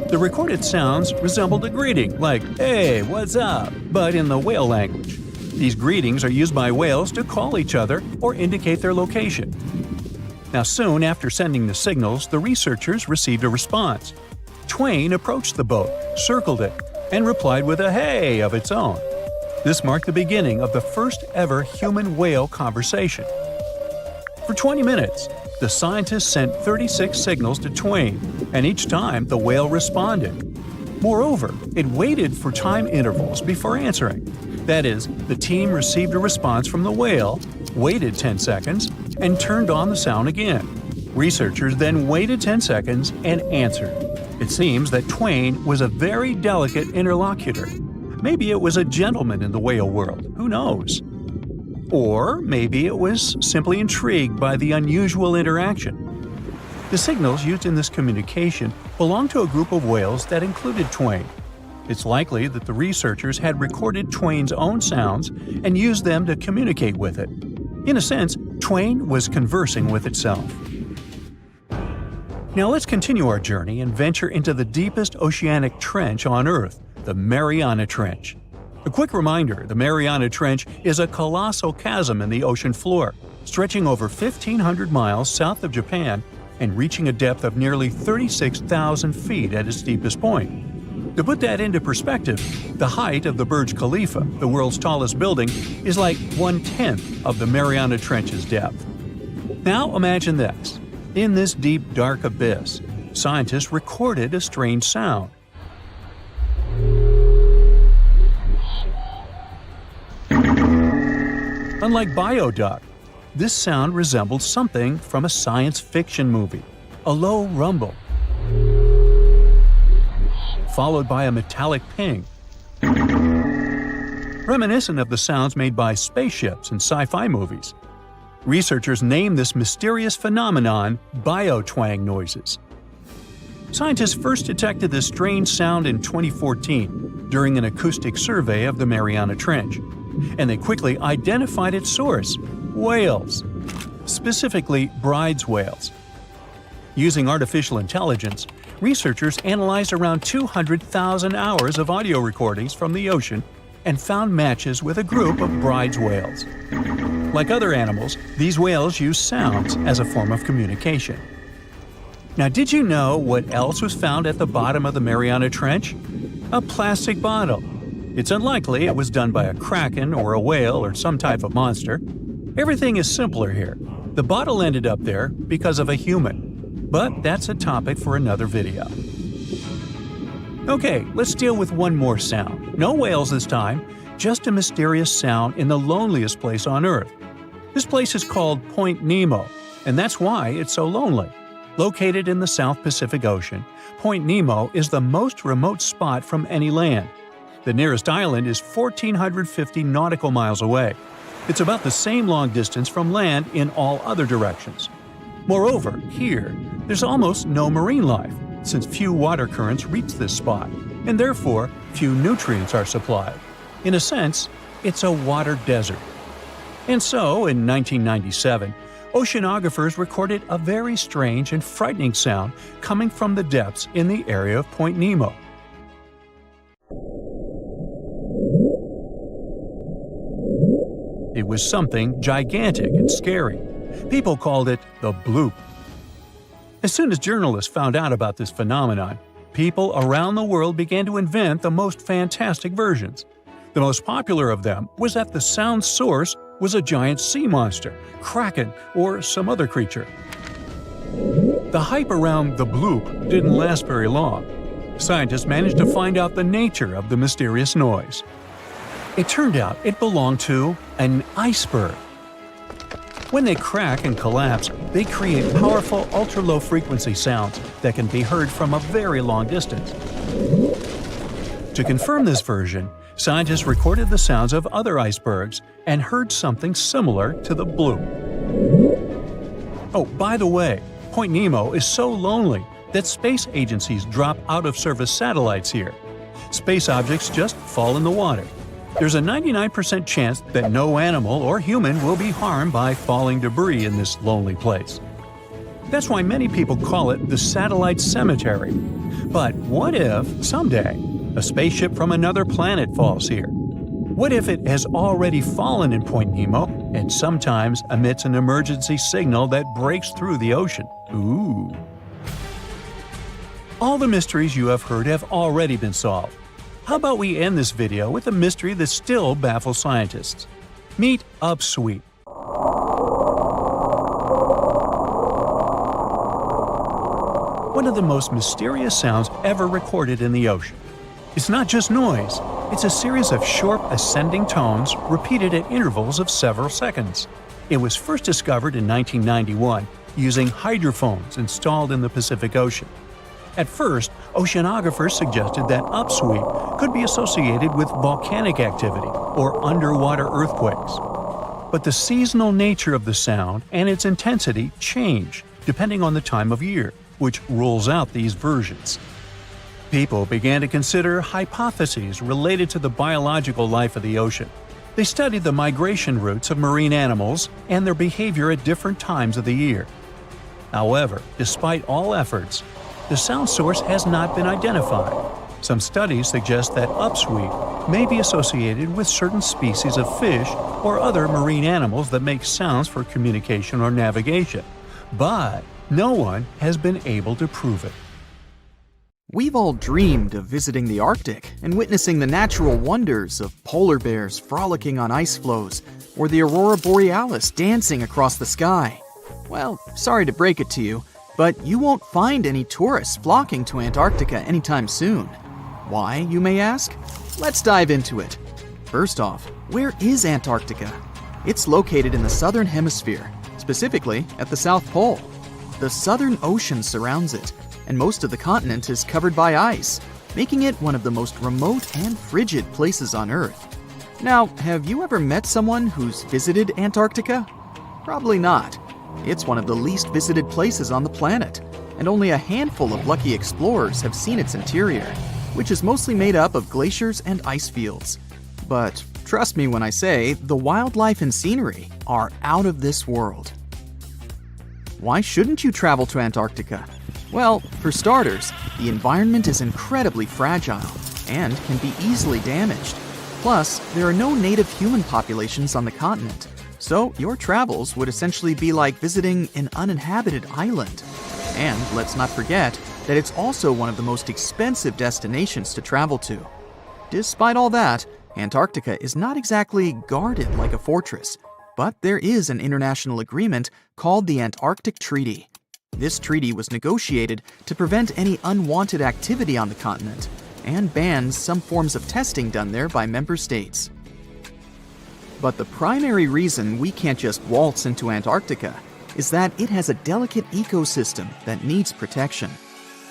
Speaker 4: The recorded sounds resembled a greeting, like, "Hey, what's up?" but in the whale language. These greetings are used by whales to call each other or indicate their location. Now, soon after sending the signals, the researchers received a response. Twain approached the boat, circled it, and replied with a "hey" of its own. This marked the beginning of the first ever human-whale conversation. For 20 minutes, The scientists sent 36 signals to Twain, and each time the whale responded. Moreover, it waited for time intervals before answering. That is, the team received a response from the whale, waited 10 seconds, and turned on the sound again. Researchers then waited 10 seconds and answered. It seems that Twain was a very delicate interlocutor. Maybe it was a gentleman in the whale world, who knows? Or maybe it was simply intrigued by the unusual interaction. The signals used in this communication belonged to a group of whales that included Twain. It's likely that the researchers had recorded Twain's own sounds and used them to communicate with it. In a sense, Twain was conversing with itself. Now let's continue our journey and venture into the deepest oceanic trench on Earth, the Mariana Trench. A quick reminder, the Mariana Trench is a colossal chasm in the ocean floor, stretching over 1,500 miles south of Japan and reaching a depth of nearly 36,000 feet at its deepest point. To put that into perspective, the height of the Burj Khalifa, the world's tallest building, is like 1/10 of the Mariana Trench's depth. Now imagine this. In this deep, dark abyss, scientists recorded a strange sound. Unlike bioduct, this sound resembled something from a science fiction movie, a low rumble, followed by a metallic ping, reminiscent of the sounds made by spaceships in sci-fi movies. Researchers named this mysterious phenomenon biotwang noises. Scientists first detected this strange sound in 2014 during an acoustic survey of the Mariana Trench, and they quickly identified its source: whales, specifically Bride's whales. Using artificial intelligence, researchers analyzed around 200,000 hours of audio recordings from the ocean and found matches with a group of Bride's whales. Like other animals, these whales use sounds as a form of communication. Now, did you know what else was found at the bottom of the Mariana Trench? A plastic bottle. It's unlikely it was done by a kraken or a whale or some type of monster. Everything is simpler here. The bottle ended up there because of a human. But that's a topic for another video. Okay, let's deal with one more sound. No whales this time, just a mysterious sound in the loneliest place on Earth. This place is called Point Nemo, and that's why it's so lonely. Located in the South Pacific Ocean, Point Nemo is the most remote spot from any land. The nearest island is 1,450 nautical miles away. It's about the same long distance from land in all other directions. Moreover, here, there's almost no marine life, since few water currents reach this spot, and therefore few nutrients are supplied. In a sense, it's a water desert. And so, in 1997, oceanographers recorded a very strange and frightening sound coming from the depths in the area of Point Nemo. It was something gigantic and scary. People called it the bloop. As soon as journalists found out about this phenomenon, people around the world began to invent the most fantastic versions. The most popular of them was that the sound source was a giant sea monster, kraken, or some other creature. The hype around the bloop didn't last very long. Scientists managed to find out the nature of the mysterious noise. It turned out it belonged to an iceberg. When they crack and collapse, they create powerful ultra-low frequency sounds that can be heard from a very long distance. To confirm this version, scientists recorded the sounds of other icebergs and heard something similar to the bloop. Oh, by the way, Point Nemo is so lonely that space agencies drop out-of-service satellites here. Space objects just fall in the water. There's a 99% chance that no animal or human will be harmed by falling debris in this lonely place. That's why many people call it the satellite cemetery. But what if, someday, a spaceship from another planet falls here? What if it has already fallen in Point Nemo and sometimes emits an emergency signal that breaks through the ocean? Ooh. All the mysteries you have heard have already been solved. How about we end this video with a mystery that still baffles scientists? Meet Upsweep. one of the most mysterious sounds ever recorded in the ocean. It's not just noise, it's a series of short ascending tones repeated at intervals of several seconds. It was first discovered in 1991 using hydrophones installed in the Pacific Ocean. At first, oceanographers suggested that upsweep could be associated with volcanic activity or underwater earthquakes. But the seasonal nature of the sound and its intensity change depending on the time of year, which rules out these versions. People began to consider hypotheses related to the biological life of the ocean. They studied the migration routes of marine animals and their behavior at different times of the year. However, despite all efforts, the sound source has not been identified. Some studies suggest that upsweep may be associated with certain species of fish or other marine animals that make sounds for communication or navigation, but no one has been able to prove it.
Speaker 5: We've all dreamed of visiting the Arctic and witnessing the natural wonders of polar bears frolicking on ice floes or the aurora borealis dancing across the sky. Well, sorry to break it to you, but you won't find any tourists flocking to Antarctica anytime soon. Why, you may ask? Let's dive into it. First off, where is Antarctica? It's located in the southern hemisphere, specifically at the South Pole. The Southern Ocean surrounds it, and most of the continent is covered by ice, making it one of the most remote and frigid places on Earth. Now, have you ever met someone who's visited Antarctica? Probably not. It's one of the least visited places on the planet, and only a handful of lucky explorers have seen its interior, which is mostly made up of glaciers and ice fields. But trust me when I say the wildlife and scenery are out of this world. Why shouldn't you travel to Antarctica? Well, for starters, the environment is incredibly fragile and can be easily damaged. Plus, there are no native human populations on the continent, so your travels would essentially be like visiting an uninhabited island. And let's not forget that it's also one of the most expensive destinations to travel to. Despite all that, Antarctica is not exactly guarded like a fortress, but there is an international agreement called the Antarctic Treaty. This treaty was negotiated to prevent any unwanted activity on the continent and bans some forms of testing done there by member states. But the primary reason we can't just waltz into Antarctica is that it has a delicate ecosystem that needs protection.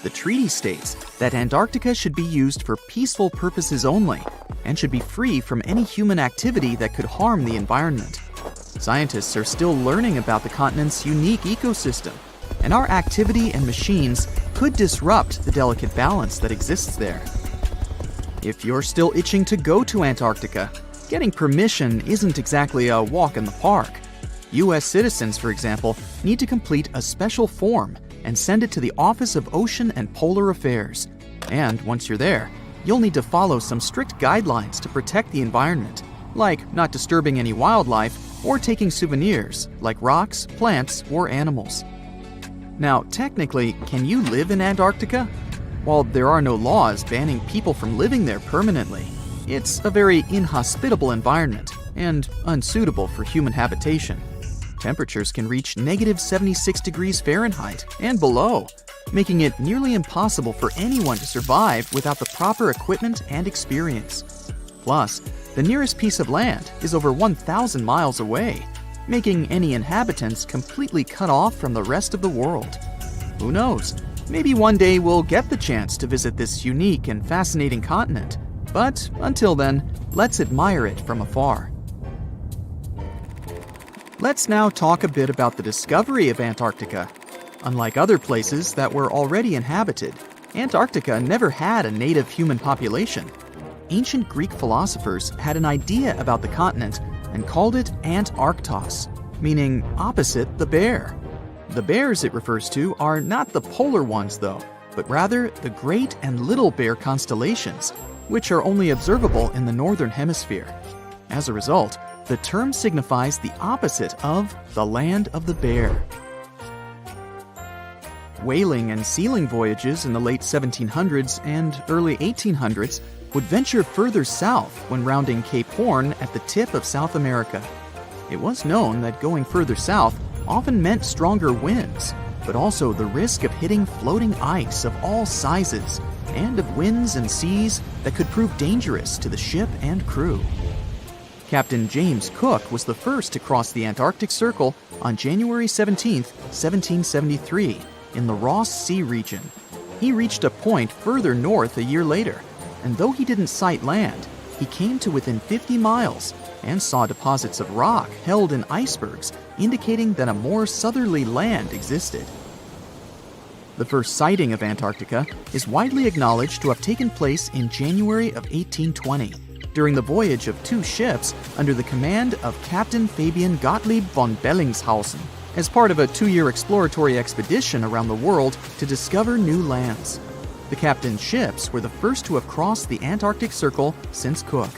Speaker 5: The treaty states that Antarctica should be used for peaceful purposes only and should be free from any human activity that could harm the environment. Scientists are still learning about the continent's unique ecosystem, and our activity and machines could disrupt the delicate balance that exists there. If you're still itching to go to Antarctica, getting permission isn't exactly a walk in the park. U.S. citizens, for example, need to complete a special form and send it to the Office of Ocean and Polar Affairs. And once you're there, you'll need to follow some strict guidelines to protect the environment, like not disturbing any wildlife or taking souvenirs like rocks, plants, or animals. Now, technically, can you live in Antarctica? While there are no laws banning people from living there permanently, it's a very inhospitable environment and unsuitable for human habitation. Temperatures can reach -76 degrees Fahrenheit and below, making it nearly impossible for anyone to survive without the proper equipment and experience. Plus, the nearest piece of land is over 1,000 miles away, making any inhabitants completely cut off from the rest of the world. Who knows? Maybe one day we'll get the chance to visit this unique and fascinating continent. But until then, let's admire it from afar. Let's now talk a bit about the discovery of Antarctica. Unlike other places that were already inhabited, Antarctica never had a native human population. Ancient Greek philosophers had an idea about the continent and called it Antarctos, meaning opposite the bear. The bears it refers to are not the polar ones though, but rather the Great and Little Bear constellations, which are only observable in the northern hemisphere. As a result, the term signifies the opposite of the land of the bear. Whaling and sealing voyages in the late 1700s and early 1800s would venture further south when rounding Cape Horn at the tip of South America. It was known that going further south often meant stronger winds, but also the risk of hitting floating ice of all sizes and of winds and seas that could prove dangerous to the ship and crew. Captain James Cook was the first to cross the Antarctic Circle on January 17, 1773, in the Ross Sea region. He reached a point further north a year later, and though he didn't sight land, he came to within 50 miles and saw deposits of rock held in icebergs, indicating that a more southerly land existed. The first sighting of Antarctica is widely acknowledged to have taken place in January of 1820, during the voyage of two ships under the command of Captain Fabian Gottlieb von Bellingshausen, as part of a 2-year exploratory expedition around the world to discover new lands. The captain's ships were the first to have crossed the Antarctic Circle since Cook.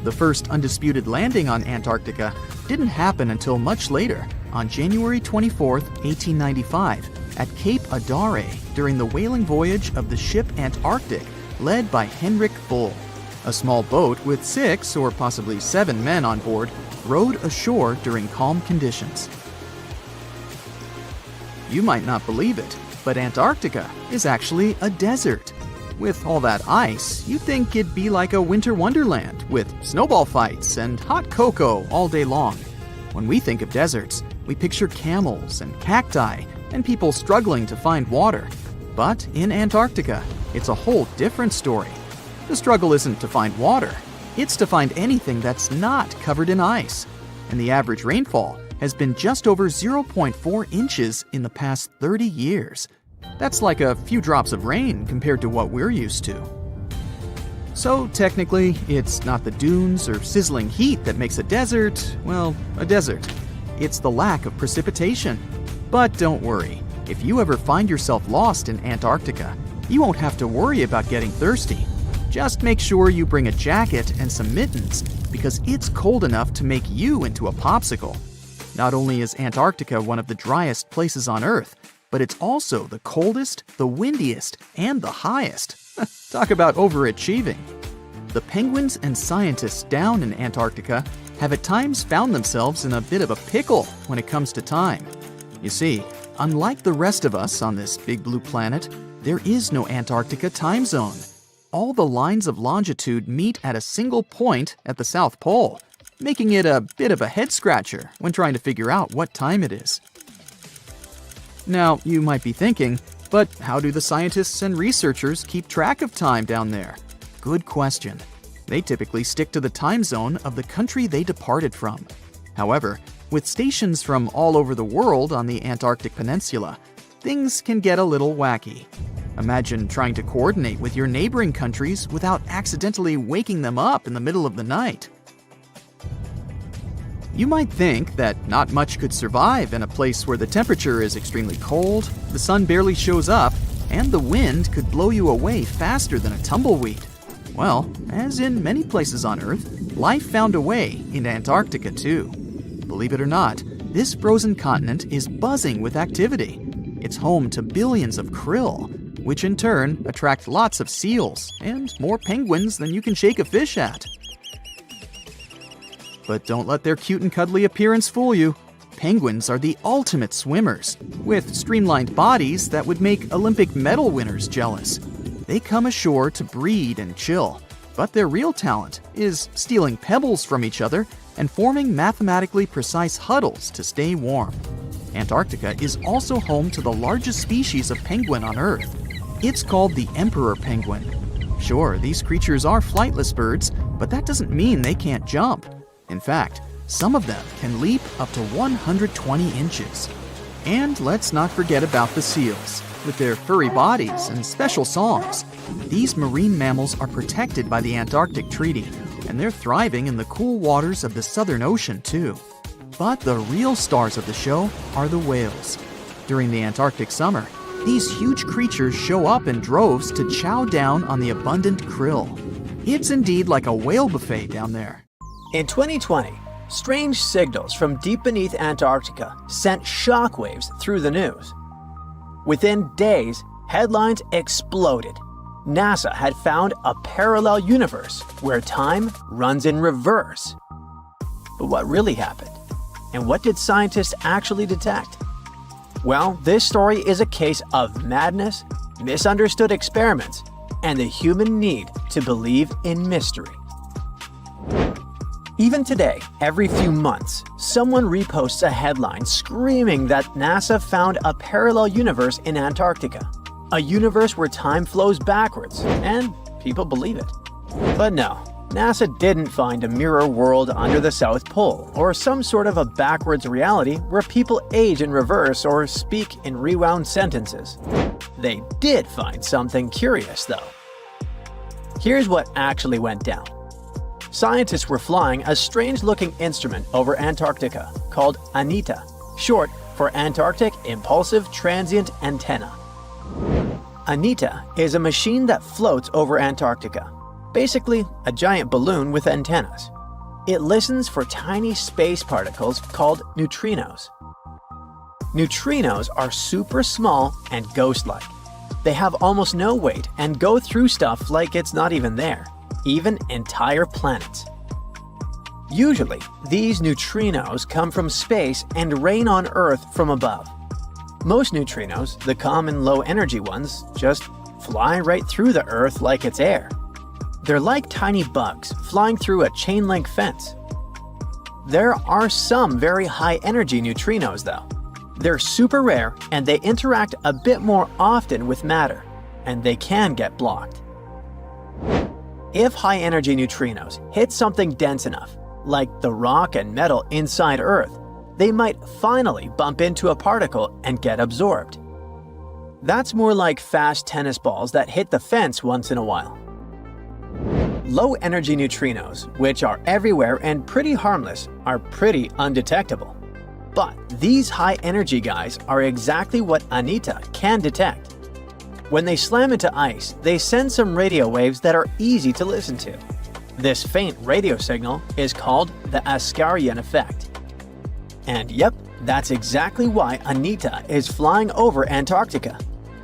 Speaker 5: The first undisputed landing on Antarctica didn't happen until much later, on January 24, 1895, at Cape Adare during the whaling voyage of the ship Antarctic, led by Henrik Bull. A small boat with 6 or possibly 7 men on board rowed ashore during calm conditions. You might not believe it, but Antarctica is actually a desert. With all that ice, you'd think it'd be like a winter wonderland with snowball fights and hot cocoa all day long. When we think of deserts, we picture camels and cacti and people struggling to find water. But in Antarctica, it's a whole different story. The struggle isn't to find water, it's to find anything that's not covered in ice. And the average rainfall has been just over 0.4 inches in the past 30 years. That's like a few drops of rain compared to what we're used to. So technically, it's not the dunes or sizzling heat that makes a desert, well, a desert. It's the lack of precipitation. But don't worry, if you ever find yourself lost in Antarctica, you won't have to worry about getting thirsty. Just make sure you bring a jacket and some mittens, because it's cold enough to make you into a popsicle. Not only is Antarctica one of the driest places on Earth, but it's also the coldest, the windiest, and the highest. Talk about overachieving. The penguins and scientists down in Antarctica have at times found themselves in a bit of a pickle when it comes to time. You see, unlike the rest of us on this big blue planet, there is no Antarctica time zone. All the lines of longitude meet at a single point at the South Pole, making it a bit of a head-scratcher when trying to figure out what time it is. Now, you might be thinking, but how do the scientists and researchers keep track of time down there? Good question. They typically stick to the time zone of the country they departed from. However, with stations from all over the world on the Antarctic Peninsula, things can get a little wacky. Imagine trying to coordinate with your neighboring countries without accidentally waking them up in the middle of the night. You might think that not much could survive in a place where the temperature is extremely cold, the sun barely shows up, and the wind could blow you away faster than a tumbleweed. Well, as in many places on Earth, life found a way in Antarctica too. Believe it or not, this frozen continent is buzzing with activity. It's home to billions of krill, which in turn attract lots of seals and more penguins than you can shake a fish at. But don't let their cute and cuddly appearance fool you. Penguins are the ultimate swimmers, with streamlined bodies that would make Olympic medal winners jealous. They come ashore to breed and chill, but their real talent is stealing pebbles from each other and forming mathematically precise huddles to stay warm. Antarctica is also home to the largest species of penguin on Earth. It's called the emperor penguin. Sure, these creatures are flightless birds, but that doesn't mean they can't jump. In fact, some of them can leap up to 120 inches. And let's not forget about the seals. With their furry bodies and special songs, these marine mammals are protected by the Antarctic Treaty, and they're thriving in the cool waters of the Southern Ocean too. But the real stars of the show are the whales. During the Antarctic summer, these huge creatures show up in droves to chow down on the abundant krill. It's indeed like a whale buffet down there.
Speaker 1: In 2020, strange signals from deep beneath Antarctica sent shockwaves through the news. Within days, headlines exploded. NASA had found a parallel universe where time runs in reverse. But what really happened? And what did scientists actually detect? Well, this story is a case of madness, misunderstood experiments, and the human need to believe in mystery. Even today, every few months, someone reposts a headline screaming that NASA found a parallel universe in Antarctica. A universe where time flows backwards, and people believe it. But no, NASA didn't find a mirror world under the South Pole, or some sort of a backwards reality where people age in reverse or speak in rewound sentences. They did find something curious, though. Here's what actually went down. Scientists were flying a strange-looking instrument over Antarctica called ANITA, short for Antarctic Impulsive Transient Antenna. ANITA is a machine that floats over Antarctica, basically a giant balloon with antennas. It listens for tiny space particles called neutrinos. Neutrinos are super small and ghost-like. They have almost no weight and go through stuff like it's not even there, even entire planets. Usually, these neutrinos come from space and rain on Earth from above. Most neutrinos, the common low-energy ones, just fly right through the Earth like it's air. They're like tiny bugs flying through a chain-link fence. There are some very high-energy neutrinos, though. They're super rare and they interact a bit more often with matter, and they can get blocked. If high-energy neutrinos hit something dense enough, like the rock and metal inside Earth, they might finally bump into a particle and get absorbed. That's more like fast tennis balls that hit the fence once in a while. Low-energy neutrinos, which are everywhere and pretty harmless, are pretty undetectable. But these high-energy guys are exactly what ANITA can detect. When they slam into ice, they send some radio waves that are easy to listen to. This faint radio signal is called the Askaryan effect. And yep, that's exactly why ANITA is flying over Antarctica.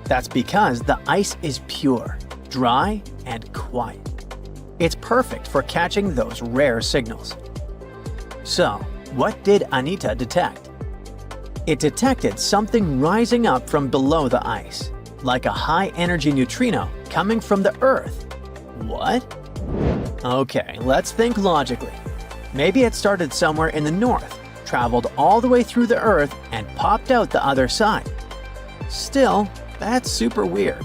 Speaker 1: That's because the ice is pure, dry, and quiet. It's perfect for catching those rare signals. So, what did ANITA detect? It detected something rising up from below the ice, like a high-energy neutrino coming from the Earth. What? Okay, let's think logically. Maybe it started somewhere in the north, traveled all the way through the Earth, and popped out the other side. Still, that's super weird.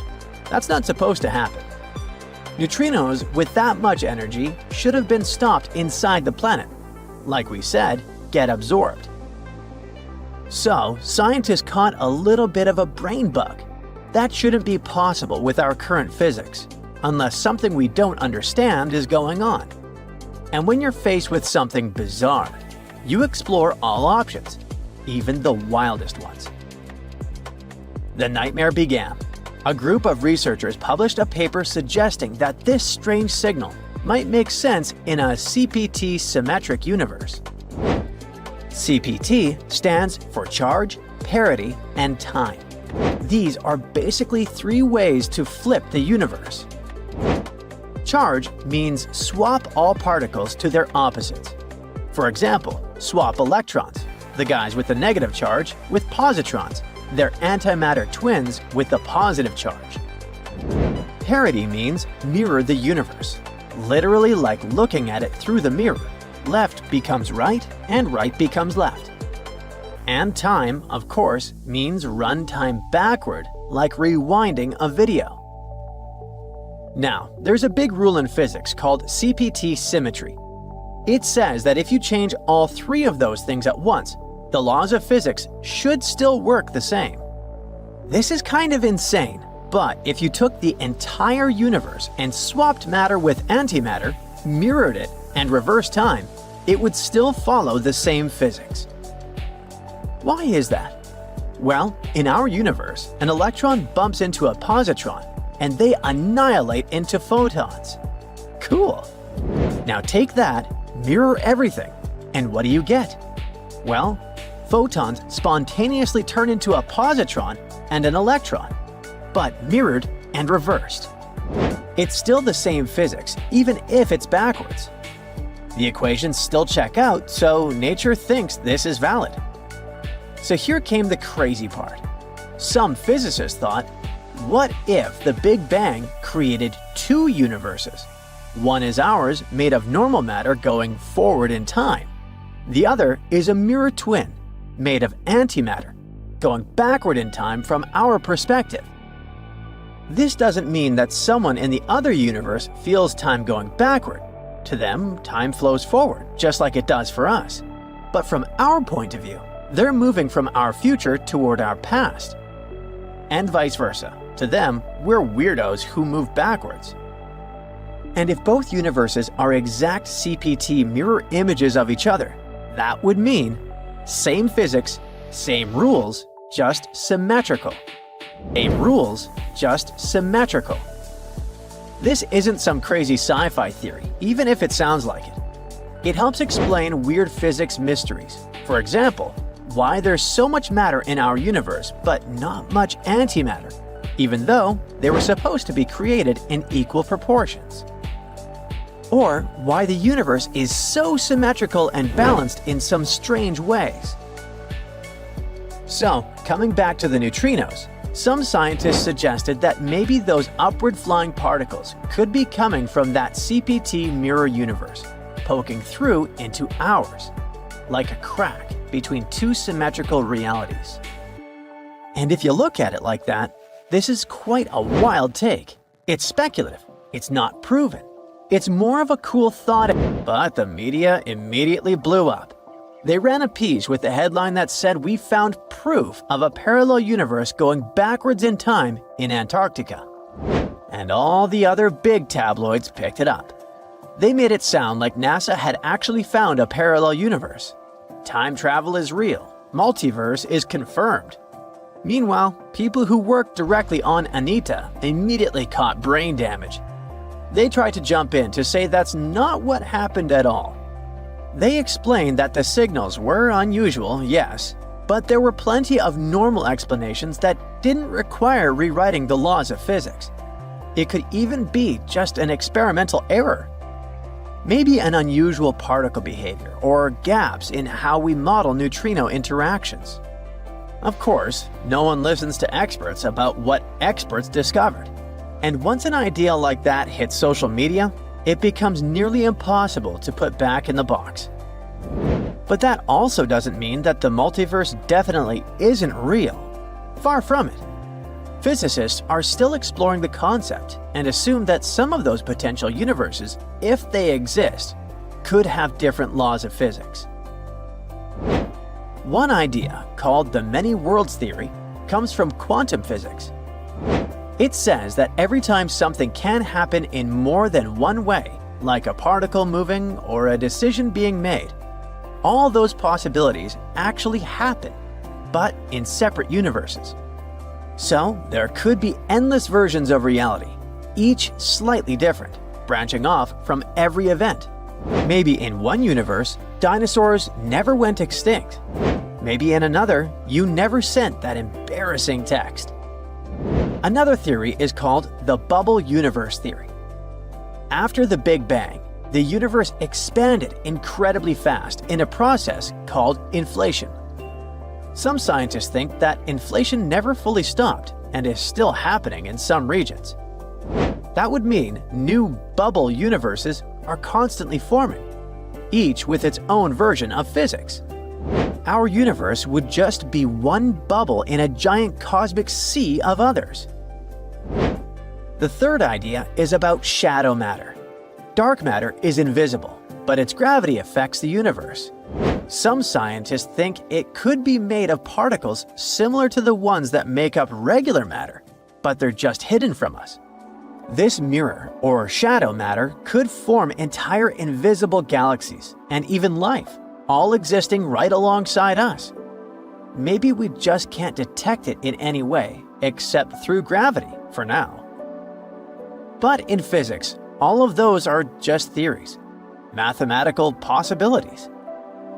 Speaker 1: That's not supposed to happen. Neutrinos with that much energy should have been stopped inside the planet. Like we said, get absorbed. So, scientists caught a little bit of a brain bug. That shouldn't be possible with our current physics, unless something we don't understand is going on. And when you're faced with something bizarre, you explore all options, even the wildest ones. The nightmare began. A group of researchers published a paper suggesting that this strange signal might make sense in a CPT symmetric universe. CPT stands for charge, parity, and time. These are basically three ways to flip the universe. Charge means swap all particles to their opposites. For example, swap electrons, the guys with the negative charge, with positrons, their antimatter twins with the positive charge. Parity means mirror the universe, literally like looking at it through the mirror. Left becomes right and right becomes left. And time, of course, means run time backward, like rewinding a video. Now, there's a big rule in physics called CPT symmetry. It says that if you change all three of those things at once, the laws of physics should still work the same. This is kind of insane, but if you took the entire universe and swapped matter with antimatter, mirrored it, and reversed time, it would still follow the same physics. Why is that? Well, in our universe, an electron bumps into a positron, and they annihilate into photons. Cool! Now take that, mirror everything, and what do you get? Well, photons spontaneously turn into a positron and an electron, but mirrored and reversed. It's still the same physics, even if it's backwards. The equations still check out, so nature thinks this is valid. So here came the crazy part. Some physicists thought, what if the Big Bang created two universes? One is ours, made of normal matter going forward in time. The other is a mirror twin, made of antimatter, going backward in time from our perspective. This doesn't mean that someone in the other universe feels time going backward. To them, time flows forward, just like it does for us. But from our point of view, they're moving from our future toward our past. And vice versa. To them, we're weirdos who move backwards. And if both universes are exact CPT mirror images of each other, that would mean same physics, same rules, just symmetrical. Same rules, just symmetrical. This isn't some crazy sci-fi theory, even if it sounds like it. It helps explain weird physics mysteries. For example, why there's so much matter in our universe but not much antimatter, even though they were supposed to be created in equal proportions. Or why the universe is so symmetrical and balanced in some strange ways. So, coming back to the neutrinos, some scientists suggested that maybe those upward flying particles could be coming from that CPT mirror universe, poking through into ours, like a crack between two symmetrical realities. And if you look at it like that, this is quite a wild take. It's speculative, it's not proven. It's more of a cool thought, but the media immediately blew up. They ran a piece with the headline that said we found proof of a parallel universe going backwards in time in Antarctica. And all the other big tabloids picked it up. They made it sound like NASA had actually found a parallel universe. Time travel is real. Multiverse is confirmed. Meanwhile, people who worked directly on Anita immediately caught brain damage. They tried to jump in to say that's not what happened at all. They explained that the signals were unusual, yes, but there were plenty of normal explanations that didn't require rewriting the laws of physics. It could even be just an experimental error. Maybe an unusual particle behavior or gaps in how we model neutrino interactions. Of course, no one listens to experts about what experts discovered. And once an idea like that hits social media, it becomes nearly impossible to put back in the box. But that also doesn't mean that the multiverse definitely isn't real. Far from it. Physicists are still exploring the concept and assume that some of those potential universes, if they exist, could have different laws of physics. One idea, called the many worlds theory, comes from quantum physics. It says that every time something can happen in more than one way, like a particle moving or a decision being made, all those possibilities actually happen, but in separate universes. So there could be endless versions of reality, each slightly different, branching off from every event. Maybe in one universe, dinosaurs never went extinct. Maybe in another, you never sent that embarrassing text. Another theory is called the bubble universe theory. After the Big Bang, the universe expanded incredibly fast in a process called inflation. Some scientists think that inflation never fully stopped and is still happening in some regions. That would mean new bubble universes are constantly forming, each with its own version of physics. Our universe would just be one bubble in a giant cosmic sea of others. The third idea is about shadow matter. Dark matter is invisible, but its gravity affects the universe. Some scientists think it could be made of particles similar to the ones that make up regular matter, but they're just hidden from us. This mirror, or shadow matter, could form entire invisible galaxies and even life, all existing right alongside us. Maybe we just can't detect it in any way, except through gravity, for now. But in physics, all of those are just theories, mathematical possibilities.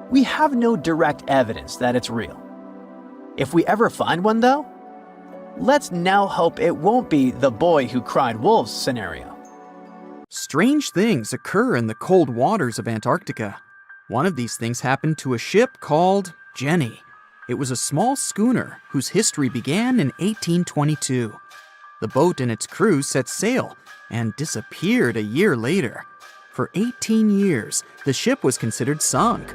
Speaker 1: We have no direct evidence that it's real. If we ever find one, though, let's now hope it won't be the boy who cried wolf scenario.
Speaker 5: Strange things occur in the cold waters of Antarctica. One of these things happened to a ship called Jenny. It was a small schooner whose history began in 1822. The boat and its crew set sail and disappeared a year later. For 18 years, the ship was considered sunk.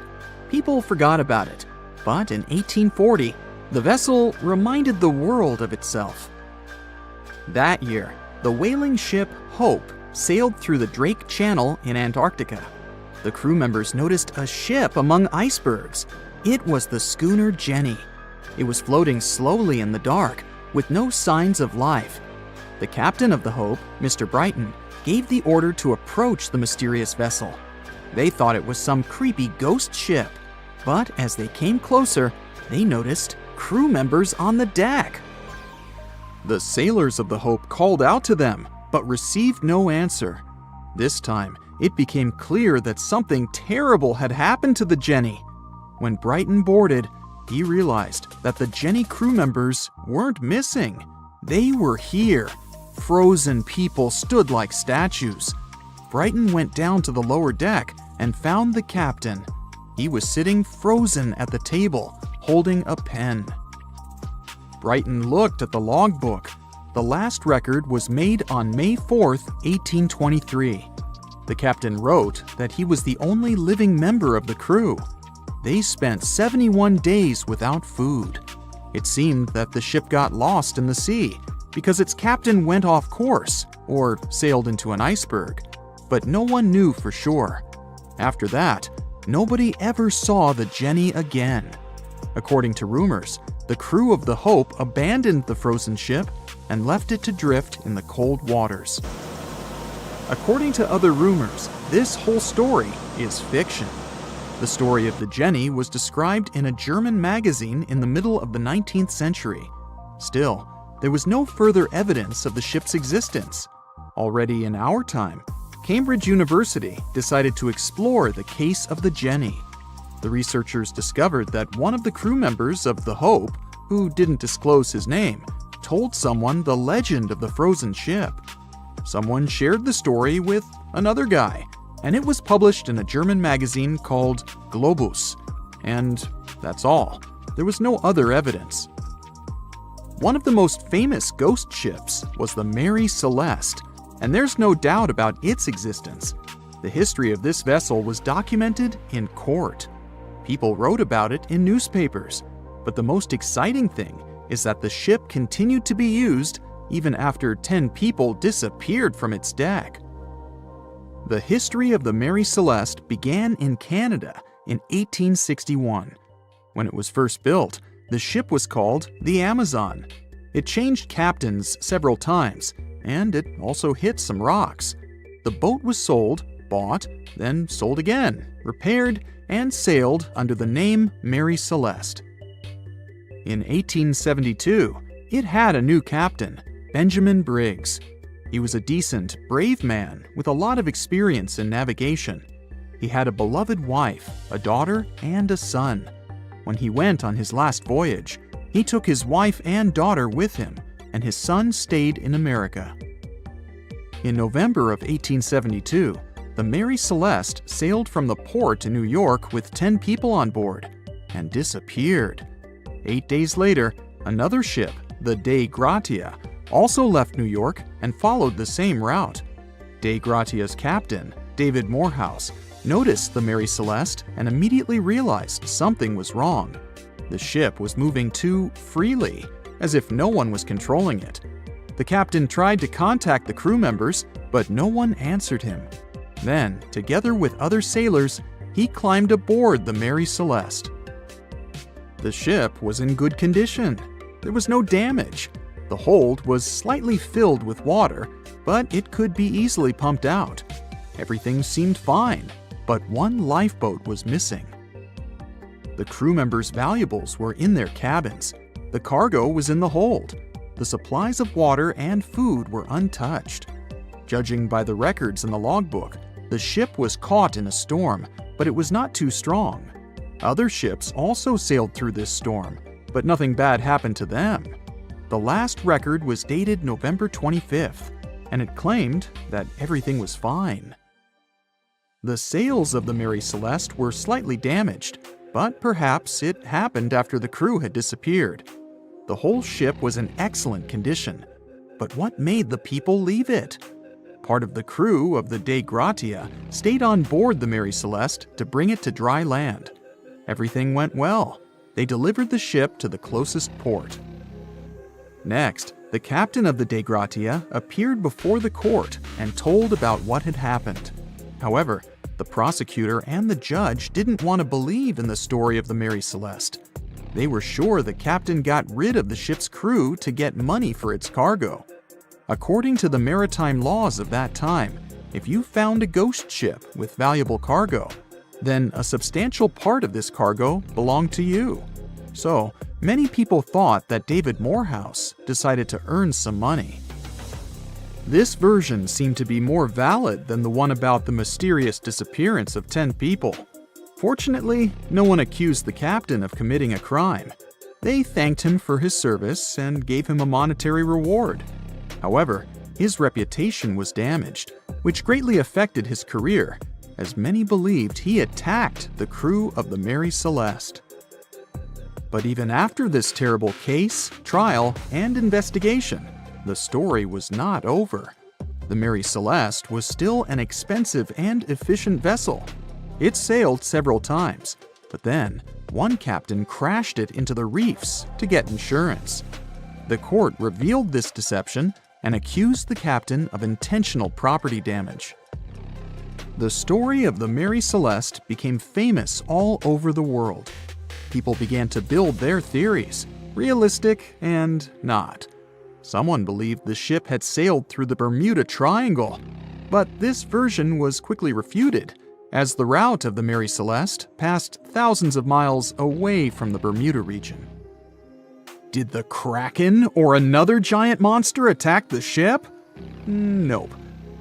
Speaker 5: People forgot about it, but in 1840, the vessel reminded the world of itself. That year, the whaling ship Hope sailed through the Drake Channel in Antarctica. The crew members noticed a ship among icebergs. It was the schooner Jenny. It was floating slowly in the dark, with no signs of life. The captain of the Hope, Mr. Brighton, gave the order to approach the mysterious vessel. They thought it was some creepy ghost ship, but as they came closer, they noticed crew members on the deck. The sailors of the Hope called out to them, but received no answer. This time, it became clear that something terrible had happened to the Jenny. When Brighton boarded, he realized that the Jenny crew members weren't missing. They were here. Frozen people stood like statues. Brighton went down to the lower deck and found the captain. He was sitting frozen at the table, holding a pen. Brighton looked at the logbook. The last record was made on May 4th, 1823. The captain wrote that he was the only living member of the crew. They spent 71 days without food. It seemed that the ship got lost in the sea because its captain went off course or sailed into an iceberg, but no one knew for sure. After that, nobody ever saw the Jenny again. According to rumors, the crew of the Hope abandoned the frozen ship and left it to drift in the cold waters. According to other rumors, this whole story is fiction. The story of the Jenny was described in a German magazine in the middle of the 19th century. Still, there was no further evidence of the ship's existence. Already in our time, Cambridge University decided to explore the case of the Jenny. The researchers discovered that one of the crew members of the Hope, who didn't disclose his name, told someone the legend of the frozen ship. Someone shared the story with another guy, and it was published in a German magazine called Globus. And that's all. There was no other evidence. One of the most famous ghost ships was the Mary Celeste, and there's no doubt about its existence. The history of this vessel was documented in court. People wrote about it in newspapers, but the most exciting thing is that the ship continued to be used even after 10 people disappeared from its deck. The history of the Mary Celeste began in Canada in 1861. When it was first built, the ship was called the Amazon. It changed captains several times, and it also hit some rocks. The boat was sold, bought, then sold again, repaired, and sailed under the name Mary Celeste. In 1872, it had a new captain, Benjamin Briggs. He was a decent, brave man with a lot of experience in navigation. He had a beloved wife, a daughter, and a son. When he went on his last voyage, he took his wife and daughter with him, and his son stayed in America. In November of 1872, the Mary Celeste sailed from the port to New York with 10 people on board and disappeared. 8 days later, another ship, the Dei Gratia, also left New York and followed the same route. Dei Gratia's captain, David Morehouse, noticed the Mary Celeste and immediately realized something was wrong. The ship was moving too freely, as if no one was controlling it. The captain tried to contact the crew members, but no one answered him. Then, together with other sailors, he climbed aboard the Mary Celeste. The ship was in good condition. There was no damage. The hold was slightly filled with water, but it could be easily pumped out. Everything seemed fine, but one lifeboat was missing. The crew members' valuables were in their cabins. The cargo was in the hold. The supplies of water and food were untouched. Judging by the records in the logbook, the ship was caught in a storm, but it was not too strong. Other ships also sailed through this storm, but nothing bad happened to them. The last record was dated November 25th, and it claimed that everything was fine. The sails of the Mary Celeste were slightly damaged, but perhaps it happened after the crew had disappeared. The whole ship was in excellent condition, but what made the people leave it? Part of the crew of the Dei Gratia stayed on board the Mary Celeste to bring it to dry land. Everything went well. They delivered the ship to the closest port. Next, the captain of the Dei Gratia appeared before the court and told about what had happened. However, the prosecutor and the judge didn't want to believe in the story of the Mary Celeste. They were sure the captain got rid of the ship's crew to get money for its cargo. According to the maritime laws of that time, if you found a ghost ship with valuable cargo, then a substantial part of this cargo belonged to you. So, many people thought that David Morehouse decided to earn some money. This version seemed to be more valid than the one about the mysterious disappearance of 10 people. Fortunately, no one accused the captain of committing a crime. They thanked him for his service and gave him a monetary reward. However, his reputation was damaged, which greatly affected his career, as many believed he attacked the crew of the Mary Celeste. But even after this terrible case, trial, and investigation, the story was not over. The Mary Celeste was still an expensive and efficient vessel. It sailed several times, but then one captain crashed it into the reefs to get insurance. The court revealed this deception and accused the captain of intentional property damage. The story of the Mary Celeste became famous all over the world. People began to build their theories, realistic and not. Someone believed the ship had sailed through the Bermuda Triangle, but this version was quickly refuted, as the route of the Mary Celeste passed thousands of miles away from the Bermuda region. Did the Kraken or another giant monster attack the ship? Nope.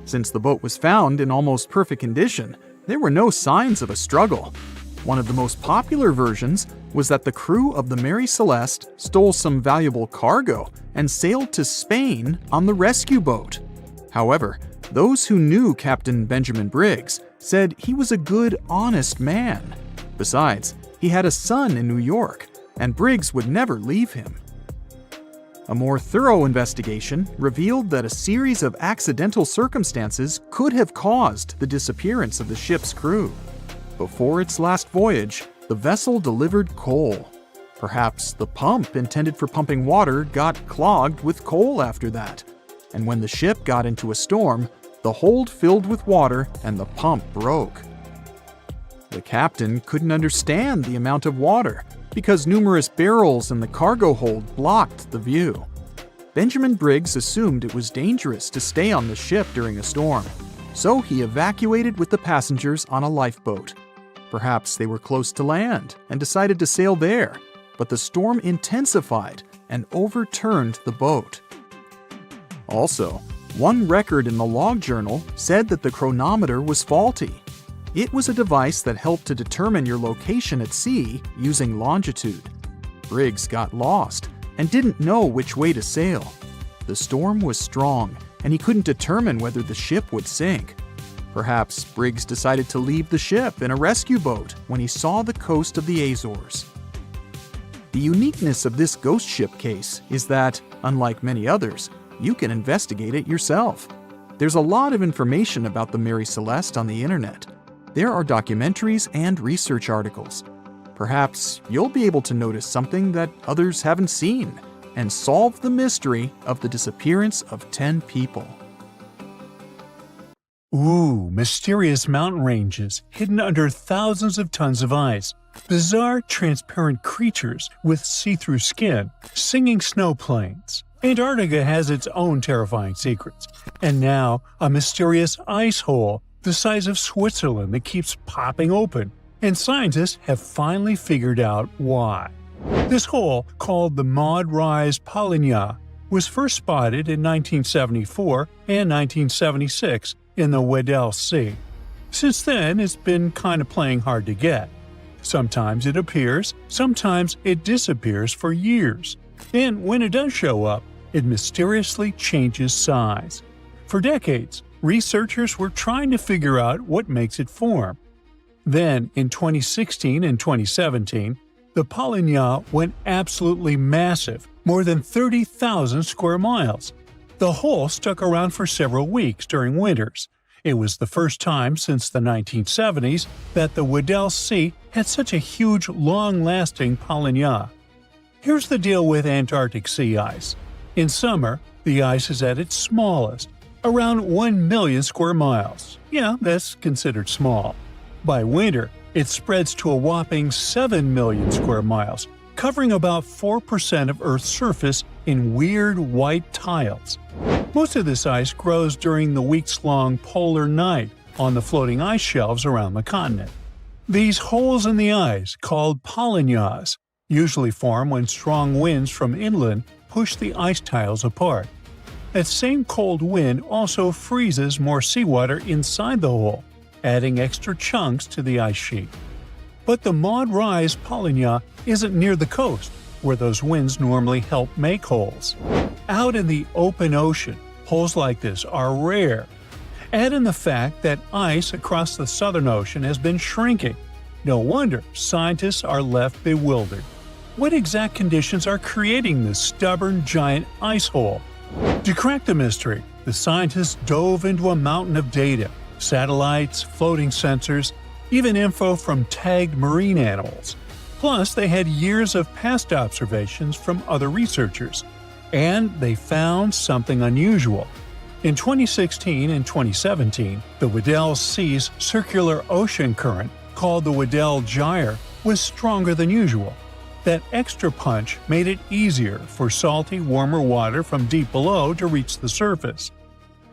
Speaker 5: Since the boat was found in almost perfect condition, there were no signs of a struggle. One of the most popular versions was that the crew of the Mary Celeste stole some valuable cargo and sailed to Spain on the rescue boat. However, those who knew Captain Benjamin Briggs said he was a good, honest man. Besides, he had a son in New York, and Briggs would never leave him. A more thorough investigation revealed that a series of accidental circumstances could have caused the disappearance of the ship's crew. Before its last voyage, the vessel delivered coal. Perhaps the pump intended for pumping water got clogged with coal after that. And when the ship got into a storm, the hold filled with water and the pump broke. The captain couldn't understand the amount of water because numerous barrels in the cargo hold blocked the view. Benjamin Briggs assumed it was dangerous to stay on the ship during a storm, so he evacuated with the passengers on a lifeboat. Perhaps they were close to land and decided to sail there, but the storm intensified and overturned the boat. Also, one record in the log journal said that the chronometer was faulty. It was a device that helped to determine your location at sea using longitude. Briggs got lost and didn't know which way to sail. The storm was strong, and he couldn't determine whether the ship would sink. Perhaps Briggs decided to leave the ship in a rescue boat when he saw the coast of the Azores. The uniqueness of this ghost ship case is that, unlike many others, you can investigate it yourself. There's a lot of information about the Mary Celeste on the internet. There are documentaries and research articles. Perhaps you'll be able to notice something that others haven't seen and solve the mystery of the disappearance of 10 people.
Speaker 4: Ooh, mysterious mountain ranges hidden under thousands of tons of ice. Bizarre transparent creatures with see-through skin, singing snow plains. Antarctica has its own terrifying secrets. And now, a mysterious ice hole the size of Switzerland that keeps popping open. And scientists have finally figured out why. This hole, called the Maud Rise Polynya, was first spotted in 1974 and 1976 in the Weddell Sea. Since then, it's been kind of playing hard to get. Sometimes it appears, sometimes it disappears for years. And when it does show up, it mysteriously changes size. For decades, researchers were trying to figure out what makes it form. Then, in 2016 and 2017, the Polynya went absolutely massive, more than 30,000 square miles. The hole stuck around for several weeks during winters. It was the first time since the 1970s that the Weddell Sea had such a huge, long-lasting Polynya. Here's the deal with Antarctic sea ice. In summer, the ice is at its smallest, around 1 million square miles. Yeah, that's considered small. By winter, it spreads to a whopping 7 million square miles, covering about 4% of Earth's surface in weird white tiles. Most of this ice grows during the weeks-long polar night on the floating ice shelves around the continent. These holes in the ice, called polynyas, usually form when strong winds from inland push the ice tiles apart. That same cold wind also freezes more seawater inside the hole, adding extra chunks to the ice sheet. But the Maud Rise Polynya isn't near the coast, where those winds normally help make holes. Out in the open ocean, holes like this are rare. Add in the fact that ice across the Southern Ocean has been shrinking. No wonder scientists are left bewildered. What exact conditions are creating this stubborn giant ice hole? To crack the mystery, the scientists dove into a mountain of data: satellites, floating sensors, even info from tagged marine animals. Plus, they had years of past observations from other researchers. And they found something unusual. In 2016 and 2017, the Weddell Sea's circular ocean current, called the Weddell Gyre, was stronger than usual. That extra punch made it easier for salty, warmer water from deep below to reach the surface.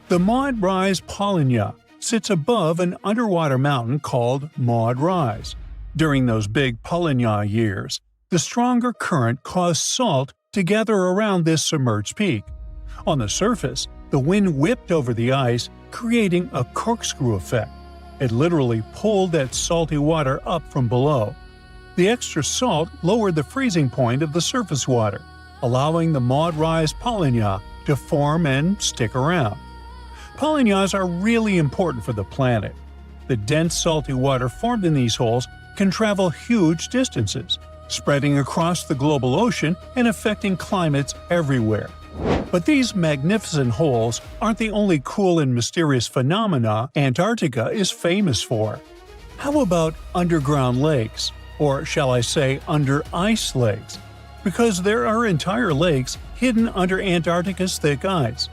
Speaker 4: The Maud Rise Polynya sits above an underwater mountain called Maud Rise. During those big Polynya years, the stronger current caused salt to gather around this submerged peak. On the surface, the wind whipped over the ice, creating a corkscrew effect. It literally pulled that salty water up from below. The extra salt lowered the freezing point of the surface water, allowing the Maud Rise Polynya to form and stick around. Polynyas are really important for the planet. The dense salty water formed in these holes can travel huge distances, spreading across the global ocean and affecting climates everywhere. But these magnificent holes aren't the only cool and mysterious phenomena Antarctica is famous for. How about underground lakes? Or shall I say under ice lakes? Because there are entire lakes hidden under Antarctica's thick ice.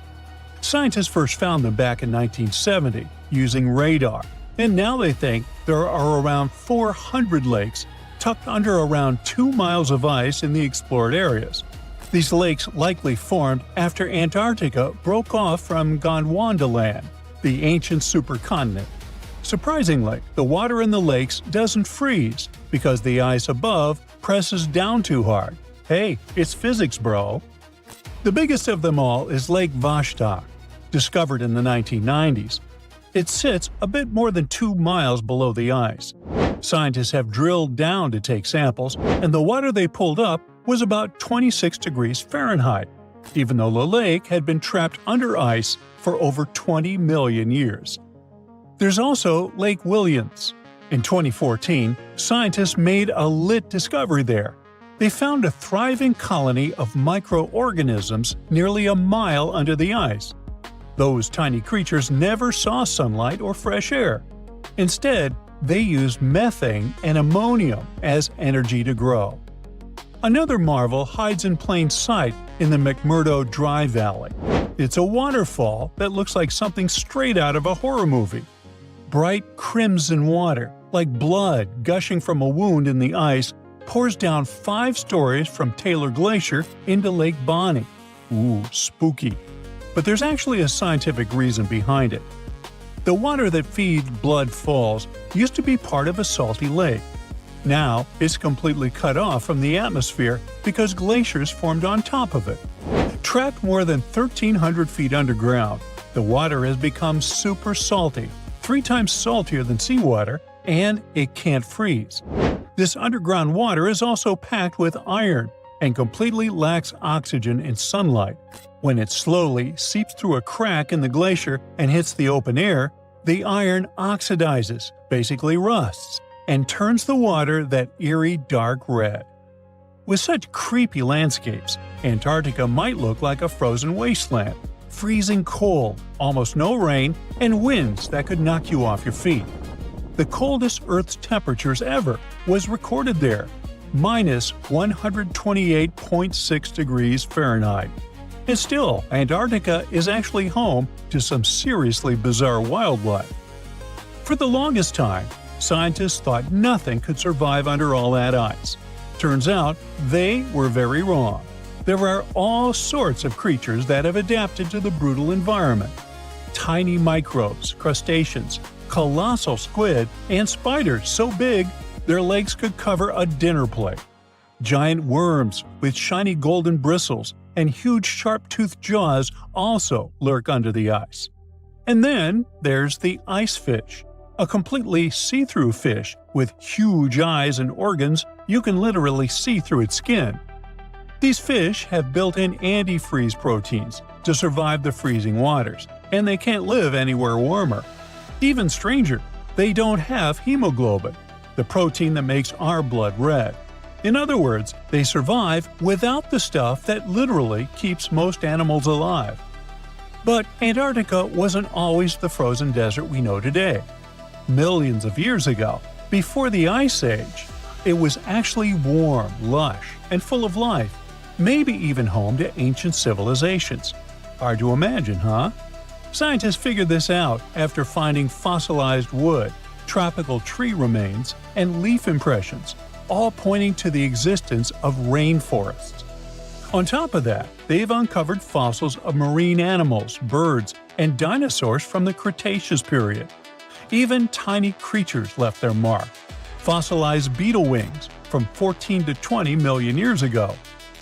Speaker 4: Scientists first found them back in 1970 using radar, and now they think there are around 400 lakes tucked under around 2 miles of ice in the explored areas. These lakes likely formed after Antarctica broke off from Gondwanaland, the ancient supercontinent. Surprisingly, the water in the lakes doesn't freeze because the ice above presses down too hard. Hey, it's physics, bro! The biggest of them all is Lake Vostok, discovered in the 1990s. It sits a bit more than 2 miles below the ice. Scientists have drilled down to take samples, and the water they pulled up was about 26 degrees Fahrenheit, even though the lake had been trapped under ice for over 20 million years. There's also Lake Williams. In 2014, scientists made a lit discovery there. They found a thriving colony of microorganisms nearly a mile under the ice. Those tiny creatures never saw sunlight or fresh air. Instead, they used methane and ammonium as energy to grow. Another marvel hides in plain sight in the McMurdo Dry Valley. It's a waterfall that looks like something straight out of a horror movie. Bright crimson water, like blood gushing from a wound in the ice, pours down 5 stories from Taylor Glacier into Lake Bonny. Ooh, spooky. But there's actually a scientific reason behind it. The water that feeds Blood Falls used to be part of a salty lake. Now, it's completely cut off from the atmosphere because glaciers formed on top of it. Trapped more than 1,300 feet underground, the water has become super salty, 3 times saltier than seawater, and it can't freeze. This underground water is also packed with iron and completely lacks oxygen and sunlight. When it slowly seeps through a crack in the glacier and hits the open air, the iron oxidizes, basically rusts, and turns the water that eerie dark red. With such creepy landscapes, Antarctica might look like a frozen wasteland, freezing cold, almost no rain, and winds that could knock you off your feet. The coldest Earth's temperatures ever was recorded there, minus 128.6 degrees Fahrenheit. And still, Antarctica is actually home to some seriously bizarre wildlife. For the longest time, scientists thought nothing could survive under all that ice. Turns out, they were very wrong. There are all sorts of creatures that have adapted to the brutal environment. Tiny microbes, crustaceans, colossal squid, and spiders so big their legs could cover a dinner plate. Giant worms with shiny golden bristles and huge sharp-toothed jaws also lurk under the ice. And then there's the ice fish, a completely see-through fish with huge eyes and organs you can literally see through its skin. These fish have built-in antifreeze proteins to survive the freezing waters, and they can't live anywhere warmer. Even stranger, they don't have hemoglobin, the protein that makes our blood red. In other words, they survive without the stuff that literally keeps most animals alive. But Antarctica wasn't always the frozen desert we know today. Millions of years ago, before the Ice Age, it was actually warm, lush, and full of life, maybe even home to ancient civilizations. Hard to imagine, huh? Scientists figured this out after finding fossilized wood, tropical tree remains, and leaf impressions, all pointing to the existence of rainforests. On top of that, they've uncovered fossils of marine animals, birds, and dinosaurs from the Cretaceous period. Even tiny creatures left their mark. Fossilized beetle wings from 14 to 20 million years ago,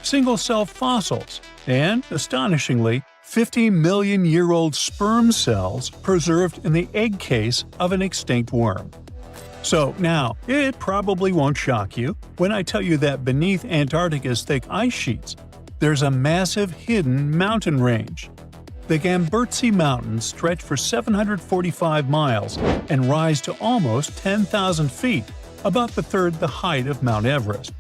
Speaker 4: single-cell fossils, and, astonishingly, 50-million-year-old sperm cells preserved in the egg case of an extinct worm. So now, it probably won't shock you when I tell you that beneath Antarctica's thick ice sheets, there's a massive hidden mountain range. The Gamburtsi Mountains stretch for 745 miles and rise to almost 10,000 feet, about the third the height of Mount Everest.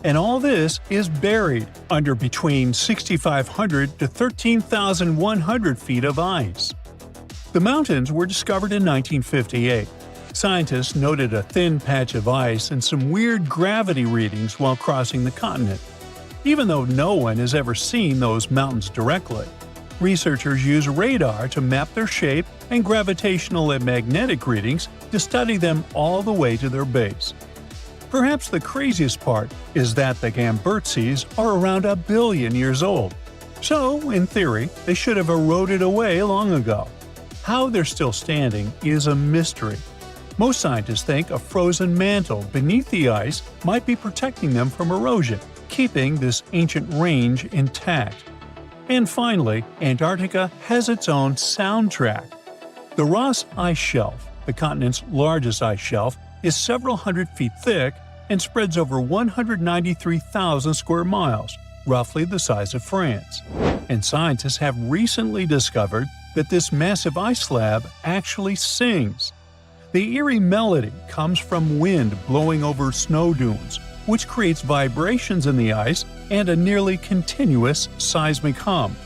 Speaker 4: And all this is buried under between 6,500 to 13,100 feet of ice. The mountains were discovered in 1958. Scientists noted a thin patch of ice and some weird gravity readings while crossing the continent. Even though no one has ever seen those mountains directly, researchers use radar to map their shape and gravitational and magnetic readings to study them all the way to their base. Perhaps the craziest part is that the Gamburtsis are around 1 billion years old. So, in theory, they should have eroded away long ago. How they're still standing is a mystery. Most scientists think a frozen mantle beneath the ice might be protecting them from erosion, keeping this ancient range intact. And finally, Antarctica has its own soundtrack. The Ross Ice Shelf, the continent's largest ice shelf, is several hundred feet thick and spreads over 193,000 square miles, roughly the size of France. And scientists have recently discovered that this massive ice slab actually sings. The eerie melody comes from wind blowing over snow dunes, which creates vibrations in the ice and a nearly continuous seismic hum.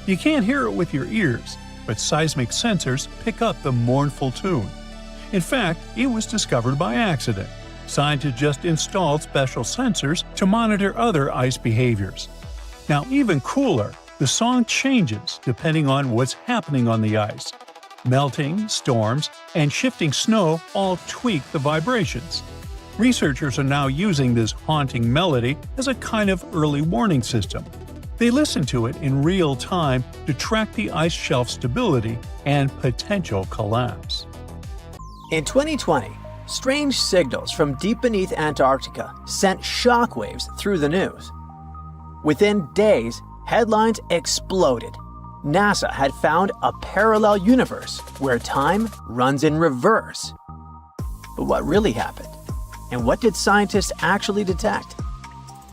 Speaker 4: You can't hear it with your ears, but seismic sensors pick up the mournful tune. In fact, it was discovered by accident. Scientists just installed special sensors to monitor other ice behaviors. Now, even cooler, the song changes depending on what's happening on the ice. Melting, storms, and shifting snow all tweak the vibrations. Researchers are now using this haunting melody as a kind of early warning system. They listen to it in real time to track the ice shelf stability and potential collapse.
Speaker 1: In 2020, strange signals from deep beneath Antarctica sent shockwaves through the news. Within days, headlines exploded. NASA had found a parallel universe where time runs in reverse. But what really happened? And what did scientists actually detect?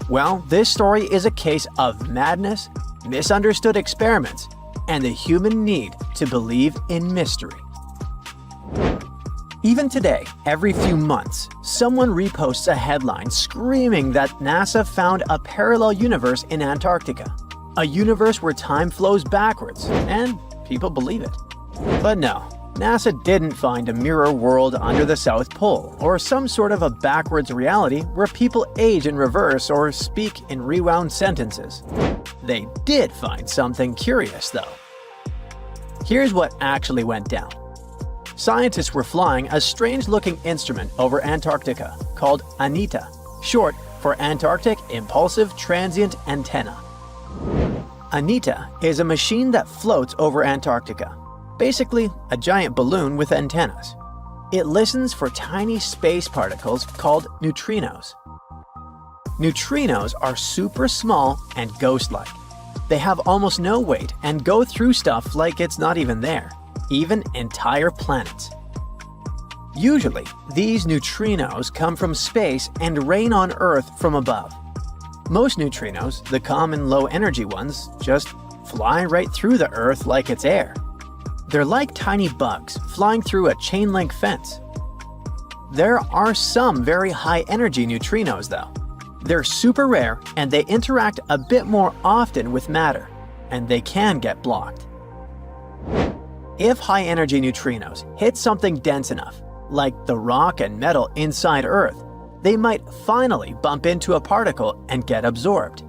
Speaker 1: Well, this story is a case of madness, misunderstood experiments, and the human need to believe in mystery. Even today, every few months, someone reposts a headline screaming that NASA found a parallel universe in Antarctica. A universe where time flows backwards, and people believe it. But no, NASA didn't find a mirror world under the South Pole, or some sort of a backwards reality where people age in reverse or speak in rewound sentences. They did find something curious, though. Here's what actually went down. Scientists were flying a strange-looking instrument over Antarctica called ANITA, short for Antarctic Impulsive Transient Antenna. ANITA is a machine that floats over Antarctica, basically a giant balloon with antennas. It listens for tiny space particles called neutrinos. Neutrinos are super small and ghost-like. They have almost no weight and go through stuff like it's not even there, even entire planets. Usually, these neutrinos come from space and rain on Earth from above. Most neutrinos, the common low-energy ones, just fly right through the Earth like it's air. They're like tiny bugs flying through a chain-link fence. There are some very high-energy neutrinos, though. They're super rare and they interact a bit more often with matter, and they can get blocked. If high-energy neutrinos hit something dense enough, like the rock and metal inside Earth, they might finally bump into a particle and get absorbed.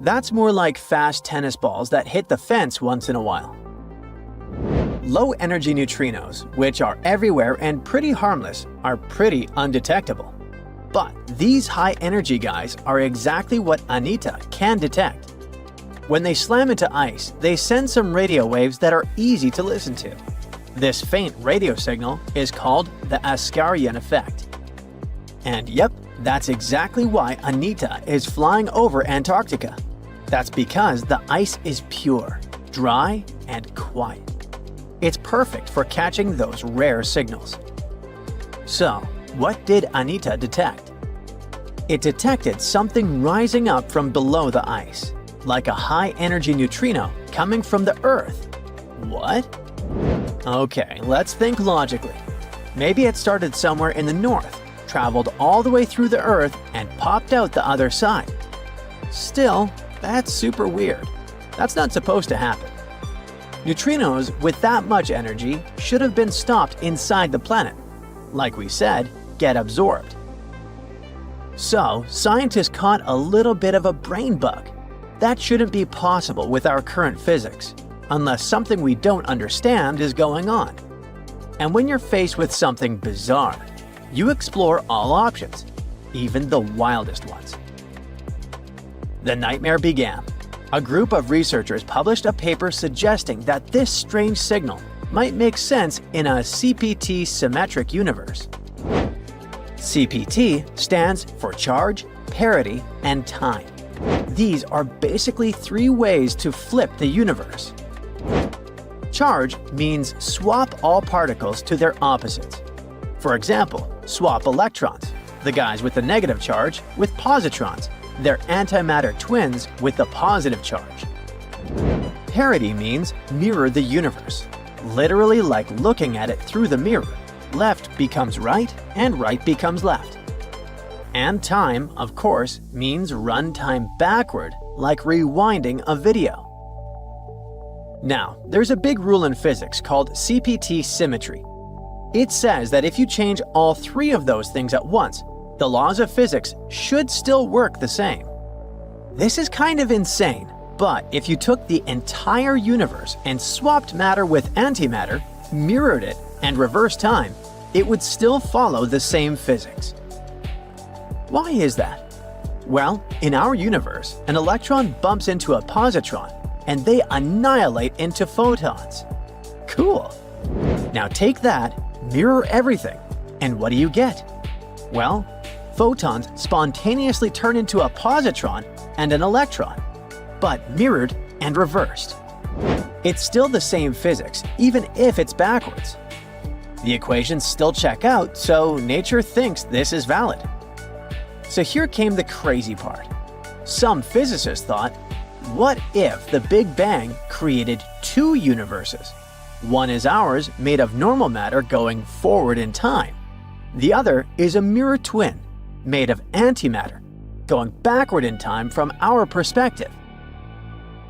Speaker 1: That's more like fast tennis balls that hit the fence once in a while. Low-energy neutrinos, which are everywhere and pretty harmless, are pretty undetectable. But these high-energy guys are exactly what ANITA can detect. When they slam into ice, they send some radio waves that are easy to listen to. This faint radio signal is called the Ascarian effect. And yep, that's exactly why ANITA is flying over Antarctica. That's because the ice is pure, dry, and quiet. It's perfect for catching those rare signals. So, what did ANITA detect? It detected something rising up from below the ice, like a high-energy neutrino coming from the Earth. What? Okay, let's think logically. Maybe it started somewhere in the north, traveled all the way through the Earth, and popped out the other side. Still, that's super weird. That's not supposed to happen. Neutrinos with that much energy should have been stopped inside the planet. Like we said, get absorbed. So, scientists caught a little bit of a brain bug. That shouldn't be possible with our current physics, unless something we don't understand is going on. And when you're faced with something bizarre, you explore all options, even the wildest ones. The nightmare began. A group of researchers published a paper suggesting that this strange signal might make sense in a CPT symmetric universe. CPT stands for charge, parity, and time. These are basically three ways to flip the universe. Charge means swap all particles to their opposites. For example, swap electrons, the guys with the negative charge, with positrons, their antimatter twins with the positive charge. Parity means mirror the universe, literally like looking at it through the mirror. Left becomes right and right becomes left. And time, of course, means run time backward, like rewinding a video. Now, there's a big rule in physics called CPT symmetry. It says that if you change all three of those things at once, the laws of physics should still work the same. This is kind of insane, but if you took the entire universe and swapped matter with antimatter, mirrored it, and reversed time, it would still follow the same physics. Why is that? Well, in our universe, an electron bumps into a positron, and they annihilate into photons. Cool! Now take that, mirror everything, and what do you get? Well, photons spontaneously turn into a positron and an electron, but mirrored and reversed. It's still the same physics, even if it's backwards. The equations still check out, so nature thinks this is valid. So here came the crazy part. Some physicists thought, what if the Big Bang created two universes? One is ours, made of normal matter going forward in time. The other is a mirror twin, made of antimatter, going backward in time from our perspective.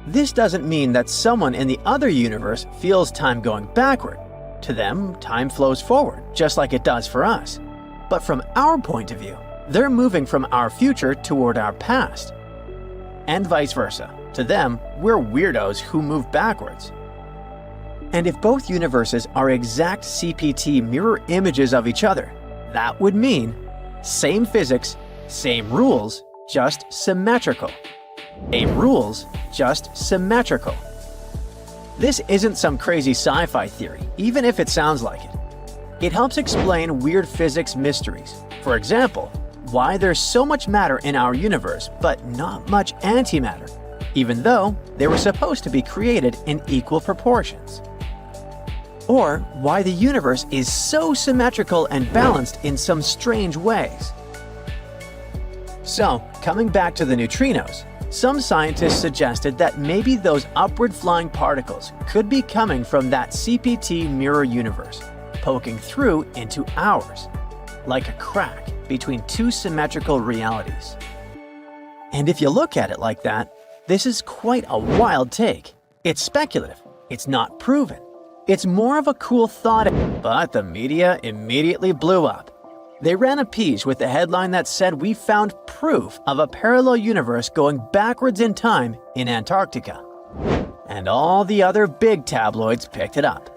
Speaker 1: This doesn't mean that someone in the other universe feels time going backward. To them, time flows forward, just like it does for us. But from our point of view, they're moving from our future toward our past. And vice versa. To them, we're weirdos who move backwards. And if both universes are exact CPT mirror images of each other, that would mean same physics, same rules, just symmetrical. Same rules, just symmetrical. This isn't some crazy sci-fi theory, even if it sounds like it. It helps explain weird physics mysteries. For example, why there's so much matter in our universe but not much antimatter, even though they were supposed to be created in equal proportions. Or why the universe is so symmetrical and balanced in some strange ways. So, coming back to the neutrinos, some scientists suggested that maybe those upward-flying particles could be coming from that CPT mirror universe, poking through into ours, like a crack between two symmetrical realities. And if you look at it like that, this is quite a wild take. It's speculative, it's not proven. It's more of a cool thought, but the media immediately blew up. They ran a piece with the headline that said we found proof of a parallel universe going backwards in time in Antarctica. And all the other big tabloids picked it up.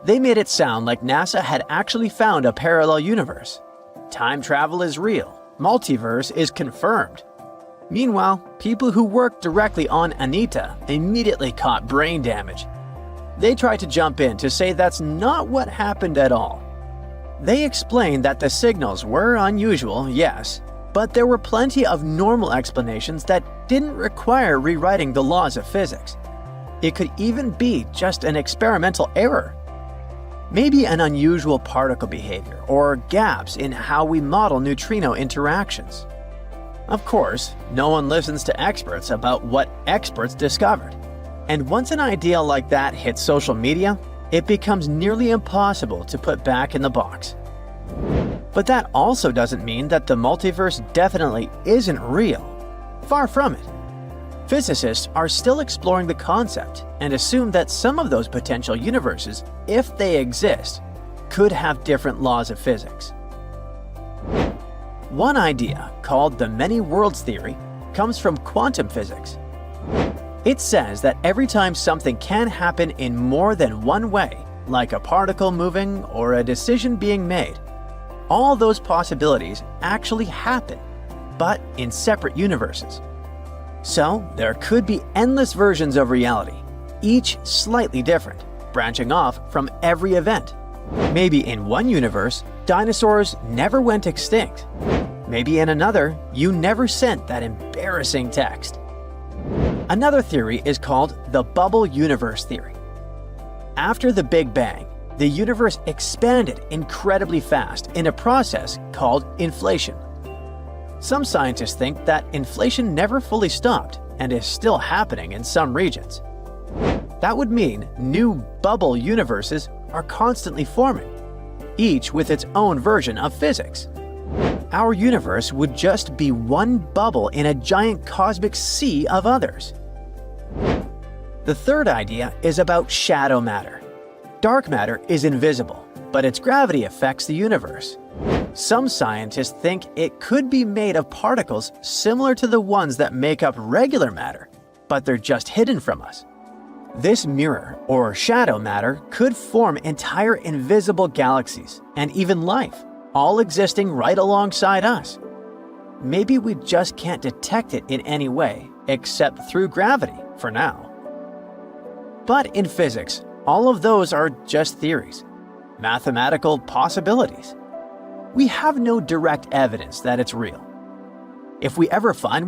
Speaker 1: They made it sound like NASA had actually found a parallel universe. Time travel is real. Multiverse is confirmed. Meanwhile, people who worked directly on Anita immediately caught brain damage. They tried to jump in to say that's not what happened at all. They explained that the signals were unusual, yes, but there were plenty of normal explanations that didn't require rewriting the laws of physics. It could even be just an experimental error. Maybe an unusual particle behavior or gaps in how we model neutrino interactions. Of course, no one listens to experts about what experts discovered. And once an idea like that hits social media, it becomes nearly impossible to put back in the box. But that also doesn't mean that the multiverse definitely isn't real. Far from it. Physicists are still exploring the concept and assume that some of those potential universes, if they exist, could have different laws of physics. One idea, called the many worlds theory, comes from quantum physics. It says that every time something can happen in more than one way, like a particle moving or a decision being made, all those possibilities actually happen, but in separate universes. So there could be endless versions of reality, each slightly different, branching off from every event. Maybe in one universe, dinosaurs never went extinct. Maybe in another, you never sent that embarrassing text. Another theory is called the bubble universe theory. After the Big Bang, the universe expanded incredibly fast in a process called inflation. Some scientists think that inflation never fully stopped and is still happening in some regions. That would mean new bubble universes are constantly forming, each with its own version of physics. Our universe would just be one bubble in a giant cosmic sea of others. The third idea is about shadow matter. Dark matter is invisible, but its gravity affects the universe. Some scientists think it could be made of particles similar to the ones that make up regular matter, but they're just hidden from us. This mirror, or shadow matter, could form entire invisible galaxies and even life, all existing right alongside us. Maybe we just can't detect it in any way, except through gravity, for now. But in physics, all of those are just theories, mathematical possibilities. We have no direct evidence that it's real. If we ever find one,